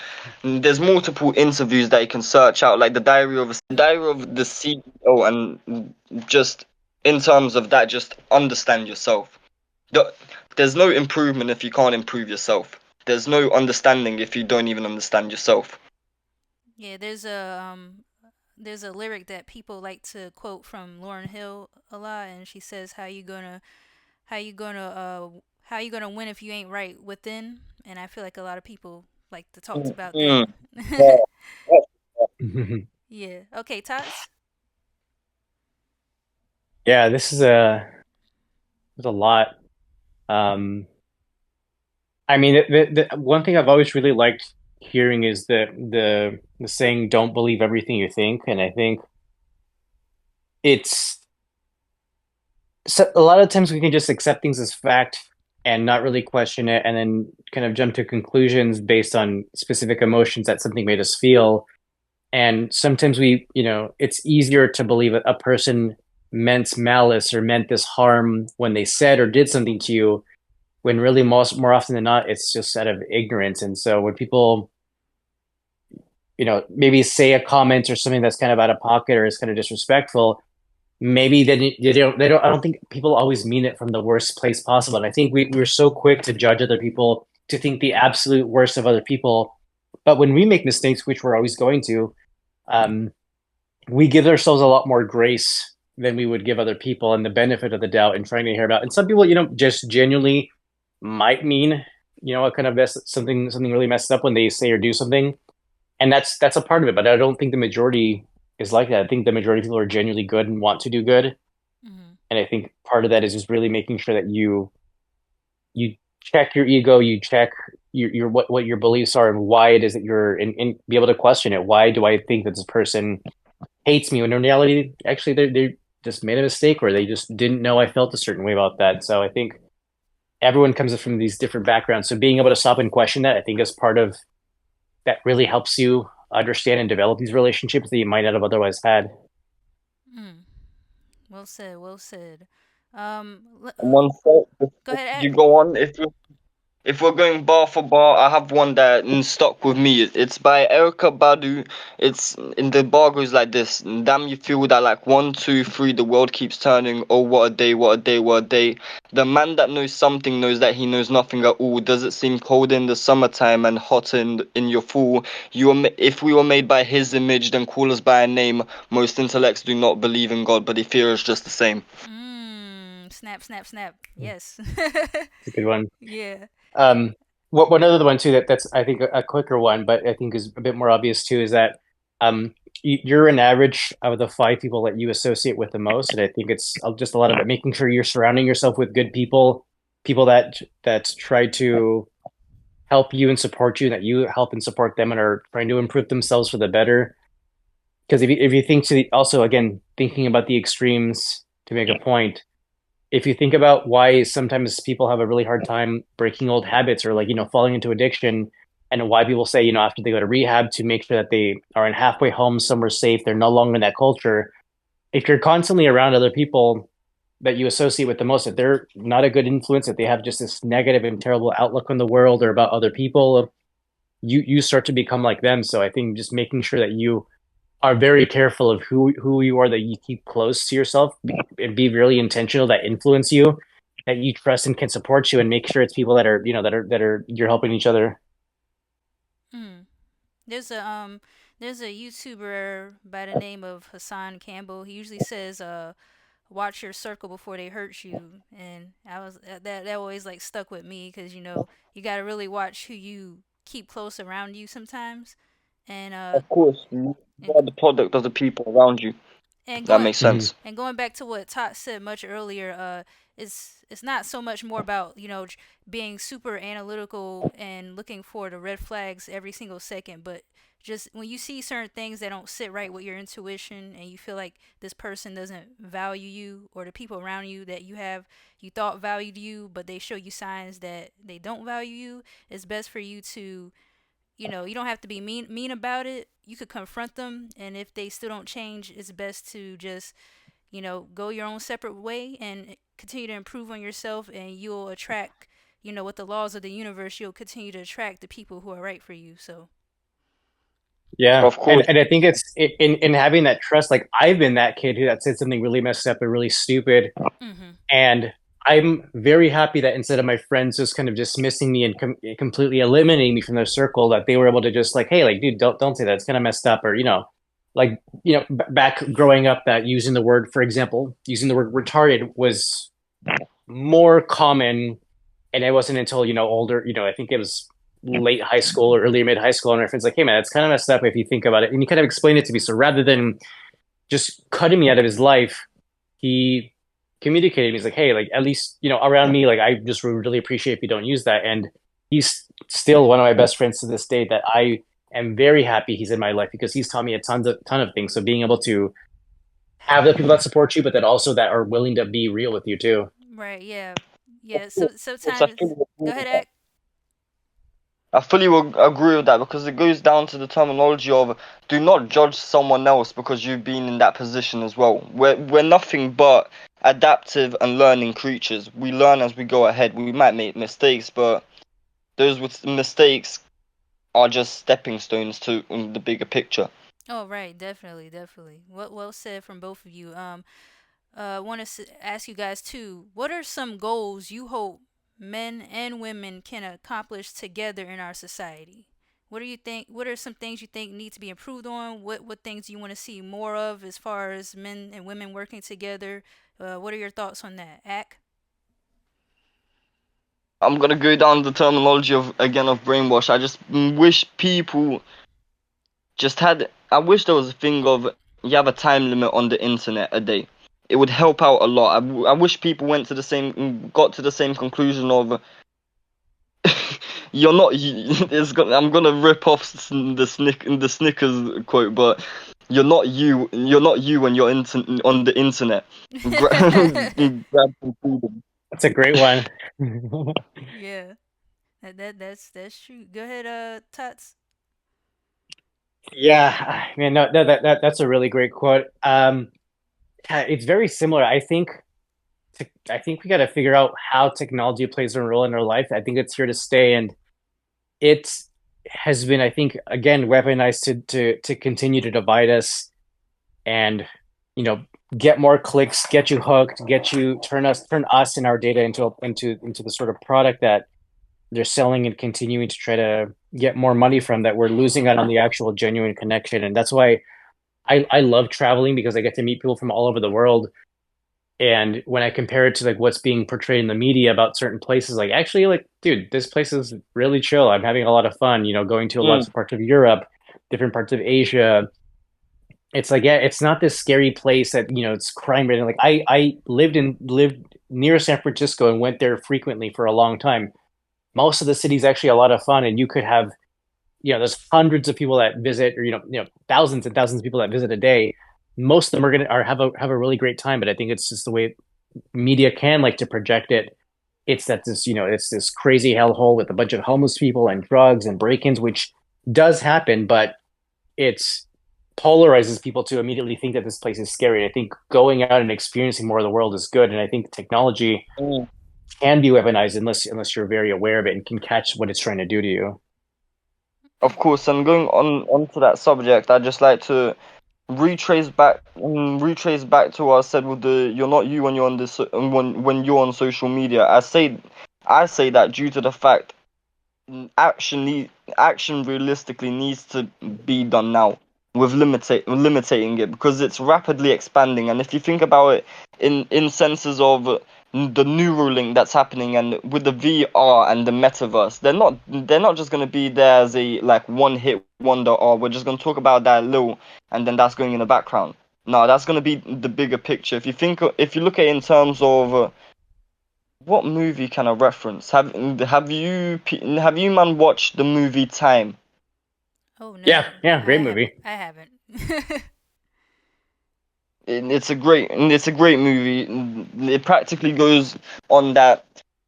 B: search out, like the Diary of the CEO, and just in terms of that, just understand yourself. The- There's no improvement if you can't improve yourself. There's no understanding if you don't even understand yourself.
A: Yeah, there's a lyric that people like to quote from Lauryn Hill a lot, and she says, how you gonna how you gonna win if you ain't right within?" And I feel like a lot of people like to talk about that.
B: Mm, yeah.
A: Yeah. Okay, Tots.
C: Yeah, this is a lot. Um, I mean, the one thing I've always really liked hearing is the saying, "Don't believe everything you think," and I think it's so a lot of times we can just accept things as fact and not really question it, and then kind of jump to conclusions based on specific emotions that something made us feel. And sometimes it's easier to believe a person meant malice or meant this harm when they said or did something to you, when really more often than not, it's just out of ignorance. And so when people, maybe say a comment or something that's kind of out of pocket or is kind of disrespectful, maybe they don't, I don't think people always mean it from the worst place possible. And I think we're so quick to judge other people, to think the absolute worst of other people. But when we make mistakes, which we're always going to, um, we give ourselves a lot more grace than we would give other people and the benefit of the doubt and trying to hear about. And some people, just genuinely might mean, a kind of something really messed up when they say or do something. And that's a part of it. But I don't think the majority is like that. I think the majority of people are genuinely good and want to do good.
A: Hmm.
C: And I think part of that is just really making sure that you check your ego, you check your what your beliefs are and why it is that you're and be able to question it. Why do I think that this person hates me when in reality, actually, they just made a mistake or they just didn't know I felt a certain way about that. So I think everyone comes from these different backgrounds. So being able to stop and question that, I think, is part of that really helps you understand and develop these relationships that you might not have otherwise had.
A: Mm. Well said. Well said.
B: One sec,
A: Go
B: before
A: ahead.
B: you go on, if we're going bar for bar, I have one that in stock with me. It's by Erica Badu. It's in the bar goes like this. Damn, you feel that like one, two, three, the world keeps turning. Oh, what a day, what a day, what a day. The man that knows something knows that he knows nothing at all. Does it seem cold in the summertime and hot in your fall? If we were made by his image, then call us by a name. Most intellects do not believe in God, but they fear us just the same.
A: Snap, snap, snap. Yes.
C: It's a good one.
A: Yeah.
C: Um, one other one too that's I think a quicker one, but I think is a bit more obvious too, is that you're an average of the five people that you associate with the most, and I think it's just a lot of it making sure you're surrounding yourself with good people, people that try to help you and support you, that you help and support them and are trying to improve themselves for the better. Because if you think to also again thinking about the extremes to make a point, if you think about why sometimes people have a really hard time breaking old habits or like falling into addiction, and why people say after they go to rehab to make sure that they are in halfway home somewhere safe, they're no longer in that culture. If you're constantly around other people that you associate with the most, if they're not a good influence, if they have just this negative and terrible outlook on the world or about other people, you start to become like them. So I think just making sure that you are very careful of who you are, that you keep close to yourself, and be really intentional, that influence you, that you trust and can support you, and make sure it's people that are you're helping each other.
A: Mm. There's a there's a YouTuber by the name of Hassan Campbell. He usually says watch your circle before they hurt you, and I was that always like stuck with me because you got to really watch who you keep close around you sometimes. And
B: Of course, you
A: and
B: are the product of the people around you.
A: and
B: That
A: going
B: makes
C: Mm-hmm.
B: sense.
A: and going back to what Tot said much earlier, it's not so much more about being super analytical and looking for the red flags every single second, but just when you see certain things that don't sit right with your intuition and you feel like this person doesn't value you, or the people around you that you thought valued you but they show you signs that they don't value you, it's best for you to you don't have to be mean about it. You could confront them, and if they still don't change, it's best to just go your own separate way and continue to improve on yourself, and you'll attract, with the laws of the universe, you'll continue to attract the people who are right for you. So
C: Yeah,
B: Of course.
C: and I think it's in having that trust. Like I've been that kid who that said something really messed up and really stupid,
A: Mm-hmm.
C: and I'm very happy that instead of my friends just kind of dismissing me and completely eliminating me from their circle, that they were able to just like, hey, like, dude, don't say that. It's kind of messed up, or like back growing up, that using the word, for example, using the word retarded was more common, and it wasn't until older, I think it was late high school or early mid high school, and my friend's like, hey man, it's kind of messed up if you think about it, and he kind of explained it to me. So rather than just cutting me out of his life, he communicated. He's like, hey, like at least around me, like I just would really appreciate if you don't use that. And he's still one of my best friends to this day. That I am very happy he's in my life because he's taught me a ton of things. So being able to have the people that support you, but that also that are willing to be real with you too.
A: Right. Yeah. Yeah.
B: Of
A: So
B: course, I
A: sometimes,
B: fully agree
A: go ahead,
B: with that.
A: Ak.
B: I fully agree with that because it goes down to the terminology of do not judge someone else because you've been in that position as well. We're nothing but adaptive and learning creatures. We learn as we go ahead. We might make mistakes, but those with mistakes are just stepping stones to the bigger picture.
A: Oh, right. Definitely. Definitely. Well said from both of you. Want to ask you guys too. What are some goals you hope men and women can accomplish together in our society? What do you think? What are some things you think need to be improved on? What things do you want to see more of as far as men and women working together? What are your thoughts on that, Ak?
B: I'm gonna go down the terminology of again of brainwash. I just wish people just had. I wish there was a thing of you have a time limit on the internet a day. It would help out a lot. I wish people went to the same, got to the same conclusion of you're not. I'm gonna rip off the Snickers quote, but you're not you. You're not you when you're on the internet. Grab some freedom.
C: That's a great one.
A: Yeah, that's true. Go ahead, Tuts.
C: Yeah, man, no, that's a really great quote. Yeah, it's very similar. I think we got to figure out how technology plays a role in our life. I think it's here to stay, and it has been, I think, again, weaponized to continue to divide us and you know get more clicks, get you hooked, get you turn us and our data into the sort of product that they're selling and continuing to try to get more money from, that we're losing out on the actual genuine connection. And that's why I love traveling, because I get to meet people from all over the world. And when I compare it to like what's being portrayed in the media about certain places, like actually, like, dude, this place is really chill. I'm having a lot of fun, going to lots
B: Mm,
C: of parts of Europe, different parts of Asia. It's like, yeah, it's not this scary place that, it's crime ridden. Like I lived near San Francisco and went there frequently for a long time. Most of the city's actually a lot of fun, and you could have, there's hundreds of people that visit, or thousands and thousands of people that visit a day. Most of them are have a really great time, but I think it's just the way media can like to project it. It's that it's this crazy hellhole with a bunch of homeless people and drugs and break-ins, which does happen, but it's polarizes people to immediately think that this place is scary. I think going out and experiencing more of the world is good, and I think technology
B: mm.
C: can be weaponized unless you're very aware of it and can catch what it's trying to do to you.
B: Of course, and going on onto that subject, I'd just like to retrace back to what I said with the you're not you when you're on this when you're on social media. I say that due to the fact action realistically needs to be done now with limiting it because it's rapidly expanding. And if you think about it in senses of the Neuralink that's happening and with the VR and the metaverse, they're not just going to be there as a like one hit wonder, or we're just going to talk about that little and then that's going in the background. No, that's going to be the bigger picture. If you look at it in terms of what movie can I reference? Have you man watched the movie Time?
A: Oh
C: Yeah,
A: no,
C: yeah, great movie.
A: I haven't.
B: It's a great movie. It practically goes on that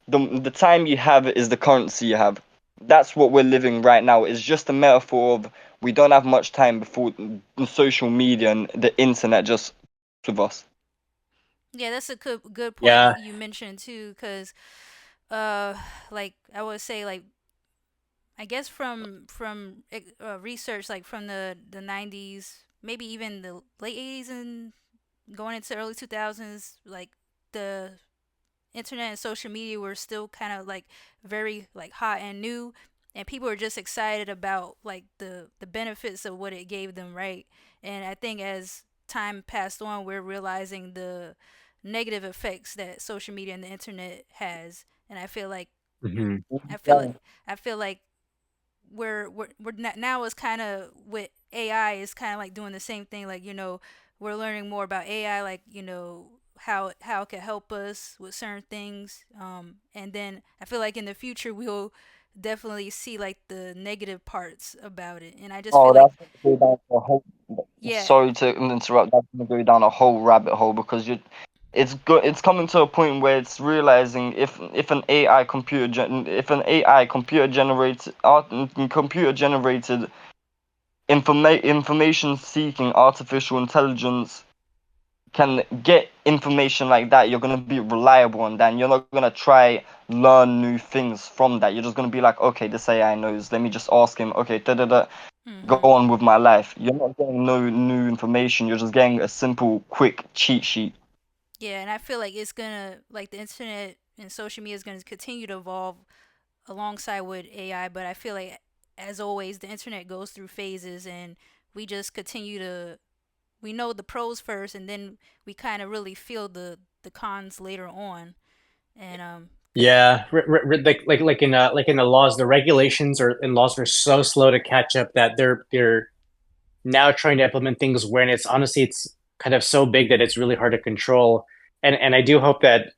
B: the time you have is the currency you have. That's what we're living right now. It's just a metaphor of we don't have much time before the social media and the internet just with us.
A: Yeah, that's a good point
C: Yeah,
A: you mentioned too, because uh, like I would say, like I guess from research like from the 90s, maybe even the late 80s and going into early 2000s, like the internet and social media were still kind of like very like hot and new, and people were just excited about like the benefits of what it gave them, right? And I think as time passed on, we're realizing the negative effects that social media and the internet has. And
C: Hmm.
A: I feel like I feel like now is kind of with AI is kind of like doing the same thing. Like we're learning more about AI, like how it can help us with certain things. And then I feel like in the future we'll definitely see like the negative parts about it. And I just feel
B: Oh,
A: like
B: that's gonna go down a whole.
A: yeah,
B: Sorry to interrupt. That's gonna go down a whole rabbit hole because it's coming to a point where it's realizing if an AI if an AI computer generated information seeking artificial intelligence can get information like that, you're gonna be reliable on that, and you're not gonna try learn new things from that. You're just gonna be like, okay, this AI knows. Let me just ask him. Okay, da da da. Go
A: hmm,
B: on with my life. You're not getting no new information. You're just getting a simple, quick cheat sheet.
A: yeah, and I feel like it's gonna like the internet and social media is gonna continue to evolve alongside with AI, but I feel like as always the internet goes through phases, and we just continue to we know the pros first, and then we kind of really feel the cons later on. And cause
C: Yeah, like in the laws, the regulations or and laws are so slow to catch up that they're now trying to implement things when it's kind of so big that it's really hard to control. And I do hope that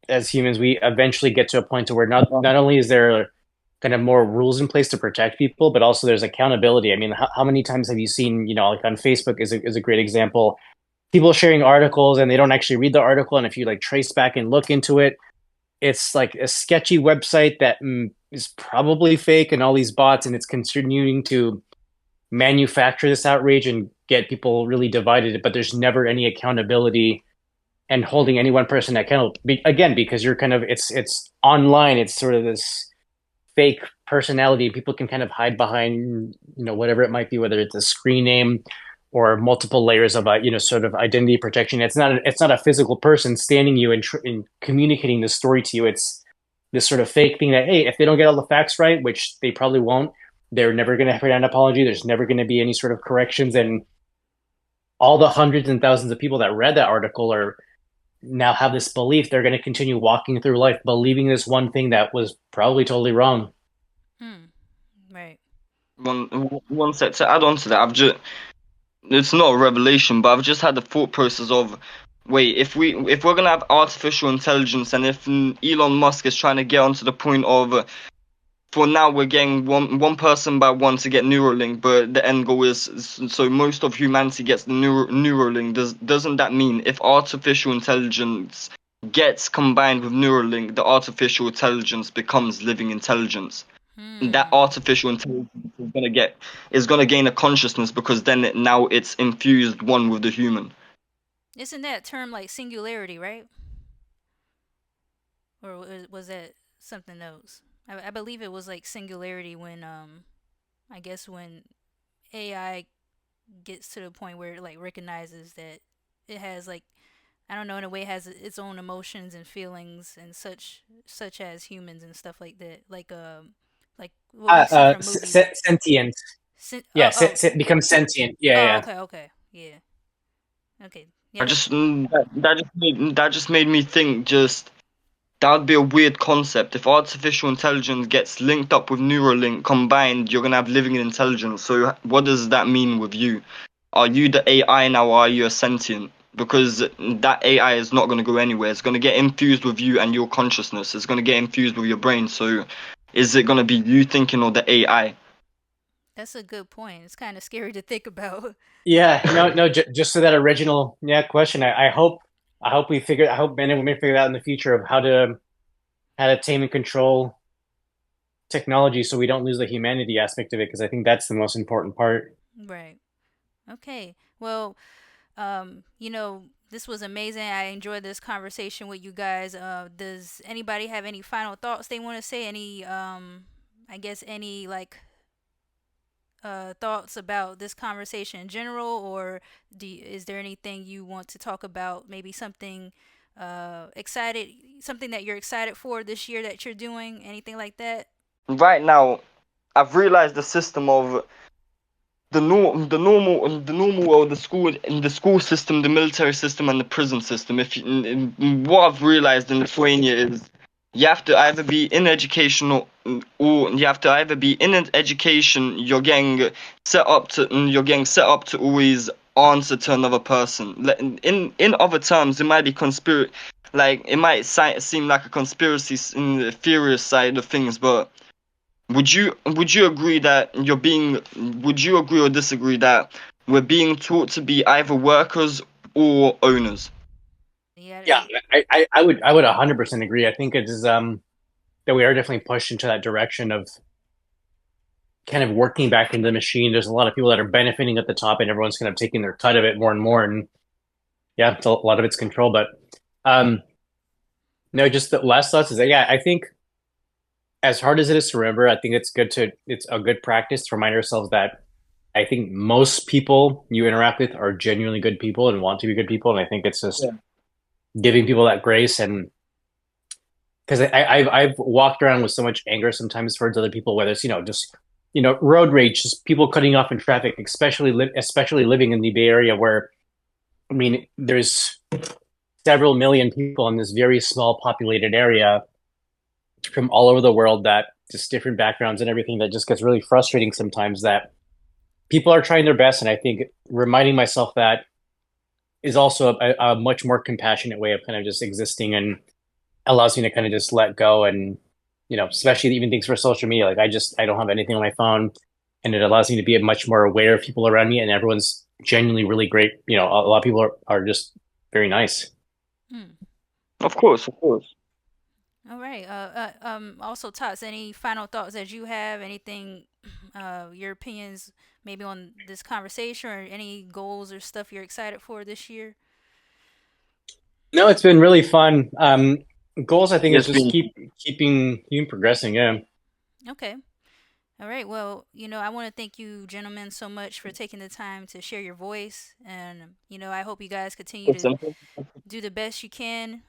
C: as humans we eventually get to a point to where not only is there kind of more rules in place to protect people, but also there's accountability. I mean, how many times have you seen, like on Facebook is a great example, people sharing articles and they don't actually read the article, and if you like trace back and look into it, it's like a sketchy website that is probably fake and all these bots, and it's continuing to manufacture this outrage and get people really divided, but there's never any accountability and holding any one person accountable. Again, because you're kind of it's online, it's sort of this fake personality. People can kind of hide behind whatever it might be, whether it's a screen name or multiple layers of sort of identity protection. It's not a physical person standing you and communicating this story to you. It's this sort of fake thing that, hey, if they don't get all the facts right, which they probably won't, they're never going to have an apology. There's never going to be any sort of corrections, and all the hundreds and thousands of people that read that article are now have this belief they're going to continue walking through life believing this one thing that was probably totally wrong.
A: hmm, right.
B: One sec to add on to that. It's not a revelation, but I've just had the thought process of, wait, if we're gonna have artificial intelligence, and if Elon Musk is trying to get onto the point of, for now we're getting one person by one to get Neuralink, but the end goal is so most of humanity gets the Neuralink. Doesn't that mean if artificial intelligence gets combined with Neuralink, the artificial intelligence becomes living intelligence? That
A: Hmm.
B: artificial intelligence is gonna gain a consciousness, because then now it's infused one with the human.
A: Isn't that term like singularity, right? Or was that something else? I believe it was like singularity when I guess when AI gets to the point where it like recognizes that it has like I don't know, in a way it has its own emotions and feelings and such as humans and stuff like that. Like what we see from movies.
C: Sentient. Yeah,
A: Oh, oh,
C: becomes sentient. Yeah,
A: oh,
C: yeah.
A: okay, okay. Yeah. Okay.
B: I
A: Yeah, that
B: just that just made me think, just that would be a weird concept. If artificial intelligence gets linked up with Neuralink combined, you're gonna have living intelligence. So what does that mean with you? Are you the AI now, or are you a sentient? Because that AI is not gonna go anywhere. It's gonna get infused with you and your consciousness. It's gonna get infused with your brain. So is it gonna be you thinking or the AI?
A: that's a good point. It's kind of scary to think about.
C: Yeah, no, just to that original question. I hope many women figure out in the future of how to tame and control technology so we don't lose the humanity aspect of it, because I think that's the most important part.
A: Right. Okay. Well, this was amazing. I enjoyed this conversation with you guys. Does anybody have any final thoughts they want to say? Any I guess any like thoughts about this conversation in general, or is there anything you want to talk about? Maybe something excited, something that you're excited for this year that you're doing, anything like that?
B: Right now, I've realized the system of the normal world, the school, in the school system, the military system, and the prison system. If you, what I've realized in Lithuania is you have to either be in education, or you have to either be in an education. You're getting set up to always answer to another person. In other terms, it might be like it might seem like a conspiracy in the theorist side of things, but would you agree that would you agree or disagree that we're being taught to be either workers or owners?
A: Yeah,
C: Yeah, I would 100% agree. I think it is that we are definitely pushed into that direction of kind of working back into the machine. There's a lot of people that are benefiting at the top, and everyone's kind of taking their cut of it more and more. And yeah, it's a lot of it's control. But um, no, just the last thoughts is that yeah, I think as hard as it is to remember, I think it's a good practice to remind ourselves that I think most people you interact with are genuinely good people and want to be good people. And I think it's just
B: Yeah.
C: giving people that grace and because I've walked around with so much anger sometimes towards other people, whether it's just road rage, just people cutting off in traffic, especially living in the Bay Area, where I mean there's several million people in this very small populated area from all over the world that just different backgrounds and everything that just gets really frustrating sometimes. That people are trying their best, and I think reminding myself that is also a much more compassionate way of kind of just existing and allows me to kind of just let go and especially even things for social media like I don't have anything on my phone and it allows me to be much more aware of people around me and everyone's genuinely really great. A lot of people are just very nice.
A: Hmm.
B: Of course, of course.
A: All right. Also, Tots, any final thoughts that you have? Anything, your opinions maybe on this conversation, or any goals or stuff you're excited for this year?
C: No, it's been really fun. Goals I think is
B: Yes,
C: just
B: been
C: keeping progressing. Yeah.
A: Okay. All right. Well, I want to thank you, gentlemen, so much for taking the time to share your voice. And, I hope you guys continue to
B: simple.
A: do the best you can,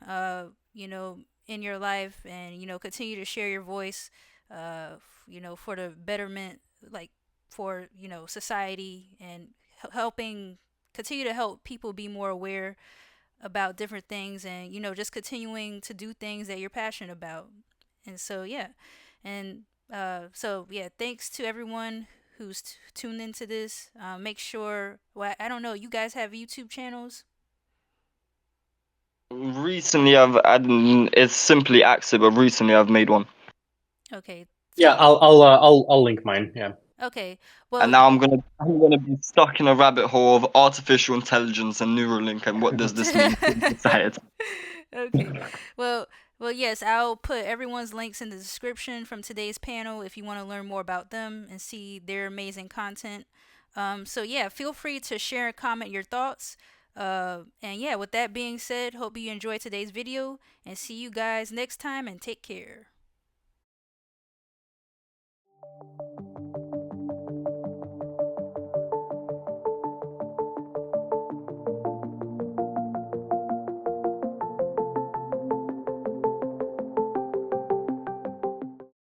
A: in your life, and, continue to share your voice, for the betterment, like for, society, and helping, continue to help people be more aware about different things, and, just continuing to do things that you're passionate about. And so, yeah. And so, yeah, thanks to everyone who's tuned into this. Make sure, well, I don't know, you guys have YouTube channels?
B: Recently, it's simply Aksit, but recently I've made one,
A: Okay.
C: Yeah,
A: So,
C: I'll link mine. Yeah.
A: okay.
B: and
A: Well,
B: now I'm gonna be stuck in a rabbit hole of artificial intelligence and Neuralink, and what does this mean for society?
A: okay. Well, yes, I'll put everyone's links in the description from today's panel if you want to learn more about them and see their amazing content. So yeah, feel free to share and comment your thoughts. And yeah, with that being said, hope you enjoyed today's video and see you guys next time and take care.